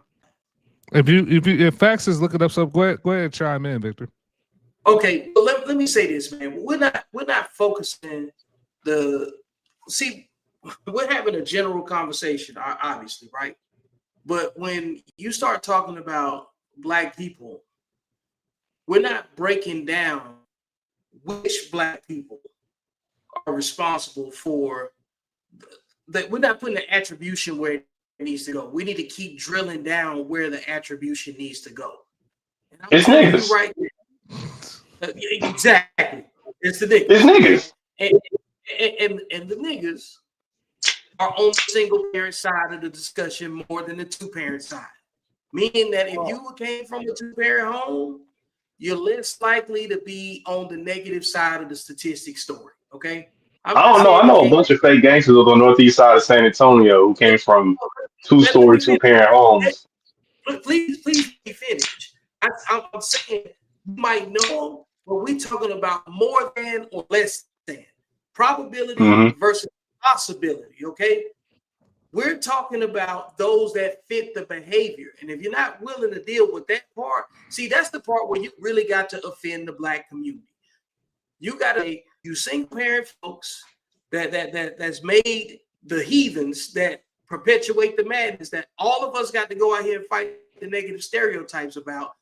If Fax is looking up something, go ahead and chime in, Victor. Okay, but let me say this, man. We're not focusing we're having a general conversation, obviously, right? But when you start talking about Black people, we're not breaking down which Black people are responsible for that. We're not putting the attribution where it needs to go. We need to keep drilling down where the attribution needs to go. And I'm It's telling niggas. you right now, exactly. It's the niggas. It's niggas. And the niggas are on the single parent side of the discussion more than the two parent side. Meaning that if you came from a two parent home, you're less likely to be on the negative side of the statistic story. Okay. I don't know. I know a bunch of fake gangsters on the northeast side of San Antonio who came from two-story, two-parent homes. Please be finished. I'm saying you might know, but we're talking about more than or less than probability versus possibility. Okay. We're talking about those that fit the behavior. And if you're not willing to deal with that part, see, that's the part where you really got to offend the Black community. You got to, you single parent folks that's made the heathens that perpetuate the madness that all of us got to go out here and fight the negative stereotypes about.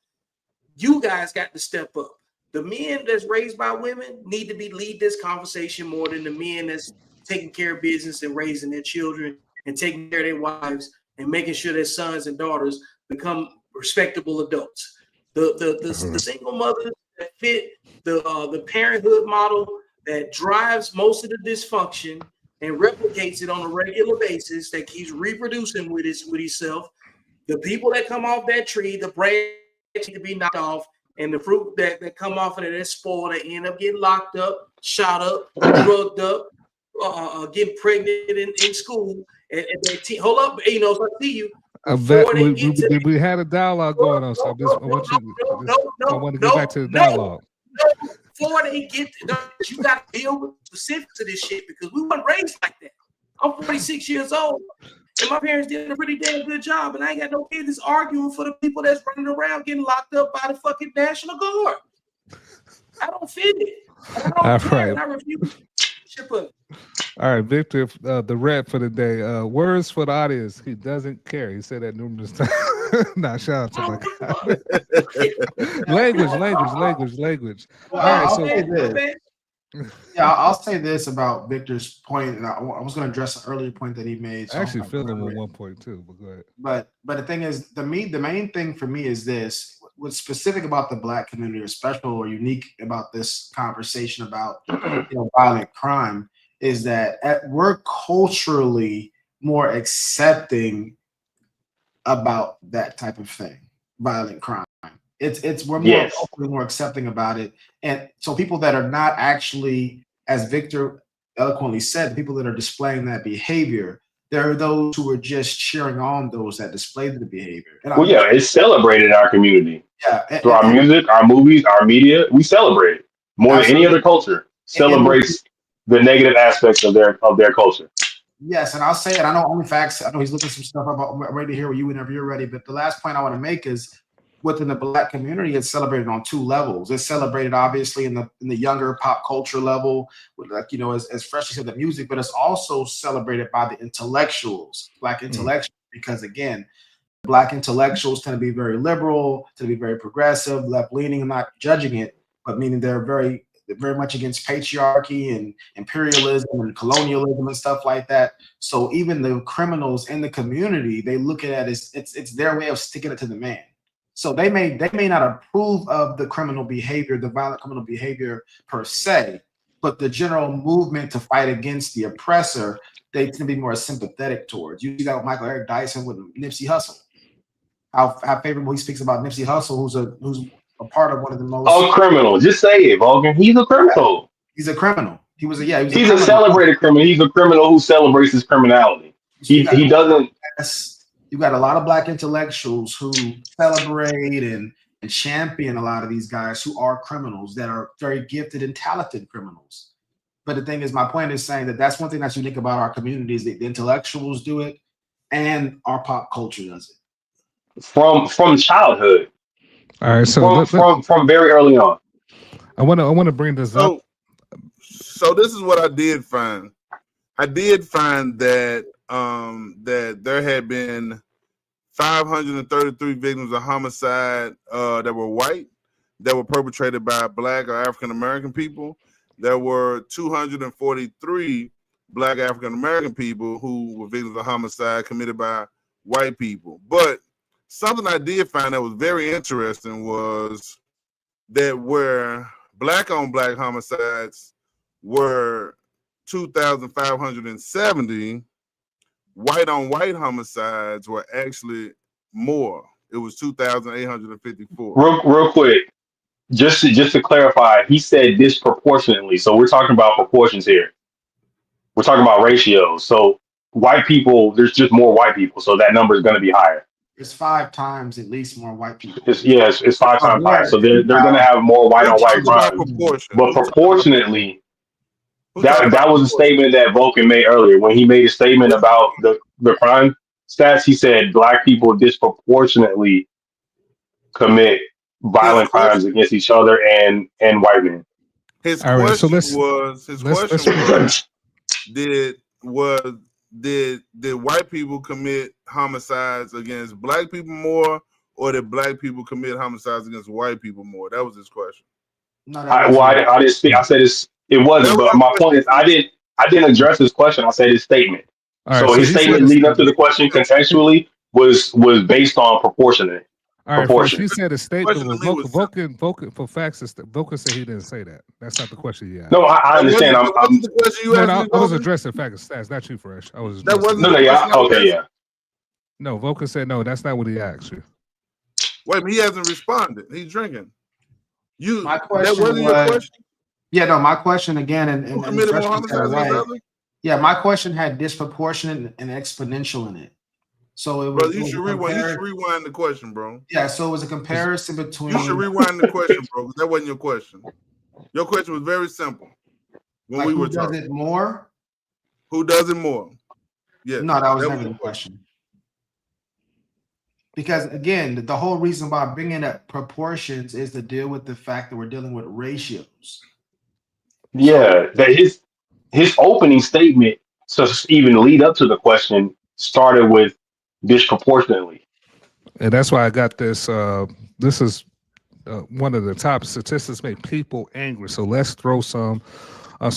You guys got to step up. The men that's raised by women need to lead this conversation more than the men that's taking care of business and raising their children and taking care of their wives and making sure their sons and daughters become respectable adults. The single mothers that fit the parenthood model that drives most of the dysfunction and replicates it on a regular basis, that keeps reproducing with itself. The people that come off that tree, the branch need to be knocked off, and the fruit that come off of it is spoiled. They end up getting locked up, shot up, drugged up, getting pregnant in school. And hold up, so I see you. We had a dialogue going on, so I want to get back to the dialogue. Before they get to, you got to deal with specifics of this shit because we weren't raised like that. I'm 46 years old, and my parents did a pretty damn good job, and I ain't got no business arguing for the people that's running around getting locked up by the fucking National Guard. I don't fit it. I don't care, and I refuse. All right, Victor, the rep for the day. Words for the audience. He doesn't care. He said that numerous times. Nah, shout out to my guy. language. Well, All right, I'll say this about Victor's point, and I was going to address an earlier point that he made. So I actually feel him on 1.2, but go ahead. But the thing is, the main thing for me is this: what's specific about the Black community, or special or unique about this conversation about violent crime, is that we're culturally more accepting about that type of thing, violent crime. We're more accepting about it, and so people that are not actually, as Victor eloquently said, the people that are displaying that behavior, there are those who are just cheering on those that display the behavior. And it's celebrated in our community. Yeah, through our music, our movies, our media, we celebrate it more than any other culture. Celebrates the negative aspects of their culture. Yes, and I'll say it. I know only facts. I know he's looking some stuff up. I'm ready to hear you whenever you're ready. But the last point I want to make is, within the Black community, it's celebrated on two levels. It's celebrated obviously in the younger pop culture level, with as freshly said, the music, but it's also celebrated by the intellectuals, Black intellectuals, because again, Black intellectuals tend to be very liberal, tend to be very progressive, left-leaning. I'm not judging it, but meaning they're very much against patriarchy and imperialism and colonialism and stuff like that. So even the criminals in the community, they look at it as it's their way of sticking it to the man. So they may not approve of the criminal behavior, the violent criminal behavior per se, but the general movement to fight against the oppressor, they tend to be more sympathetic towards. You see that with Michael Eric Dyson with Nipsey Hussle. how favorable he speaks about Nipsey Hussle, who's a part of one of the most. A criminal. Just say it, Vulcan. He's a criminal. He's a criminal. He was a He's a criminal. celebrated criminal. He's a criminal who celebrates his criminality. He doesn't. You got a lot of black intellectuals who celebrate and champion a lot of these guys who are criminals that are very gifted and talented criminals. But the thing is, my point is saying that that's one thing that's unique about our community is that the intellectuals do it and our pop culture does it. From childhood. All right, so from very early on. I want to bring this up. So this is what I did find. I did find that that there had been 533 victims of homicide that were white, that were perpetrated by black or African American people. There were 243 black African American people who were victims of homicide committed by white people. But something I did find that was very interesting was that where black on black homicides were 2,570, white on white homicides were actually more. It was 2,854. Real quick, just to clarify, he said disproportionately. So we're talking about proportions here. We're talking about ratios. So white people, there's just more white people, so that number is going to be higher. It's 5 times at least more white people. It's 5 times higher. So they're going to have more white on white crime. But proportionately, that was a statement that Vulcan made earlier when he made a statement about the crime stats. He said black people disproportionately commit violent crimes against each other and white men. His question was did white people commit homicides against black people more, or did black people commit homicides against white people more? That was his question. No, I didn't speak. I said it wasn't. But my point is, I didn't address his question. I said his statement. Right, so his statement leading up to the question contextually was based on proportionate. All right, first he said a statement. Vulcan for facts. Vulcan said he didn't say that. That's not the question he asked. No, I understand. The question you asked I was addressing facts and stats, not you, Fresh. I was. That wasn't. No, Vulcan said no. That's not what he asked you. Wait, he hasn't responded. He's drinking. My question that wasn't your question. Yeah, no. My question again, and committed more homicides than others? Yeah, my question had disproportionate and exponential in it. So it was. Bro, you should rewind the question, bro. Yeah, so it was a comparison between. You should rewind the question, bro, because that wasn't your question. Your question was very simple. When we were talking. Who does it more? Who does it more? Yeah. No, that was never the question. Because again, the whole reason why I'm bringing up proportions is to deal with the fact that we're dealing with ratios. Yeah, that his opening statement to even lead up to the question started with disproportionately, and that's why I got this. This is one of the top statistics make people angry. So let's throw some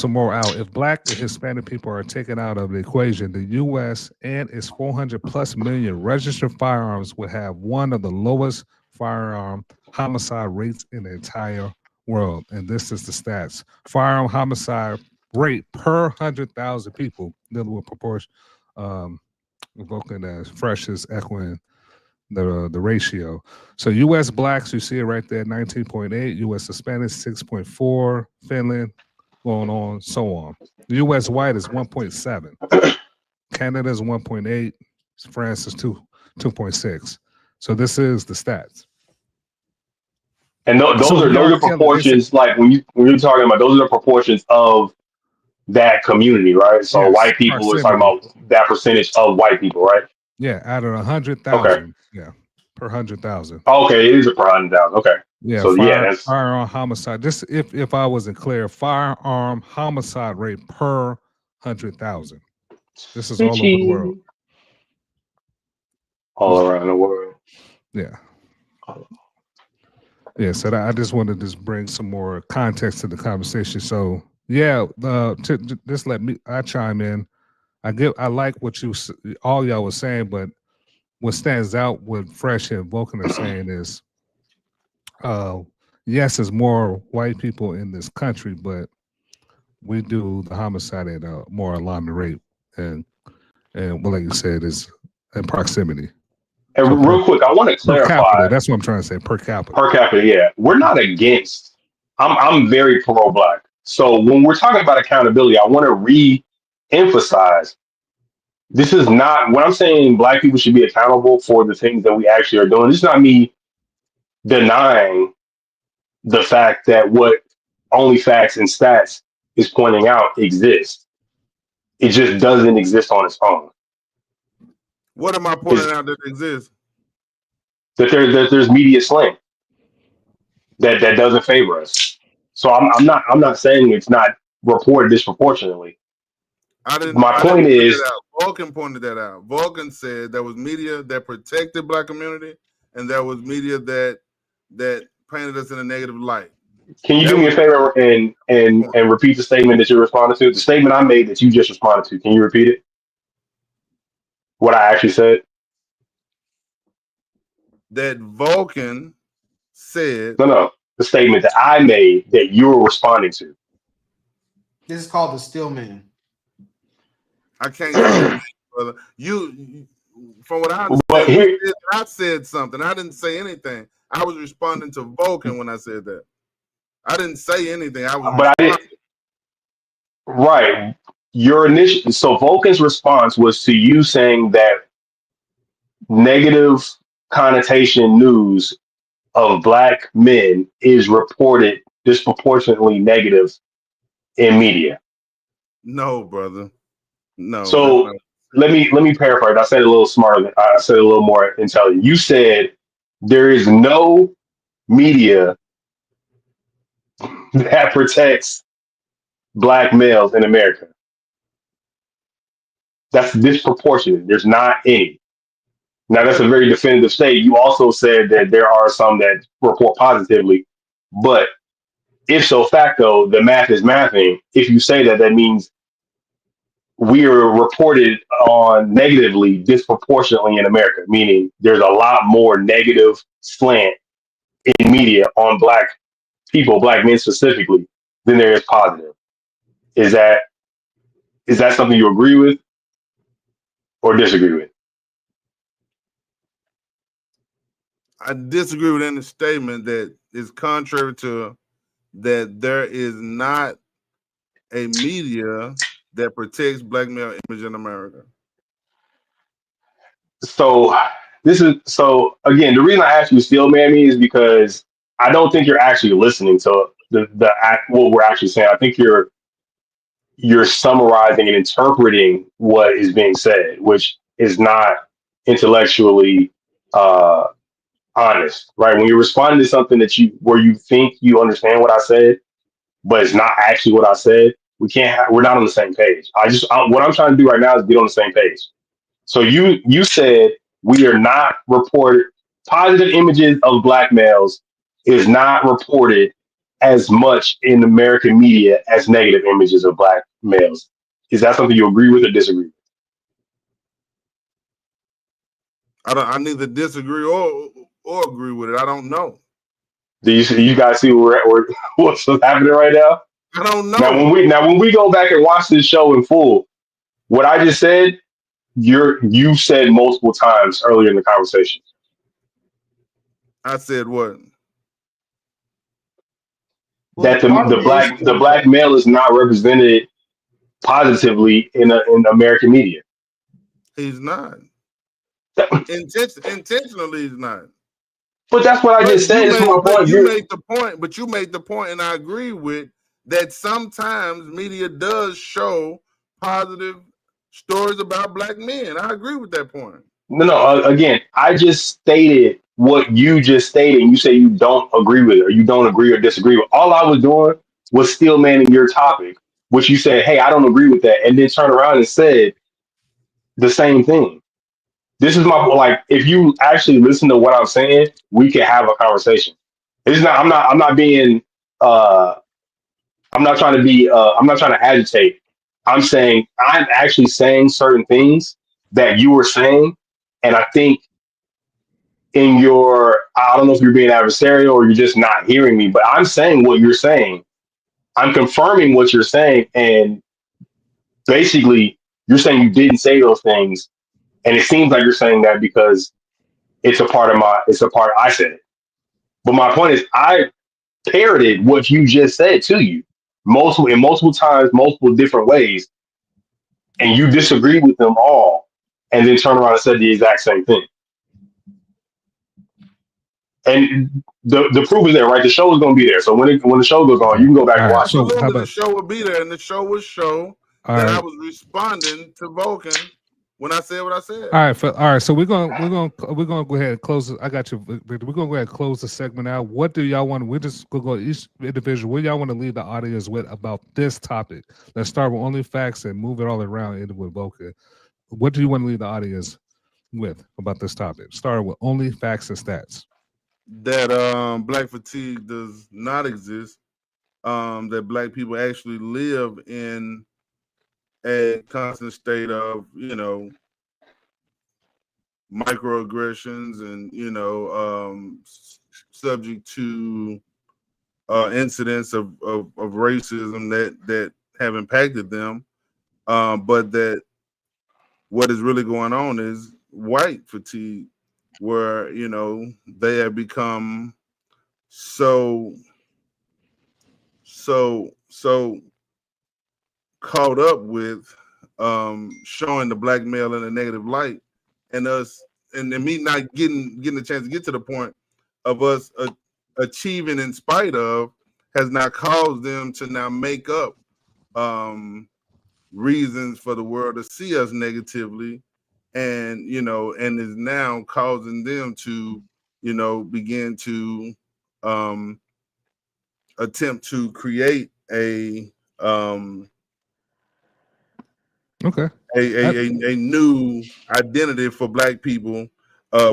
more out. If black and Hispanic people are taken out of the equation, the U.S. and its 400 plus million registered firearms will have one of the lowest firearm homicide rates in the entire world. And this is the stats: firearm homicide rate per 100,000 people. Dealing with proportion. Vulcan as Fresh is echoing the ratio. So U.S. blacks, you see it right there, 19.8. U.S. Hispanics, 6.4. Finland, going on, so on. U.S. white is 1.7. Canada is 1.8. France is 2.6. So this is the stats. And those are proportions. Like when you're talking about, those are the proportions of that community, right? So yes, white people, we're talking about that percentage of white people, right? Yeah, out of 100,000. Okay. Yeah, per 100,000. Okay, it is a per 100,000. Okay. Yeah. So that's firearm homicide. Just if I wasn't clear, firearm homicide rate per 100,000. This is all over the world. All around the world. Yeah. Yeah. So I just wanted to bring some more context to the conversation. So. Yeah, just I chime in. I like what all y'all was saying, but what stands out, what Fresh and Vulcan are saying is, yes, there's more white people in this country, but we do the homicide at a more alarming rate, and what like you said is in proximity. And So real quick, I want to per clarify capita. That's what I'm trying to say. Per capita. per capita. Yeah, we're not against. I'm very pro-black. So when we're talking about accountability, I want to re-emphasize this is not when I'm saying black people should be accountable for the things that we actually are doing. This is not me denying the fact that what only facts and stats is pointing out exists. It just doesn't exist on its own. What am I pointing out that exists? That there's media slang that doesn't favor us. So I'm not saying it's not reported disproportionately. I didn't My point point is, that out. Vulcan pointed that out. Vulcan said there was media that protected black community, and there was media that painted us in a negative light. can you That do me a was favor and repeat the statement that you responded to? The statement I made that you just responded to. Can you repeat it? What I actually said? that Vulcan said. No. The statement that I made that you were responding to. This is called the Still Man. I can't hear you, brother. You, from what I But understand, here, I said something. I didn't say anything. I was responding to Vulcan when I said that. I didn't say anything. I was but I responding. didn't. Right. Your initial. So Vulcan's response was to you saying that negative connotation news of black men is reported disproportionately negative in media. No, brother. No, that's So not. let me paraphrase. I said it a little smarter. I said it a little more intelligent. You said there is no media that protects black males in America. That's disproportionate. There's not any. Now that's a very definitive state. You also said that there are some that report positively, but if so facto, the math is mathing. If you say that, that means we are reported on negatively disproportionately in America, meaning there's a lot more negative slant in media on black people, black men specifically, than there is positive. Is that something you agree with or disagree with? I disagree with any statement that is contrary to that. There is not a media that protects black male image in America. So so again, the reason I asked you to still man me is because I don't think you're actually listening to what we're actually saying. I think you're summarizing and interpreting what is being said, which is not intellectually uh, honest, right? When you're responding to something where you think you understand what I said, but it's not actually what I said, we're not on the same page. What I'm trying to do right now is get on the same page. So you said we are not reported positive images of black males is not reported as much in American media as negative images of black males. Is that something you agree with or disagree with? I neither disagree or agree with it. I don't know. Do you guys see what's happening right now? I don't Now know. when we go back and watch this show in full, what I just said, you said multiple times earlier in the conversation. I said what? Well, That part of the the black issue the is black male is not represented positively in American media. He's not. Intentionally, he's not. But that's what I But just said. This is my point. you made the point. But you made the point, and I agree with that. Sometimes media does show positive stories about black men. I agree with that point. No. Again, I just stated what you just stated. And you say you don't agree with it, or you don't agree or disagree with. All I was doing was still manning your topic, which you said, "Hey, I don't agree with that," and then turn around and said the same thing. This is my like. If you actually listen to what I'm saying, we can have a conversation. It's not. I'm not being. Uh, I'm not trying to be. I'm not trying to agitate. I'm saying I'm actually saying certain things that you were saying, and I think in your. I don't know if you're being adversarial or you're just not hearing me, but I'm saying what you're saying. I'm confirming what you're saying, and basically, you're saying you didn't say those things, and it seems like you're saying that because it's a part I said it. But my point is I parroted what you just said to you multiple times, multiple different ways, and you disagreed with them all, and then turned around and said the exact same thing. And the proof is there, right? The show is going to be there. So when the show goes on, you can go back and All right. watch it. So how Absolutely, the about show would be there, and the show would show all that I right? was responding to Vulcan when I said what I said. All right. So we're gonna go ahead and close. I got you. We're gonna go ahead and close the segment out. What do y'all want? We just go each individual. What y'all want to leave the audience with about this topic? Let's start with only facts and move it all around into with Vulcan. What do you want to leave the audience with about this topic? Start with only facts and stats. That black fatigue does not exist. That black people actually live in a constant state of, microaggressions and, subject to incidents of racism that have impacted them. But that what is really going on is white fatigue, where, they have become so caught up with showing the black male in a negative light, and us and me not getting a chance to get to the point of us achieving in spite of has not caused them to now make up reasons for the world to see us negatively, and and is now causing them to begin to attempt to create a Okay. a new identity for black people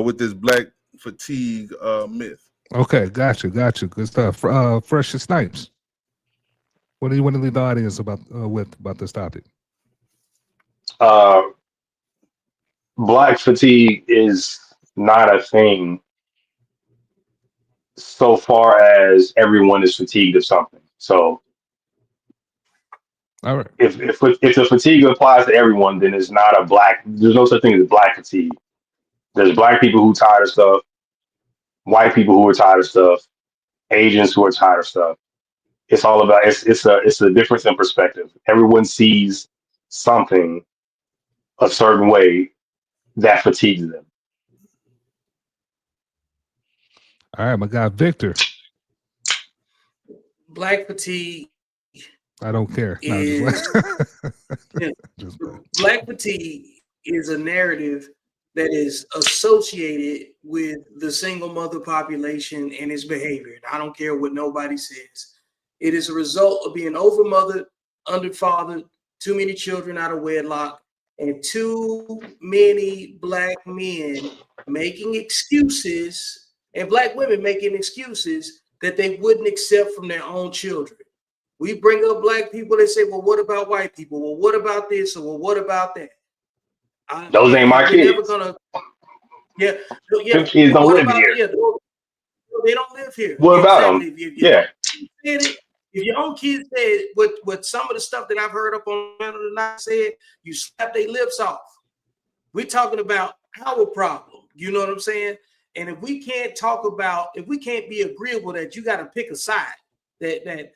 with this black fatigue myth. Okay. Got you. Good stuff. Fresh Snipes. What do you want to leave the audience about this topic? Black fatigue is not a thing so far as everyone is fatigued of something. So All right. if the fatigue applies to everyone, then there's no such thing as black fatigue. There's black people who are tired of stuff, white people who are tired of stuff, Asians who are tired of stuff. It's all about it's a difference in perspective. Everyone sees something a certain way that fatigues them. All right, my guy Victor. Black fatigue I don't care. No, is just black fatigue is a narrative that is associated with the single mother population and its behavior. I don't care what nobody says. It is a result of being overmothered, underfathered, too many children out of wedlock, and too many black men making excuses and black women making excuses that they wouldn't accept from their own children. We bring up black people, they say, well, what about white people? Well, what about this? Or well, what about that? Those ain't my kids. Never gonna, yeah. Them kids don't live here. Yeah, they don't live here. What about exactly. them? Yeah. If your own kids said what some of the stuff that I've heard up on the night said, you slap their lips off. We're talking about our problem. You know what I'm saying? And if we can't be agreeable that you got to pick a side, that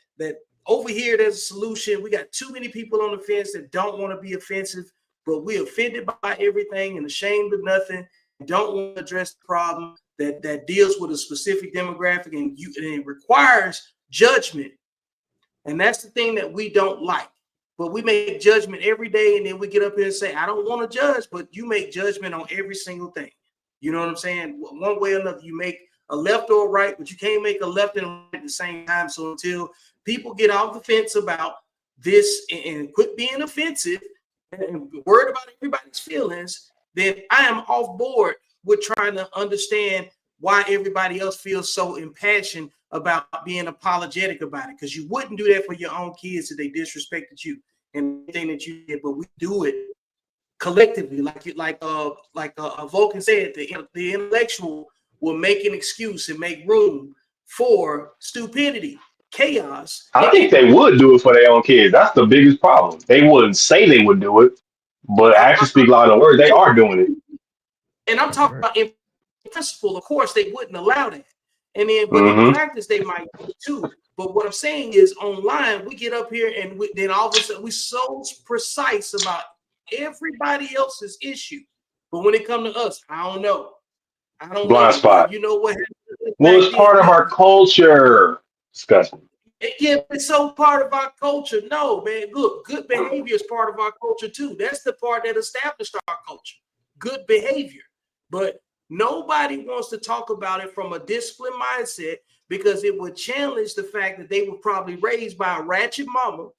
over here there's a solution. We got too many people on the fence that don't want to be offensive, but we're offended by everything and ashamed of nothing. Don't want to address the problem that deals with a specific demographic, and it requires judgment. And that's the thing that we don't like. But we make judgment every day, and then we get up here and say, I don't want to judge, but you make judgment on every single thing. You know what I'm saying? One way or another, you make a left or a right, but you can't make a left and a right at the same time. So until people get off the fence about this and quit being offensive and worried about everybody's feelings, then I am off board with trying to understand why everybody else feels so impassioned about being apologetic about it. Because you wouldn't do that for your own kids if they disrespected you and anything that you did, but we do it collectively, like Vulcan said, the intellectual will make an excuse and make room for stupidity, chaos. I think they would do it for their own kids. That's the biggest problem. They wouldn't say they would do it, but actions speak louder than words. They are doing it. And I'm talking about principle, of course, they wouldn't allow that. And then, but in practice, they might do too. But what I'm saying is, online, we get up here and then all of a sudden we're so precise about everybody else's issue. But when it comes to us, I don't know. I don't Blind know. spot. You know what happened? Well, it's part of our culture. Disgusting. Yeah, it's so part of our culture. No, man. Look, good behavior is part of our culture too. That's the part that established our culture. Good behavior. But nobody wants to talk about it from a disciplined mindset because it would challenge the fact that they were probably raised by a ratchet mama.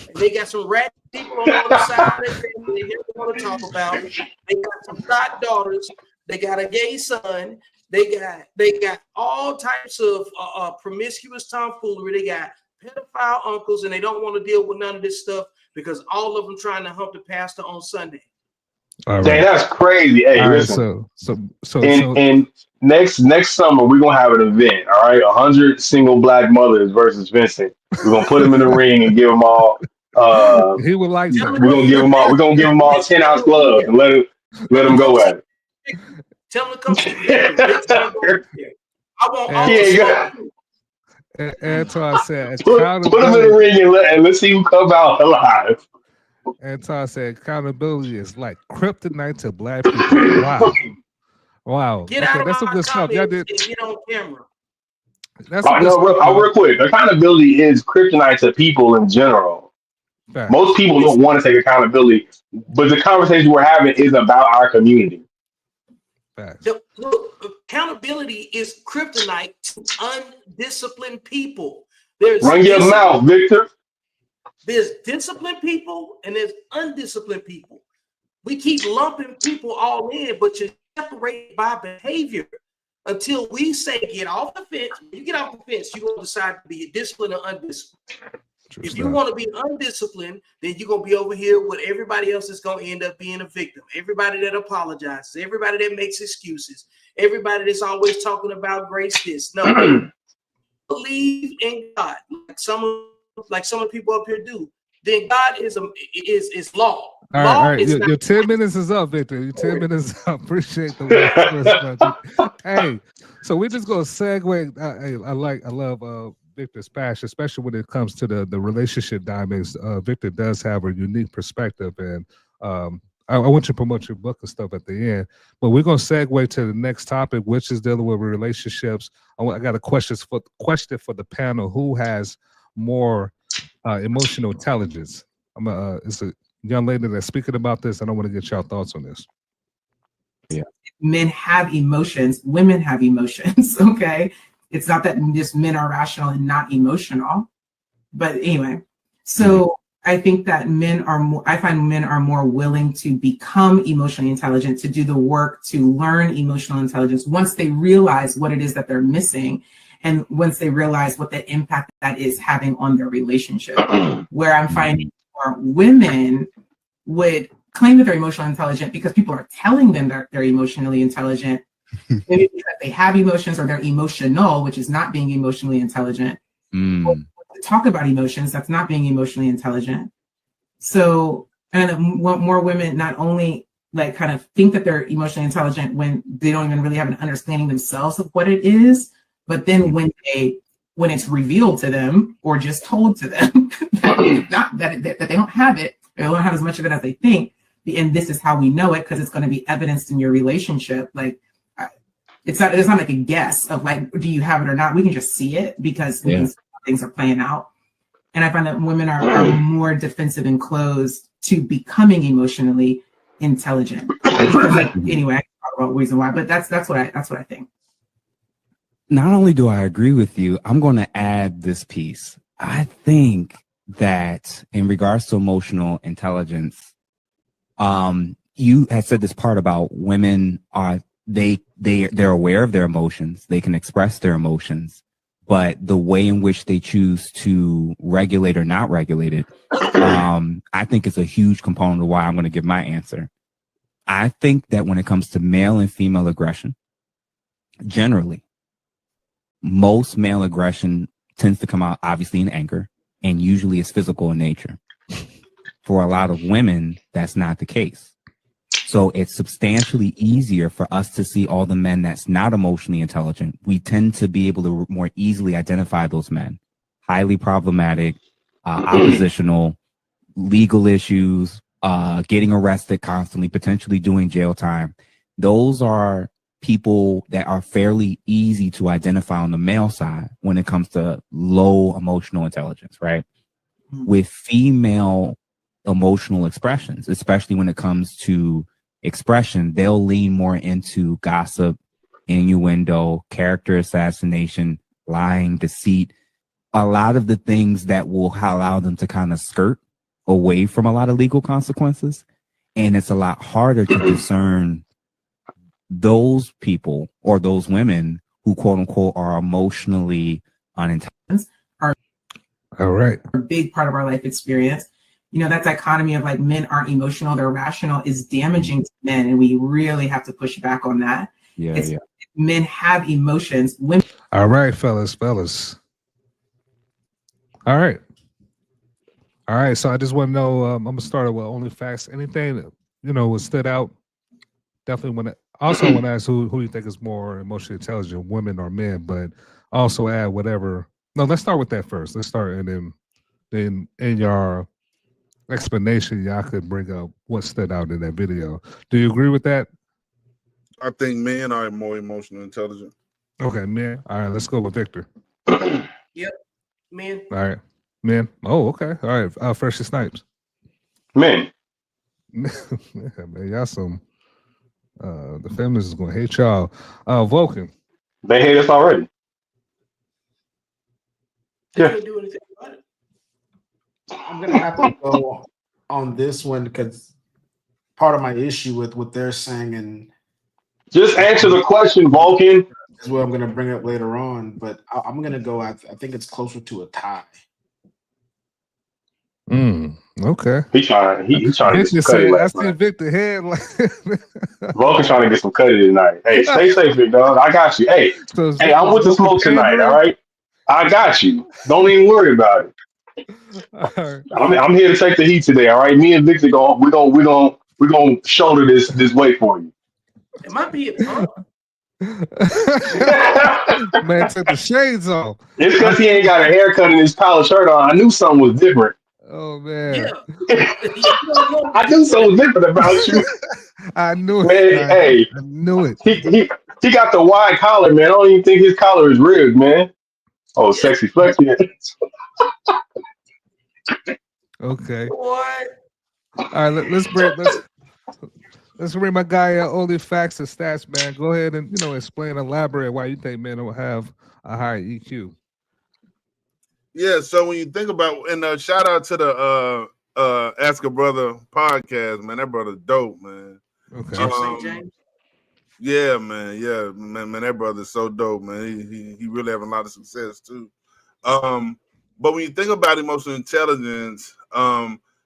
And they got some ratchet people on the other side of their family they never want to talk about. They got some thought daughters. They got a gay son. They got all types of promiscuous tomfoolery. They got pedophile uncles, and they don't want to deal with none of this stuff because all of them trying to hump the pastor on Sunday. All right. Dang, that's crazy. Hey, All right, listen. so And next summer we're gonna have an event. All right, 100 single black mothers versus Vincent. We're gonna put them in the ring and give them all. he would like We're that. gonna give them all. We're gonna give them all 10-ounce gloves and let them go at it. Tell them to come see Victor. I want all Yeah, the Anton said put them in the accountability. ring and let's see who comes out alive. Anton said accountability is like kryptonite to black people. Wow. Wow. Get out of that's some my good stuff. Y'all comments did. and get on camera. That's some good No, stuff. real quick. Accountability is kryptonite to people in general. Facts. Most people don't want to take accountability, but the conversation we're having is about our community. Facts. Look, accountability is kryptonite to undisciplined people. There's Run your mouth, Victor. There's disciplined people and there's undisciplined people. We keep lumping people all in, but you're separated by behavior until we say get off the fence. When you get off the fence, you're going to decide to be disciplined or undisciplined. If you want to be undisciplined, then you're going to be over here with everybody else is going to end up being a victim. Everybody that apologizes, everybody that makes excuses, everybody that's always talking about grace this. No, believe in God. Like some of the people up here do. Then God is law. All right. Your 10 minutes is up, Victor. Your 10 minutes is up. Appreciate the word. Hey, so we're just gonna segue. I love Victor's passion, especially when it comes to the relationship dynamics. Victor does have a unique perspective, and I want you to promote your book and stuff at the end. But we're gonna segue to the next topic, which is dealing with relationships. I got a question for the panel. Who has more emotional intelligence? It's a young lady that's speaking about this, and I want to get y'all thoughts on this. Yeah. Men have emotions. Women have emotions. Okay. It's not that just men are rational and not emotional. But anyway, so I think that I find men are more willing to become emotionally intelligent, to do the work, to learn emotional intelligence once they realize what it is that they're missing. And once they realize what the impact that is having on their relationship, where I'm finding more women would claim that they're emotionally intelligent because people are telling them that they're emotionally intelligent, maybe because they have emotions or they're emotional, which is not being emotionally intelligent. Talk about emotions, that's not being emotionally intelligent. So, and more women not only like kind of think that they're emotionally intelligent when they don't even really have an understanding themselves of what it is, but then when it's revealed to them or just told to them that they don't have it, they don't have as much of it as they think, and this is how we know it because it's going to be evidenced in your relationship. Like it's not like a guess of like, do you have it or not? We can just see it because things are playing out. And I find that women are more defensive and closed to becoming emotionally intelligent. Anyway, I can talk about the reason why, but that's what I think. Not only do I agree with you, I'm going to add this piece. I think that in regards to emotional intelligence, you had said this part about women they're aware of their emotions, they can express their emotions, but the way in which they choose to regulate or not regulate it, I think is a huge component of why I'm going to give my answer. I think that when it comes to male and female aggression, generally, most male aggression tends to come out obviously in anger and usually is physical in nature. For a lot of women, that's not the case. So it's substantially easier for us to see all the men that's not emotionally intelligent. We tend to be able to more easily identify those men. Highly problematic, oppositional, legal issues, getting arrested constantly, potentially doing jail time. Those are people that are fairly easy to identify on the male side when it comes to low emotional intelligence, right? With female emotional expressions, especially when it comes to expression, they'll lean more into gossip, innuendo, character assassination, lying, deceit, a lot of the things that will allow them to kind of skirt away from a lot of legal consequences. And it's a lot harder to discern those people or those women who quote unquote are emotionally unintelligent. Are All right. a big part of our life experience. You know, that dichotomy of like men aren't emotional, they're rational is damaging to men. And we really have to push back on that. Yeah. Men have emotions. Women. All right, fellas. All right. So I just want to know. I'm gonna start with OnlyFacts. Anything what stood out? Definitely want to. Also want to ask who you think is more emotionally intelligent, women or men. But also add whatever. No, let's start with that first. Let's start and then in your explanation, y'all could bring up what stood out in that video. Do you agree with that? I think men are more emotionally intelligent. Okay, men. All right, let's go with Victor. Yep, men. All right, men. Oh, okay. All right, Freshie Snipes. Men. Yeah, man, y'all some. The feminists is gonna hate y'all. Vulcan. They hate us already. They Yeah. can't do anything about it. I'm gonna have to go on this one because part of my issue with what they're saying and Just answer the question, Vulcan. is what I'm gonna bring up later on. But I'm gonna go. I think it's closer to a tie. Okay. He trying to get some cutty I last see night. Victor head like Vulcan trying to get some cutty tonight. Hey, stay safe, big dog. I got you. Hey, So is hey, I'm Victor's with the Vulcan smoke tonight. pandering? All right, I got you. Don't even worry about it. All right. I'm here to take the heat today. All right, me and Victor we gonna shoulder this weight for you. It might be a pump. Man, took the shades off. It's because he ain't got a haircut and his collar shirt on. I knew something was different. Oh man. Yeah. I knew something was different about you. I knew Man, it. hey, I knew it. He got the wide collar, man. I don't even think his collar is ribbed, man. Oh, sexy flex. Okay. What? All right, let's bring my guy OnlyFacts and Stats, man. Go ahead and explain, elaborate why you think men don't have a high EQ. Yeah, so when you think about, and shout out to the Ask a Brother podcast, man. That brother's dope, man. Okay. Jeff St. James. Yeah, man. Yeah, man. That brother's so dope, man. He really having a lot of success too. But when you think about emotional intelligence,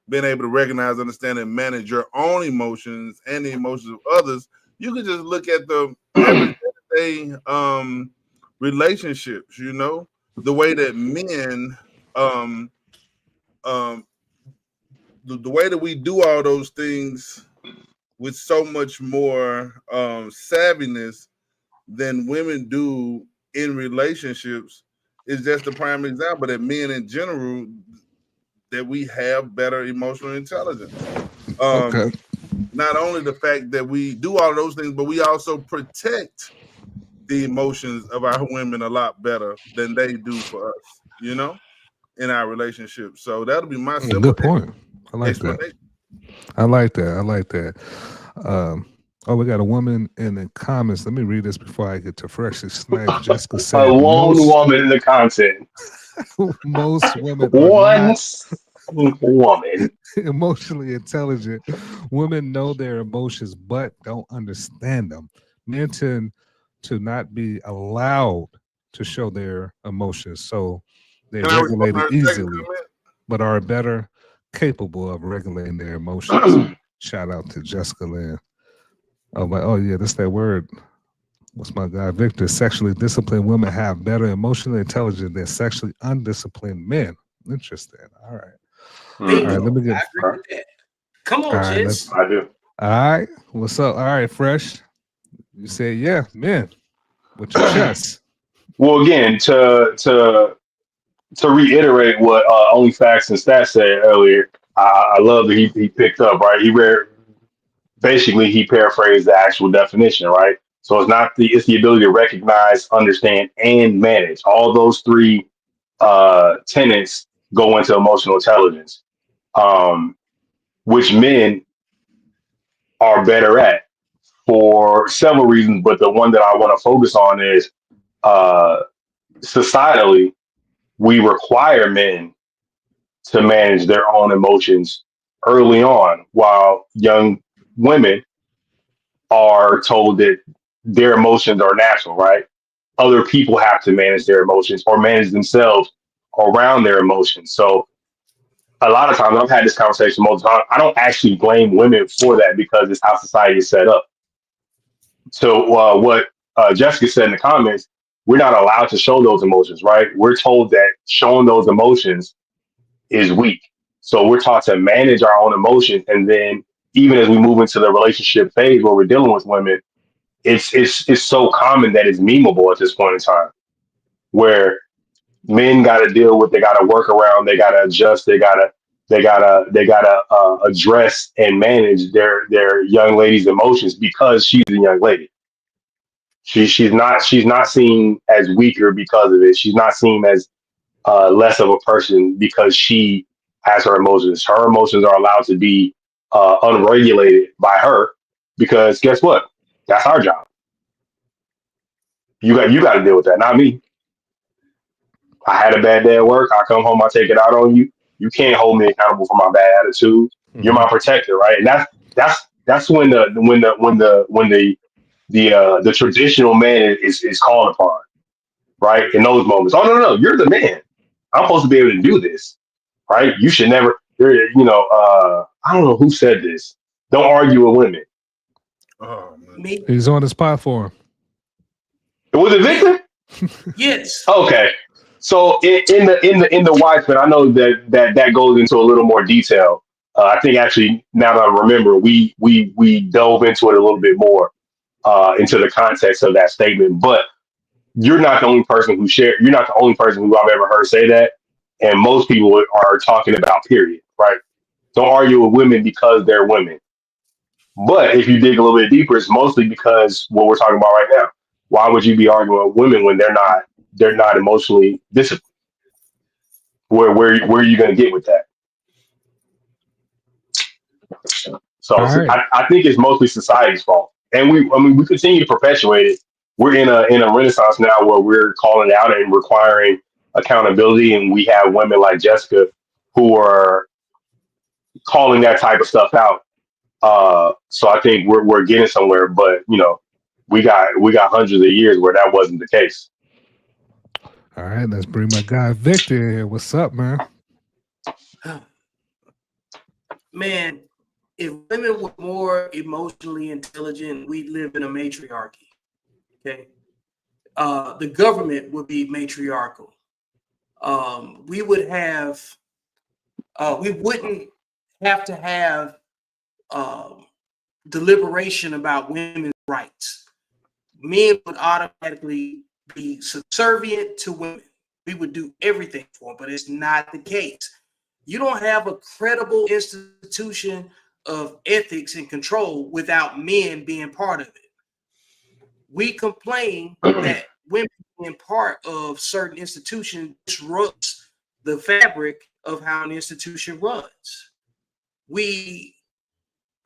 being able to recognize, understand, and manage your own emotions and the emotions of others, you can just look at the everyday relationships. The way that men, the way that we do all those things with so much more savviness than women do in relationships is just a prime example that men in general, that we have better emotional intelligence. Okay. Not only the fact that we do all those things, but we also protect the emotions of our women a lot better than they do for us, in our relationship. So that'll be my simple Good point. I like that. I like that. We got a woman in the comments. Let me read this before I get to Freshie Snipes. Jessica said, a lone woman in the content. Most women are not woman emotionally intelligent. Women know their emotions but don't understand them. Men tend to not be allowed to show their emotions, so they regulate it easily, but are better capable of regulating their emotions. Shout out to Jessica Lynn. Oh yeah, that's that word. What's my guy Victor? Sexually disciplined women have better emotional intelligence than sexually undisciplined men. Interesting. All right. All right, let me get. I agree with that. Come on, Jess. I do. All right. What's up? All right, Fresh. You said, yeah, man, with your chest. Well, again, to reiterate what Only Facts and Stats said earlier, I love that he picked up right. Basically he paraphrased the actual definition, right? So it's the ability to recognize, understand, and manage. All those three tenets go into emotional intelligence, um, which men are better at for several reasons. But the one that I want to focus on is uh, societally, we require men to manage their own emotions early on, while young women are told that their emotions are natural, right? Other people have to manage their emotions or manage themselves around their emotions. So a lot of times I've had this conversation multiple times. I don't actually blame women for that because it's how society is set up. So what Jessica said in the comments, we're not allowed to show those emotions, right? We're told that showing those emotions is weak. So we're taught to manage our own emotions, and then even as we move into the relationship phase where we're dealing with women, it's so common that it's memeable at this point in time, where men got to deal with, they got to work around, they got to adjust, they gotta address and manage their young lady's emotions because she's a young lady. She's not seen as weaker because of it. She's not seen as less of a person because she has her emotions. Her emotions are allowed to be unregulated by her because guess what? That's our job. You got to deal with that, not me. I had a bad day at work. I come home, I take it out on you. You can't hold me accountable for my bad attitude. You're Hmm. my protector, right? And that's when the traditional man is called upon, right? In those moments. Oh no, you're the man. I'm supposed to be able to do this, right? You should never. I don't know who said this. Don't argue with women. Oh man. Me? He's on the spot for Was it Yeah. Victor? Yes. Okay. So in the Watchmen, I know that goes into a little more detail. I think actually now that I remember, we dove into it a little bit more into the context of that statement. But you're not the only person who share. You're not the only person who I've ever heard say that. And most people are talking about period, right? Don't argue with women because they're women. But if you dig a little bit deeper, it's mostly because what we're talking about right now. Why would you be arguing with women when they're not emotionally disciplined? Where are you going to get with that? all So right. I think it's mostly society's fault, and we continue to perpetuate it. We're in a renaissance now where we're calling out and requiring accountability, and we have women like Jessica who are calling that type of stuff out. So I think we're getting somewhere, but we got hundreds of years where that wasn't the case. All right. Let's bring my guy Victor in here. What's up, man? Man, if women were more emotionally intelligent, we'd live in a matriarchy. Okay. The government would be matriarchal. We would have, we wouldn't have to have um, deliberation about women's rights. Men would automatically be subservient to women. We would do everything for them, but it's not the case. You don't have a credible institution of ethics and control without men being part of it. We complain that women being part of certain institutions disrupts the fabric of how an institution runs. We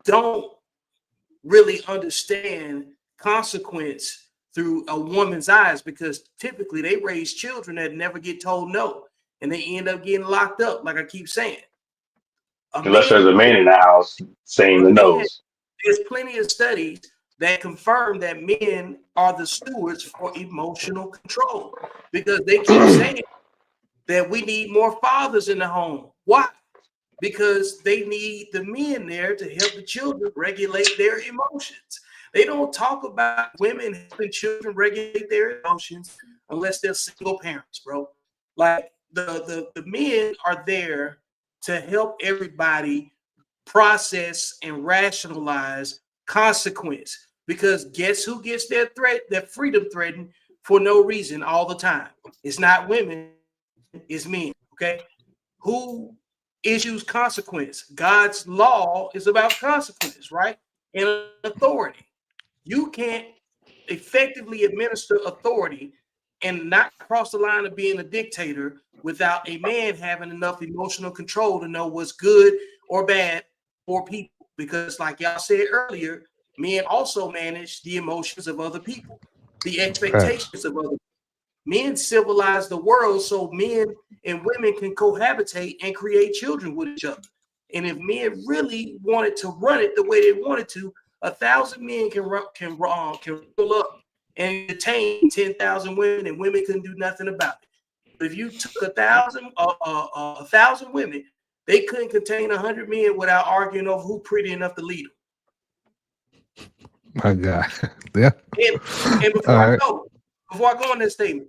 don't really understand consequence through a woman's eyes because typically they raise children that never get told no and they end up getting locked up, like I keep saying. A Unless there's man, a man in the house saying a the man, nose. there's plenty of studies that confirm that men are the stewards for emotional control because they keep saying that we need more fathers in the home. Why? Because they need the men there to help the children regulate their emotions. They don't talk about women helping children regulate their emotions unless they're single parents, bro. Like the men are there to help everybody process and rationalize consequence. Because guess who gets their freedom threatened for no reason all the time? It's not women, it's men. Okay, who issues consequence? God's law is about consequence, right? And authority. You can't effectively administer authority and not cross the line of being a dictator without a man having enough emotional control to know what's good or bad for people. Because, like y'all said earlier, men also manage the emotions of other people, the expectations of other people. Men civilize the world so men and women can cohabitate and create children with each other. And if men really wanted to run it the way they wanted to, 1,000 men can roll up and detain 10,000 women, and women couldn't do nothing about it. But if you took 1,000 women, they couldn't contain 100 men without arguing over who pretty enough to lead them. My God. Yeah. And before I go on that statement,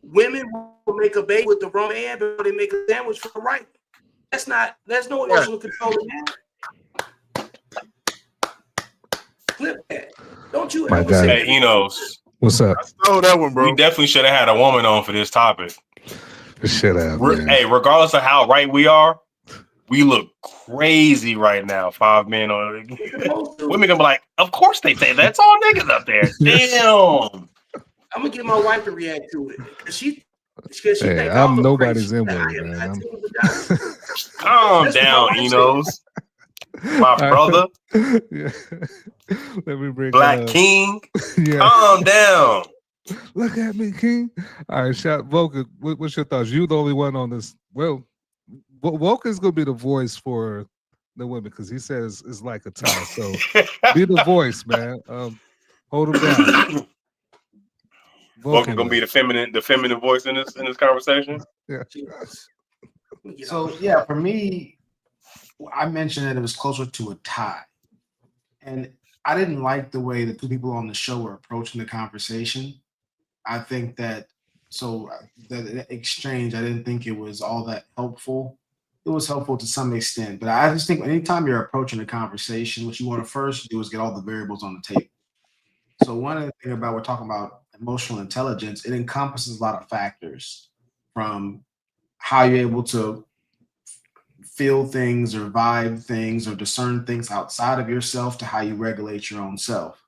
women will make a baby with the wrong man, but they make a sandwich for the right. There's no emotional control in that. Flip that. Don't you ever say Hey, Enos. What's up? I stole that one, bro. We definitely should have had a woman on for this topic. Shut up, man. Hey, regardless of how right we are, we look crazy right now. 5 men on women gonna be like, of course they say that's all niggas up there. Damn. I'm gonna get my wife to react to it because she Hey, I'm nobody's inward, man. Calm down, Enos. My brother. Yeah. Let me bring Black King. Yeah. Calm down. Look at me, King. All right, shout Vulcan. What's your thoughts? You the only one on this. Well, Vulcan's gonna be the voice for the women because he says it's like a tie. So be the voice, man. Hold him down. Vulcan gonna be the feminine voice in this conversation. Yeah. So yeah, for me, I mentioned that it was closer to a tie, and I didn't like the way the two people on the show were approaching the conversation. I think that that exchange, I didn't think it was all that helpful. It was helpful to some extent, but I just think anytime you're approaching a conversation, what you want to first do is get all the variables on the table. So one of the things about we're talking about emotional intelligence, it encompasses a lot of factors from how you're able to feel things or vibe things or discern things outside of yourself to how you regulate your own self.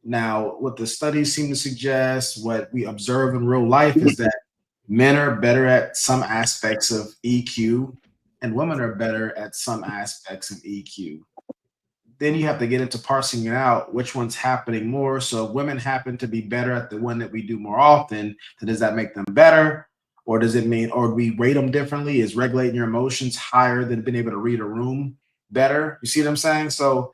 Now, what the studies seem to suggest, what we observe in real life is that men are better at some aspects of EQ and women are better at some aspects of EQ. Then you have to get into parsing it out, which one's happening more. So if women happen to be better at the one that we do more often, then does that make them better? Or does it mean, or do we rate them differently? Is regulating your emotions higher than being able to read a room better? You see what I'm saying? So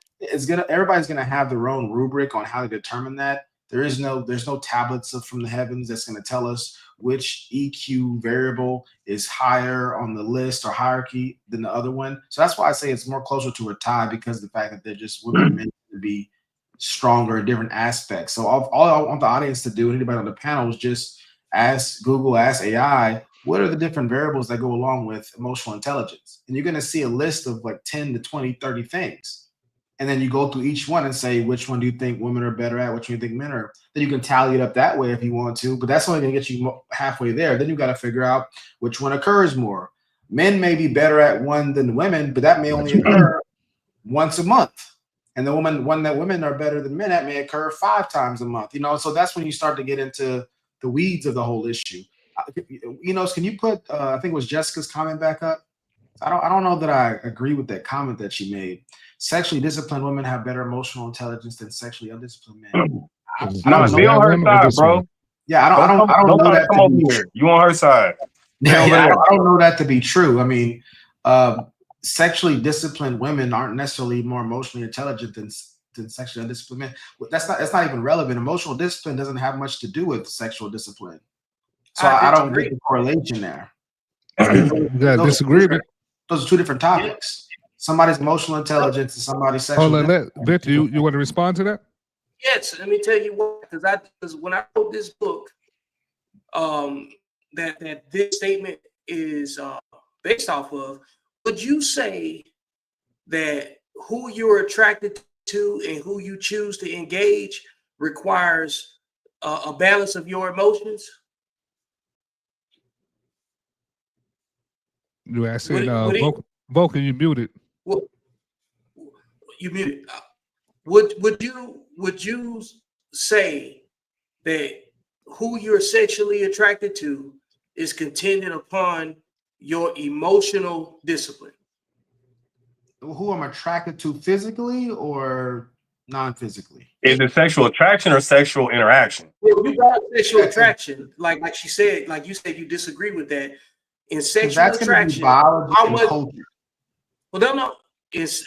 everybody's gonna have their own rubric on how to determine that. There's no tablets from the heavens that's gonna tell us which EQ variable is higher on the list or hierarchy than the other one. So that's why I say it's more closer to a tie, because of the fact that they're just women meant to be stronger in different aspects. So all I want the audience to do, and anybody on the panel, is just ask Google, ask AI, what are the different variables that go along with emotional intelligence? And you're going to see a list of like 10 to 20, 30 things. And then you go through each one and say, which one do you think women are better at? Which one do you think men are? Then you can tally it up that way if you want to, but that's only going to get you halfway there. Then you got to figure out which one occurs more. Men may be better at one than women, but that may only occur once a month. And the one that women are better than men at may occur 5 times a month. So that's when you start to get into the weeds of the whole issue. Can you put I think it was Jessica's comment back up? I don't know that I agree with that comment that she made. Sexually disciplined women have better emotional intelligence than sexually undisciplined men. No, be on her side, bro. Yeah, I don't know that come over here. You on her side? Yeah, I don't know that to be true. I mean, sexually disciplined women aren't necessarily more emotionally intelligent than sexually undisciplined men. That's not even relevant. Emotional discipline doesn't have much to do with sexual discipline. So I don't get the correlation there. You got disagreement. Those are two different topics. Somebody's emotional intelligence and somebody's sexual. Hold on, Victor, you want to respond to that? Yes, let me tell you what, because when I wrote this book, that this statement is based off of, would you say that who you're attracted to and who you choose to engage requires a balance of your emotions? You asking Would it, Vulcan, you muted. would, you muted. Would you say that who you're sexually attracted to is contingent upon your emotional discipline? Who I'm attracted to physically or non-physically? Is it sexual attraction or sexual interaction? Well, you got sexual attraction, like she said, like you said, you disagree with that. In sexual That's going to be attraction, biology how and much? culture. Well, no.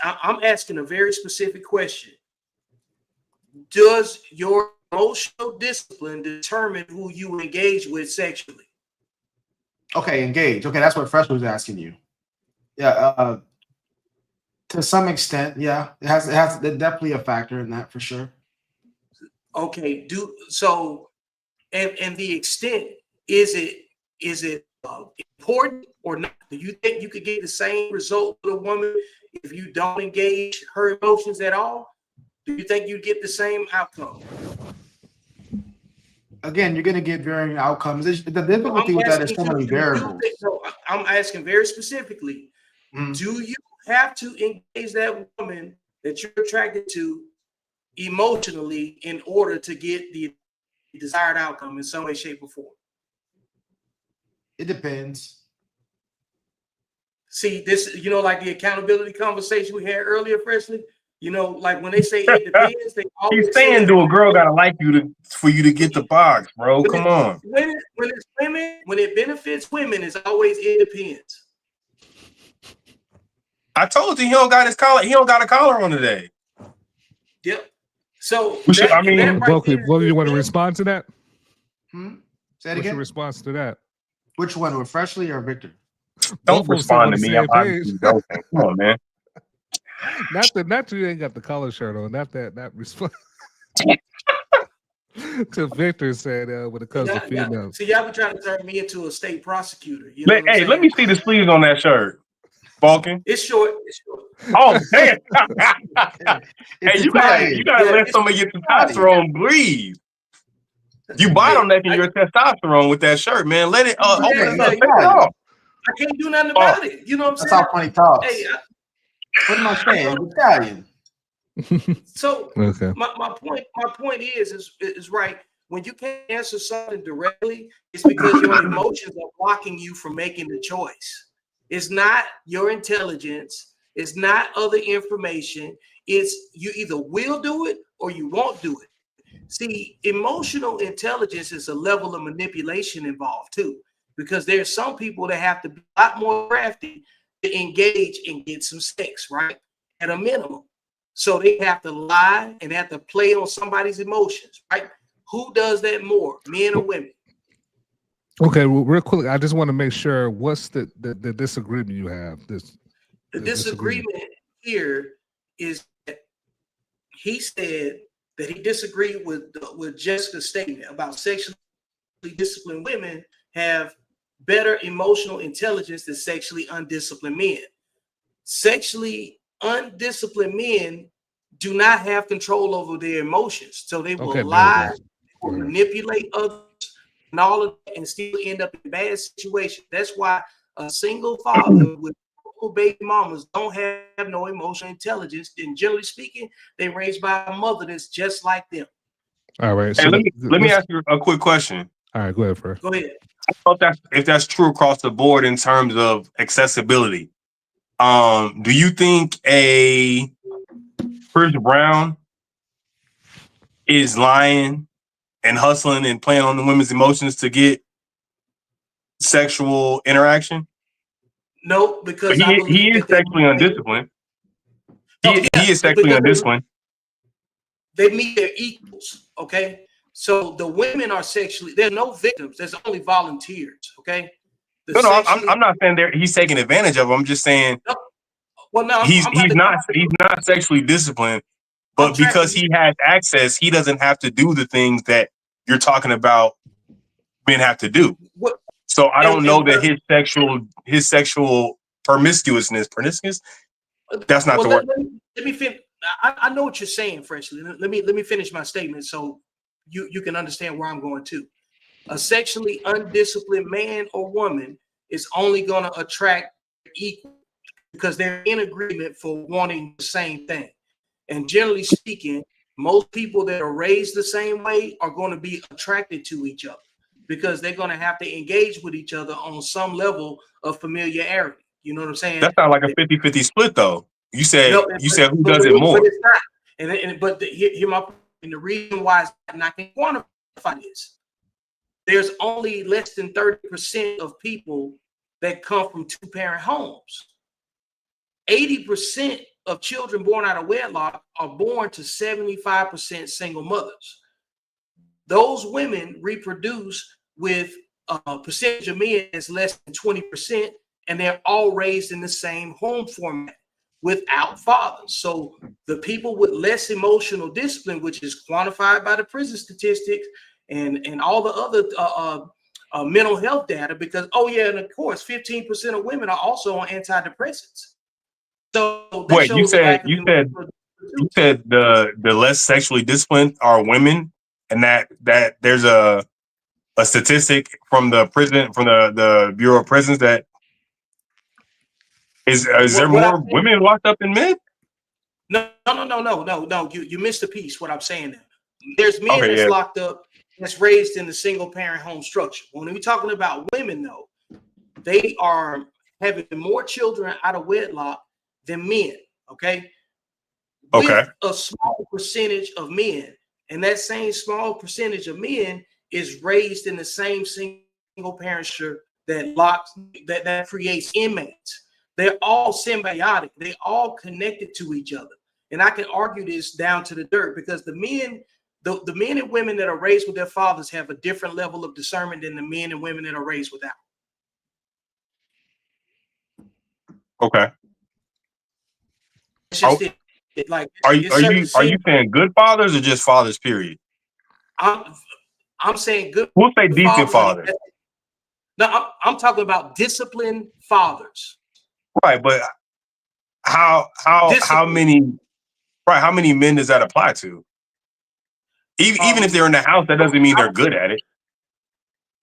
I'm asking a very specific question. Does your emotional discipline determine who you engage with sexually? Okay, engage. Okay, that's what Fresh was asking you. Yeah, to some extent, yeah, it has definitely a factor in that for sure. Okay, and the extent, is it important or not? Do you think you could get the same result with a woman if you don't engage her emotions at all? Do you think you get the same outcome? Again, you're going to get varying outcomes. The difficulty with that is so many variables. I'm asking very specifically, do you have to engage that woman that you're attracted to emotionally in order to get the desired outcome in some way, shape, or form? It depends. See, this, like the accountability conversation we had earlier, Presley, like when they say it depends, they always He's saying, do a girl gotta like you for you to get the box, bro? Come on. When it's women, when it benefits women, it's always it depends. I told you he don't got his collar. He don't got a collar on today. Yep. So Vulcan, you want to respond to that? Say it What's again. your response to that? Which one, with Freshly or Victor? Don't respond to me. I'm obviously joking. Come on, man. Not that you ain't got the collar shirt on. Not response. To Victor said when it comes to females. See, y'all be trying to turn me into a state prosecutor. Hey, let me see the sleeves on that shirt, Vulcan. It's short. Oh man! Hey, you gotta let some of your testosterone breathe. You bottlenecking your testosterone with that shirt, man. Let it open it up. Take it off. I can't do nothing about it. You know what I'm saying? That's how funny talks. Hey, what am I saying? Italian. So okay. my point is right. When you can't answer something directly, it's because your emotions are blocking you from making the choice. It's not your intelligence. It's not other information. It's you either will do it or you won't do it. See, emotional intelligence is a level of manipulation involved too, because there's some people that have to be a lot more crafty to engage and get some sex, right? At a minimum. So they have to lie and have to play on somebody's emotions, right? Who does that more, men or women? Okay, well, real quick, I just want to make sure, what's the disagreement you have? The disagreement here is that he said that he disagreed with Jessica's statement about sexually disciplined women have better emotional intelligence than sexually undisciplined men. Sexually undisciplined men do not have control over their emotions, so they will lie, or manipulate others, and all of that, and still end up in bad situations. That's why a single father with baby mamas don't have no emotional intelligence, and generally speaking, they're raised by a mother that's just like them. All right. Hey, So let me ask you a quick question. All right, go ahead, Fred. Go ahead. I don't know if that's true across the board in terms of accessibility. Do you think a Chris Brown is lying and hustling and playing on the women's emotions to get sexual interaction? No, because he is sexually undisciplined. He is sexually undisciplined. They meet their equals, okay? So the women are sexually, there's no victims, there's only volunteers, okay? I'm not saying he's taking advantage of them. I'm just saying he's not sexually disciplined, but because he has access, he doesn't have to do the things that you're talking about men have to do. So I don't know that his sexual promiscuousness That's not Well, the word. let me finish. I know what you're saying, Freshly. Let me finish my statement so you can understand where I'm going to. A sexually undisciplined man or woman is only going to attract equal because they're in agreement for wanting the same thing. And generally speaking, most people that are raised the same way are going to be attracted to each other because they're going to have to engage with each other on some level of familiarity. You know what I'm saying? That's not like a 50-50 split, though. You said No, who does it but more? it's not. Here my point. And the reason why I can quantify this, there's only less than 30% of people that come from two-parent homes. 80% of children born out of wedlock are born to 75% single mothers. Those women reproduce with a percentage of men that's less than 20%, and they're all raised in the same home format without fathers. So the people with less emotional discipline, which is quantified by the prison statistics and all the other mental health data, because, oh yeah, and of course, 15% of women are also on antidepressants. So that Wait, you shows the lack said of you said the less sexually disciplined are women, and that there's a statistic from the Bureau of Prisons that is there what I'm more saying, women locked up than men? no. You missed a piece. What I'm saying there. There's men Okay, that's yeah, locked up that's raised in the single parent home structure. When we're talking about women, though, they are having more children out of wedlock than men. Okay. okay. With a small percentage of men, and that same small percentage of men is raised in the same single parent structure that creates inmates. They're all symbiotic. They all connected to each other. And I can argue this down to the dirt because the men and women that are raised with their fathers have a different level of discernment than the men and women that are raised without. Okay. It's Are, just it. Like are it's certain you saying good fathers or just fathers? Period. I'm saying good We'll say decent fathers. fathers. No, I'm talking about disciplined fathers. Right, but how Discipline. many how many men does that apply to? Even if they're in the house, that doesn't mean they're good at it.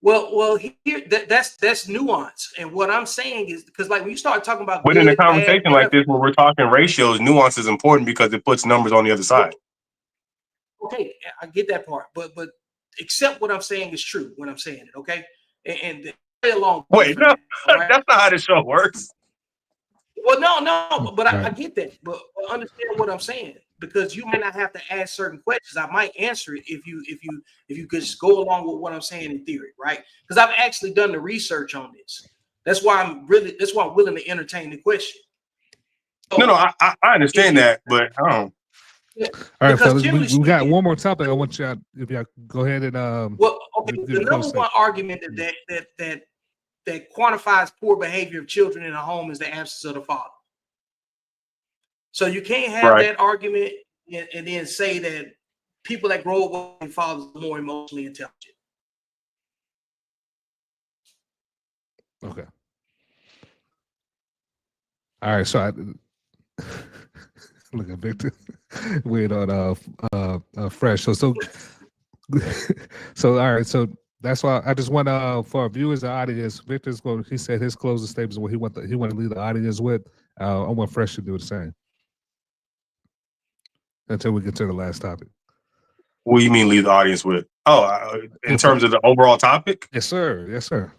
Well, here that's nuance, and what I'm saying is because like when you start talking about But in a good, bad, conversation like this, where we're talking ratios, nuance is important because it puts numbers on the other side. okay, I get that part, but accept what I'm saying is true when I'm saying it, okay, and play along. Wait, no, right? that's not how the show works. Well, no, but I Right. get that, but understand what I'm saying because you may not have to ask certain questions. I might answer it if you could just go along with what I'm saying in theory, right? Because I've actually done the research on this. That's why I'm willing to entertain the question. So No, I understand that, but I don't. yeah, All right, because fellas, generally we got speaking, one more topic. I want y'all, if y'all go ahead and well, okay, give the your number close one statement. argument that quantifies poor behavior of children in a home is the absence of the father. So you can't have Right. that argument and then say that people that grow up with fathers are more emotionally intelligent. Okay. All right, so I look at Victor. Wait on fresh. So so all right, so that's why I just want for our viewers and audience, Victor's going. He said his closing statements what he want to leave the audience with. I want Fresh to do the same until we get to the last topic. What do you mean leave the audience with? Oh, in terms of the overall topic? Yes, sir. Yes, sir.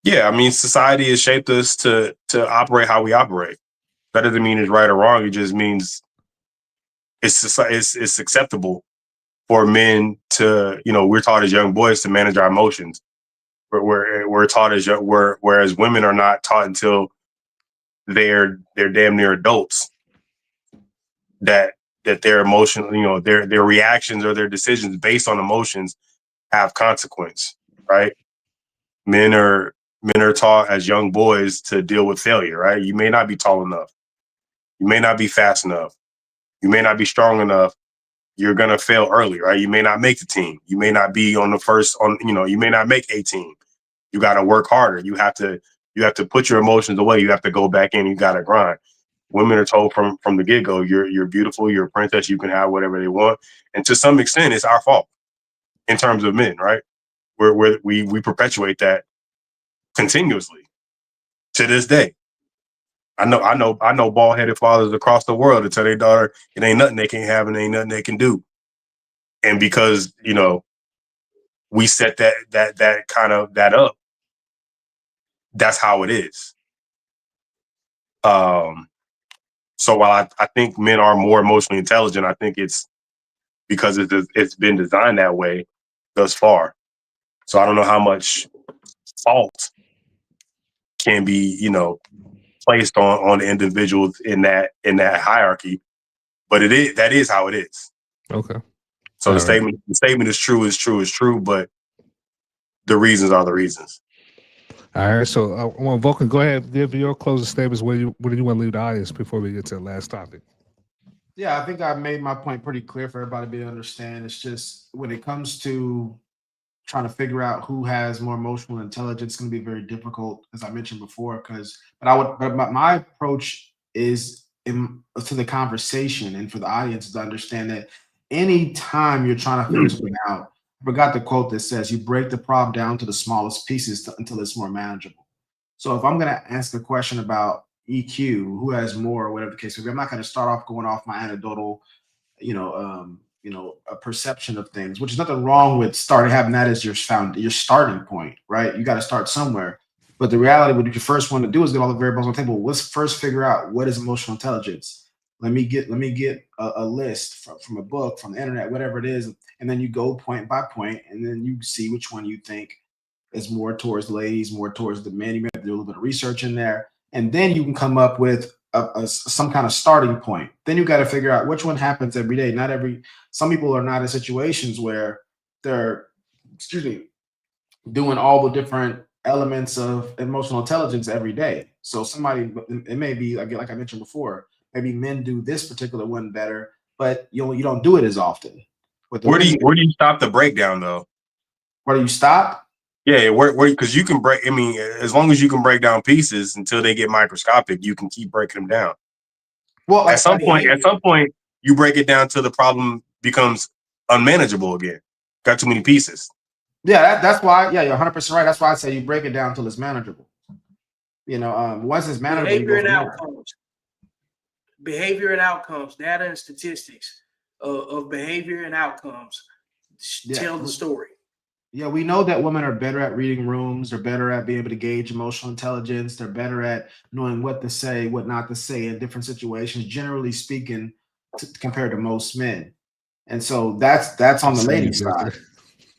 Yeah, I mean, society has shaped us to operate how we operate. That doesn't mean it's right or wrong. It just means it's acceptable for men to, we're taught as young boys to manage our emotions. We're taught whereas women are not taught until they're damn near adults that their emotional, their reactions or their decisions based on emotions have consequence, right? Men are taught as young boys to deal with failure, right? You may not be tall enough. You may not be fast enough. You may not be strong enough. You're gonna fail early, right? You may not make the team. You may not be on the first you may not make a team. You gotta work harder. You have to put your emotions away. You have to go back in, you gotta grind. women are told from the get-go, you're beautiful, you're a princess, you can have whatever they want. And to some extent, it's our fault in terms of men, right? We perpetuate that continuously to this day. I know bald-headed fathers across the world that tell their daughter it ain't nothing they can't have and ain't nothing they can do. And because, we set that up, that's how it is. So while I think men are more emotionally intelligent, I think it's because it's been designed that way thus far. So I don't know how much fault can be, placed on the individuals in that hierarchy, but that is how it is. Okay. So All the right. statement is true, but the reasons are the reasons. All right. So I want Vulcan, go ahead, give your closing statements. Where do you want to leave the audience before we get to the last topic? Yeah, I think I made my point pretty clear for everybody to be able to understand. It's just when it comes to trying to figure out who has more emotional intelligence, it's going to be very difficult, as I mentioned before. But my approach is to the conversation and for the audience to understand that any time you're trying to figure something out, I forgot the quote that says you break the problem down to the smallest pieces until it's more manageable. So if I'm going to ask a question about EQ, who has more, or whatever the case may be, I'm not going to start off going off my anecdotal, a perception of things, which is nothing wrong with having that as your starting point, right? You got to start somewhere. But the reality, what you first want to do is get all the variables on the table. Let's first figure out what is emotional intelligence. Let me get a list from a book, from the internet, whatever it is, and then you go point by point, and then you see which one you think is more towards the ladies, more towards the men. You may have to do a little bit of research in there, and then you can come up with some kind of starting point. Then you got to figure out which one happens every day. Some people are not in situations where they're, doing all the different elements of emotional intelligence every day. So it may be, like I mentioned before, maybe men do this particular one better, but you don't do it as often. Where do you stop the breakdown though? Where do you stop? Yeah, where because you can break. I mean, as long as you can break down pieces until they get microscopic, you can keep breaking them down. Well, at some point, you break it down till the problem becomes unmanageable again. Got too many pieces. Yeah, that's why. Yeah, you're 100% right. That's why I say you break it down until it's manageable. Once it's manageable, behavior and outcomes. Behavior and outcomes, data and statistics of behavior and outcomes tell the story. Yeah, we know that women are better at reading rooms. They're better at being able to gauge emotional intelligence. They're better at knowing what to say, what not to say in different situations, generally speaking, compared to most men. And so that's on the ladies' side.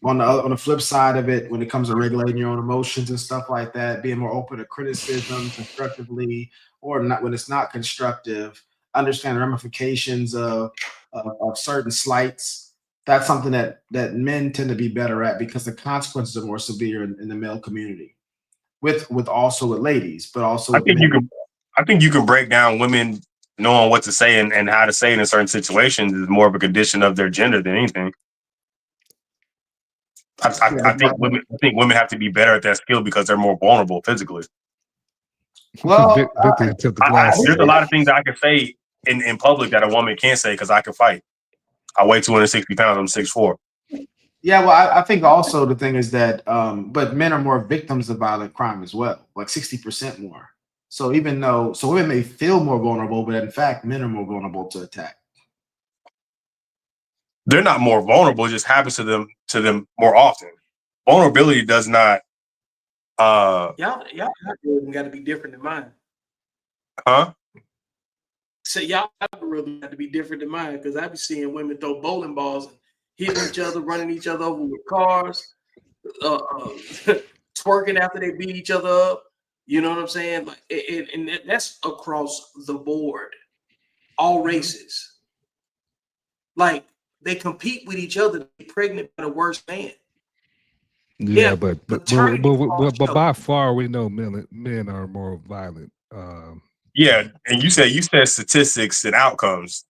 On the flip side of it, when it comes to regulating your own emotions and stuff like that, being more open to criticism constructively or not when it's not constructive, understand the ramifications of certain slights. That's something that men tend to be better at because the consequences are more severe in the male community. With ladies, but also I think you can break down women knowing what to say and how to say it in certain situations is more of a condition of their gender than anything. I think women have to be better at that skill because they're more vulnerable physically. Well, there's a lot of things that I can say in public that a woman can't say because I can fight. I weigh 260 pounds. I'm 6'4". Yeah, well, I think also the thing is that, but men are more victims of violent crime as well, like 60% more. So women may feel more vulnerable, but in fact, men are more vulnerable to attack. They're not more vulnerable; it just happens to them more often. Vulnerability does not. Y'all algorithm got to be different than mine. Huh? So y'all algorithm got to be different than mine because I be seeing women throw bowling balls and hitting each other, running each other over with cars, twerking after they beat each other up. You know what I'm saying? Like, and that's across the board, all races. Like they compete with each other to be pregnant by the worst man. Yeah, but by far we know men are more violent. Yeah, and you said statistics and outcomes.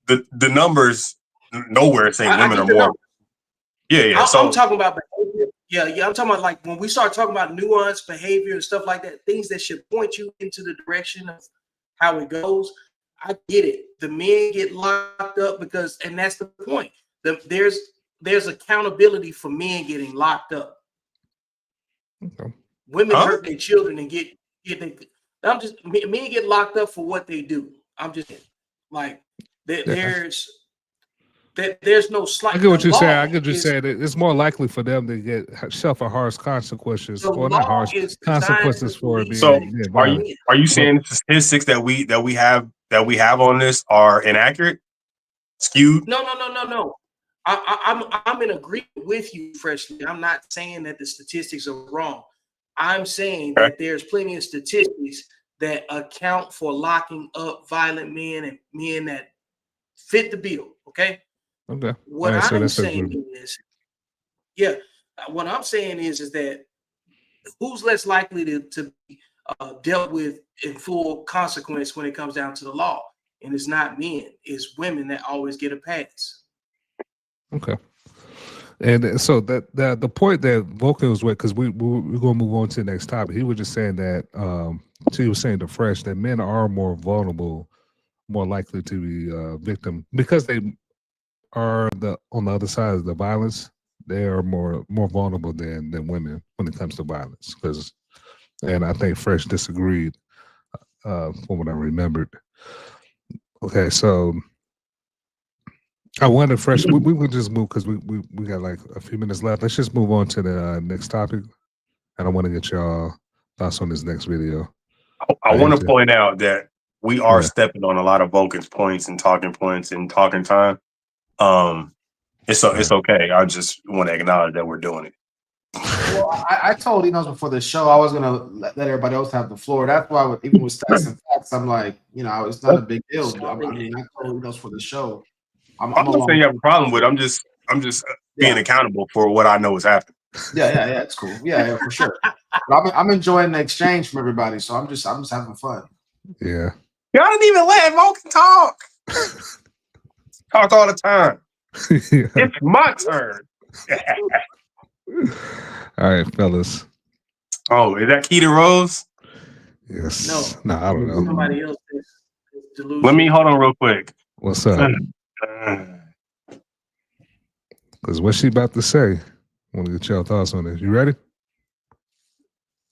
The numbers nowhere say women are more. Yeah. I'm talking about behavior. Yeah. I'm talking about like when we start talking about nuance, behavior, and stuff like that, things that should point you into the direction of how it goes. I get it. The men get locked up because, and that's the point. There's accountability for men getting locked up. Okay. Women Huh? hurt their children and get I'm just men get locked up for what they do. I'm just like Yeah. there's no I slight. get The what you're saying. I law get what you're is saying. It's more likely for them to get suffer harsh consequences, the or not law harsh is designed to consequences for police So being are you violent. men. are you But saying the statistics that we have on this are inaccurate, skewed? No. I'm in agreement with you, Freshly. I'm not saying that the statistics are wrong. I'm saying Okay. that there's plenty of statistics that account for locking up violent men and men that fit the bill. Okay. okay, all What right. So I'm that's a saying good. is, yeah, what I'm saying is that who's less likely to be dealt with in full consequence when it comes down to the law? And it's not men, it's women that always get a pass. Okay. And so the point that Vulcan was with, because we're going to move on to the next topic. He was just saying that so he was saying to Fresh that men are more vulnerable, more likely to be victim because they are on the other side of the violence. They are more vulnerable than women when it comes to violence. And I think Fresh disagreed from what I remembered. Okay, so I wonder, Fresh, we will just move because we got like a few minutes left. Let's just move on to the next topic. And I want to get y'all thoughts on this next video. I I want hate to to, point out that we are yeah. stepping on a lot of Vulcan's points and talking time. It's okay. I just want to acknowledge that we're doing it. Well, I told Enos before the show I was gonna let everybody else have the floor. That's why, even with stats and facts, I'm like, it's not a big deal. I mean, I told Enos for the show. I'm I'm not saying along. you have a problem with it. I'm just being Yeah, accountable for what I know is happening. yeah, it's cool. Yeah, for sure. But I'm enjoying the exchange from everybody, so I'm just having fun. Yeah. Y'all didn't even let Vulcan talk. Talk all the time. Yeah. It's my turn. All right, fellas. Oh, is that Keita Rose? Yes. No, I don't know. somebody else is delusional. Let me hold on real quick. What's up? Because what's she about to say? I want to get y'all thoughts on this. You ready?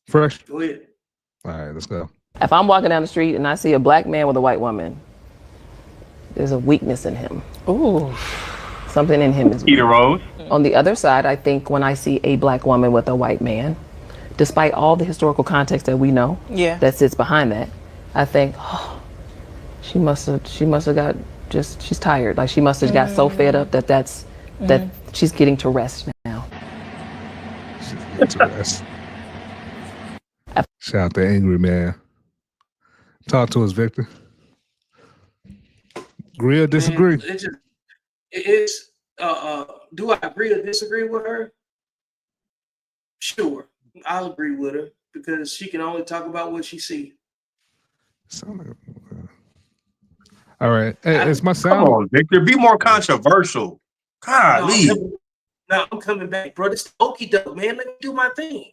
Fresh? Go ahead. All right, let's go. If I'm walking down the street and I see a black man with a white woman, there's a weakness in him. Ooh. Something in him is weak. Keita Rose. On the other side, I think when I see a black woman with a white man, despite all the historical context that we know that sits behind that, I think, she must have got she's tired. Like she must have got so fed up that she's getting to rest now. She's getting to rest. Shout out to Angry Man. Talk to us, Victor. Agree or disagree? Man, it's do I agree or disagree with her? Sure, I'll agree with her because she can only talk about what she sees. All right. Hey, it's my Come sound. on, Victor. Be more controversial. Golly. No, I'm coming back, bro. It's okie doke, man. Let me do my thing.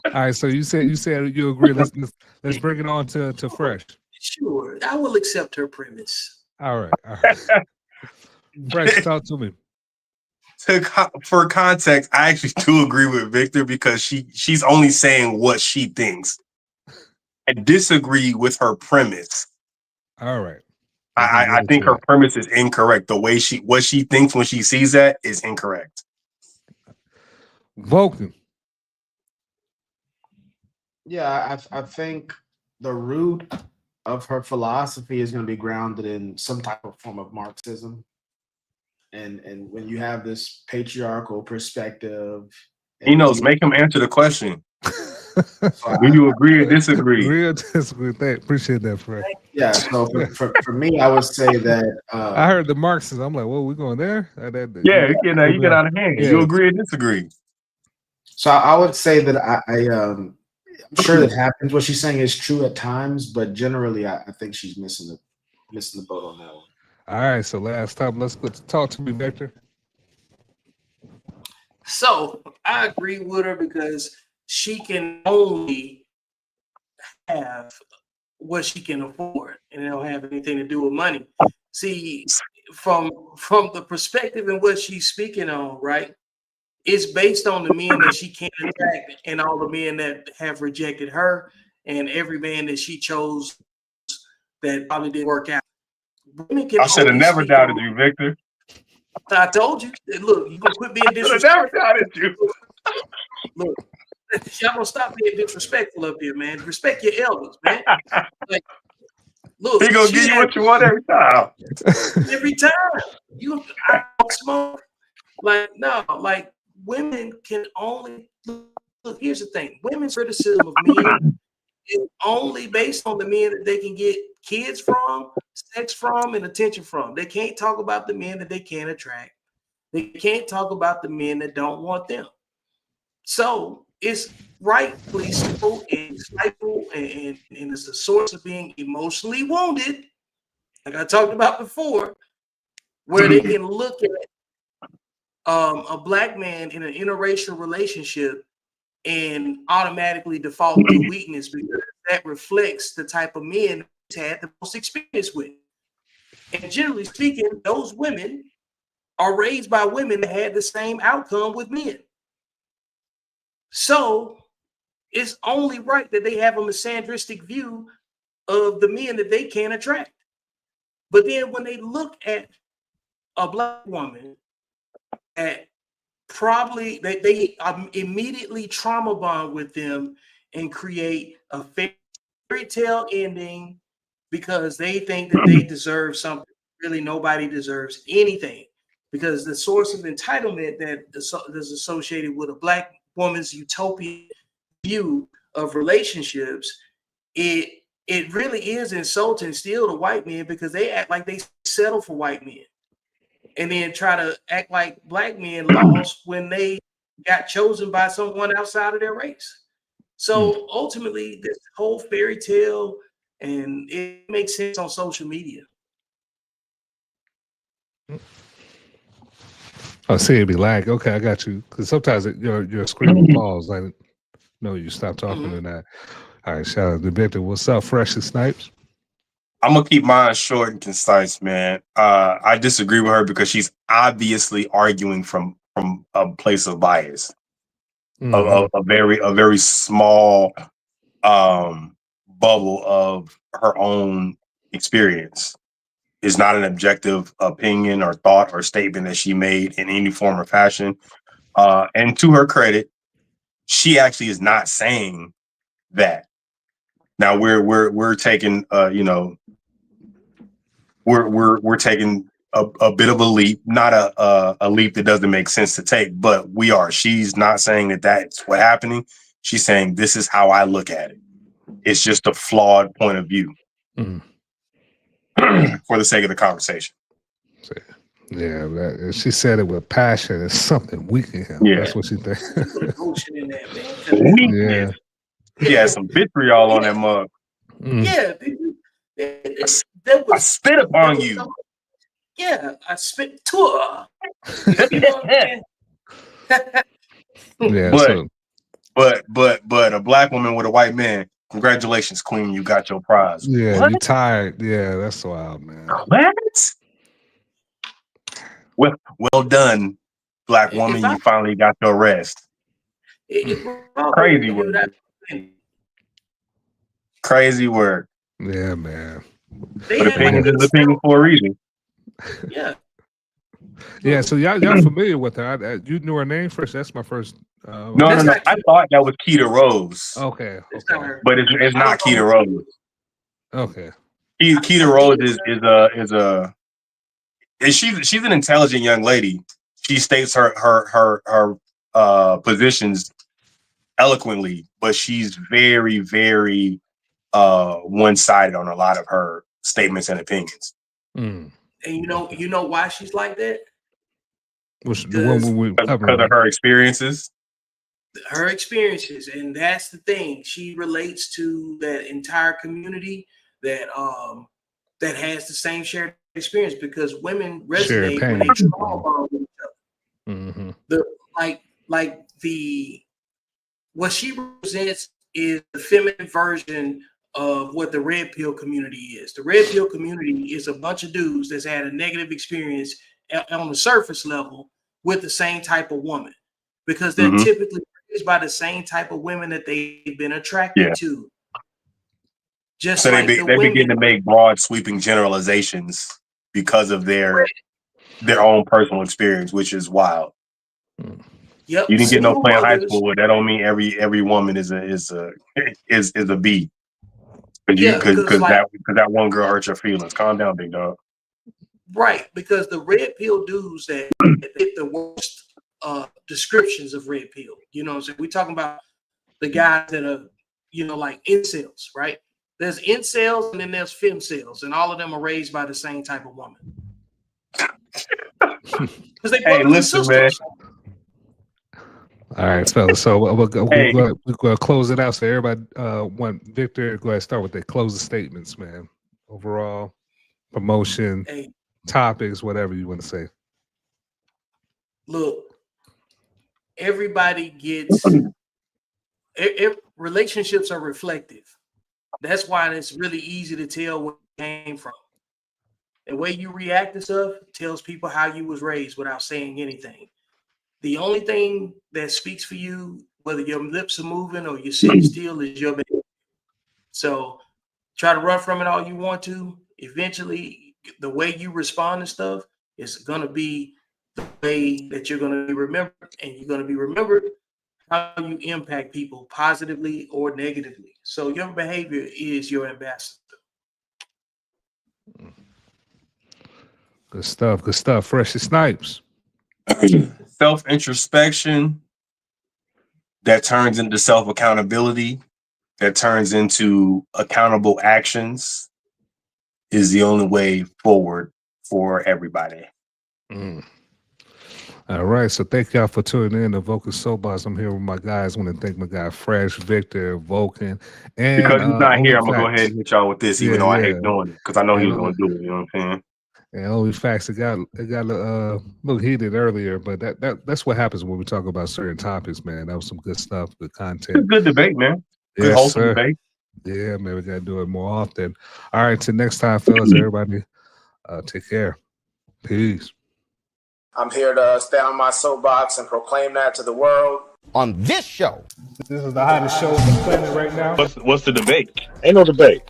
All right. So you said you agree. Let's bring it on to Fresh. Sure, I will accept her premise. All right. Fresh, talk to me. For context, I actually do agree with Victor because she's only saying what she thinks. I disagree with her premise. All right. I think her premise is incorrect. The way what she thinks when she sees that is incorrect. Vulcan. Yeah, I think the root of her philosophy is going to be grounded in some type of form of Marxism. And when you have this patriarchal perspective, Make him answer the question. Do you agree or disagree? Agree or disagree? Appreciate that, Fred. Yeah. So for me, I would say that I heard the Marxists. I'm like, well, we going there? You get out of hand. Yeah. You agree or disagree? So I would say that I'm sure that happens. What she's saying is true at times, but generally, I think she's missing the boat on that one. All right. So last time, let's talk to me, Victor. So I agree with her because she can only have what she can afford, and it don't have anything to do with money. See, from the perspective and what she's speaking on, right? It's based on the men that she can't attract and all the men that have rejected her and every man that she chose that probably didn't work out. Women can I should have only never speak doubted on, you, Victor. I told you. Look, you gonna quit being I should have never disrespectful. doubted you. Look, y'all gonna stop being disrespectful up here, man. Respect your elders, man. Like, look, He gonna give she you had what you want every time. every time. I don't smoke. Like, no, like women can only look. Here's the thing: women's criticism of men is only based on the men that they can get kids from, sex from, and attention from. They can't talk about the men that they can't attract. They can't talk about the men that don't want them. So it's rightfully so and stifled, and it's a source of being emotionally wounded, like I talked about before, where they can look at a black man in an interracial relationship and automatically default to weakness because that reflects the type of men he's had the most experience with. And generally speaking, those women are raised by women that had the same outcome with men. So it's only right that they have a misandristic view of the men that they can't attract. But then when they look at a black woman at probably they immediately trauma bond with them and create a fairy tale ending because they think that they deserve something. Really, nobody deserves anything because the source of entitlement that is associated with a black woman's utopian view of relationships, it really is insulting still to white men because they act like they settle for white men and then try to act like black men lost when they got chosen by someone outside of their race. So ultimately, this whole fairy tale, and it makes sense on social media. Oh, see, it'd be lag. Okay, I got you. Because sometimes your screen will pause. Like, no, you stop talking or not. All right, shout out to Victor. What's up, Fresh and Snipes? I'm gonna keep mine short and concise, man. I disagree with her because she's obviously arguing from a place of bias, a very small bubble of her own experience. Is not an objective opinion or thought or statement that she made in any form or fashion. And to her credit, she actually is not saying that. Now we're taking we're taking a bit of a leap, not a leap that doesn't make sense to take, but we are. She's not saying that that's what's happening. She's saying this is how I look at it. It's just a flawed point of view for the sake of the conversation. Yeah, she said it with passion. It's something weak in him. Yeah. That's what she thinks. Emotion in that, man. Yeah. Yeah, some vitriol on that mug. Yeah, I spit upon you. Yeah, I spit to her. You know what I'm saying? Yeah, but a black woman with a white man. Congratulations, queen. You got your prize. Yeah, What? you tired. Yeah, that's wild, man. What? Well done, black woman. You finally got your rest. Crazy work. Crazy work. Yeah, man. But opinions is opinion for a reason. Yeah. Yeah, so y'all familiar with her? You knew her name first. That's my first. No. I thought that was Keita Rose. Okay. But it's not Keita Rose. Okay. Keita Rose she's an intelligent young lady. She states her positions eloquently, but she's very, very one-sided on a lot of her statements and opinions. And you know why she's like that? Because of her experiences. Her experiences, and that's the thing. She relates to that entire community that has the same shared experience because women resonate when they trauma bond with each other. What she represents is the feminine version of what the red pill community is. The red pill community is a bunch of dudes that's had a negative experience on the surface level with the same type of woman, because they're typically raised by the same type of women that they've been attracted to. Just so like they begin to make broad sweeping generalizations because of their own personal experience, which is wild. Yep. You didn't get no Single play in high mothers. school, but that don't mean every woman is a B. Yeah, Because that one girl hurt your feelings. Calm down, big dog. Right, because the red pill dudes that fit the worst descriptions of red pill. You know what I'm saying? We're talking about the guys that are, like incels, right? There's incels and then there's femcells, and all of them are raised by the same type of woman. Because they brothers and sisters. Man. All right, fellas. So we're going to close it out. So everybody want Victor, go ahead and start with the closing statements, man. Overall, promotion, topics, whatever you want to say. Look, everybody gets relationships are reflective. That's why it's really easy to tell where it came from. The way you react to stuff tells people how you was raised without saying anything. The only thing that speaks for you, whether your lips are moving or you're sitting still, is your behavior. So try to run from it all you want to. Eventually, the way you respond to stuff is going to be the way that you're going to be remembered. And you're going to be remembered how you impact people positively or negatively. So your behavior is your ambassador. Good stuff. Good stuff. Fresh as snipes. Self-introspection that turns into self-accountability, that turns into accountable actions is the only way forward for everybody. All right. So thank y'all for tuning in to Vulcan Soapbox. I'm here with my guys. I want to thank my guy Fresh, Victor, Vulcan. And because he's not here, I'm going to go Facts. ahead and hit y'all with this, even though I hate doing it, because I know he was going to do it. You know what I'm saying? And only facts, it got a little heated earlier, but that's what happens when we talk about certain topics, man. That was some good stuff, good content. Good debate, man. Good wholesome debate. Yeah, man, we got to do it more often. All right, till next time, fellas, everybody, take care. Peace. I'm here to stand on my soapbox and proclaim that to the world. On this show. This is the hottest show on the planet right now. What's the debate? Ain't no debate.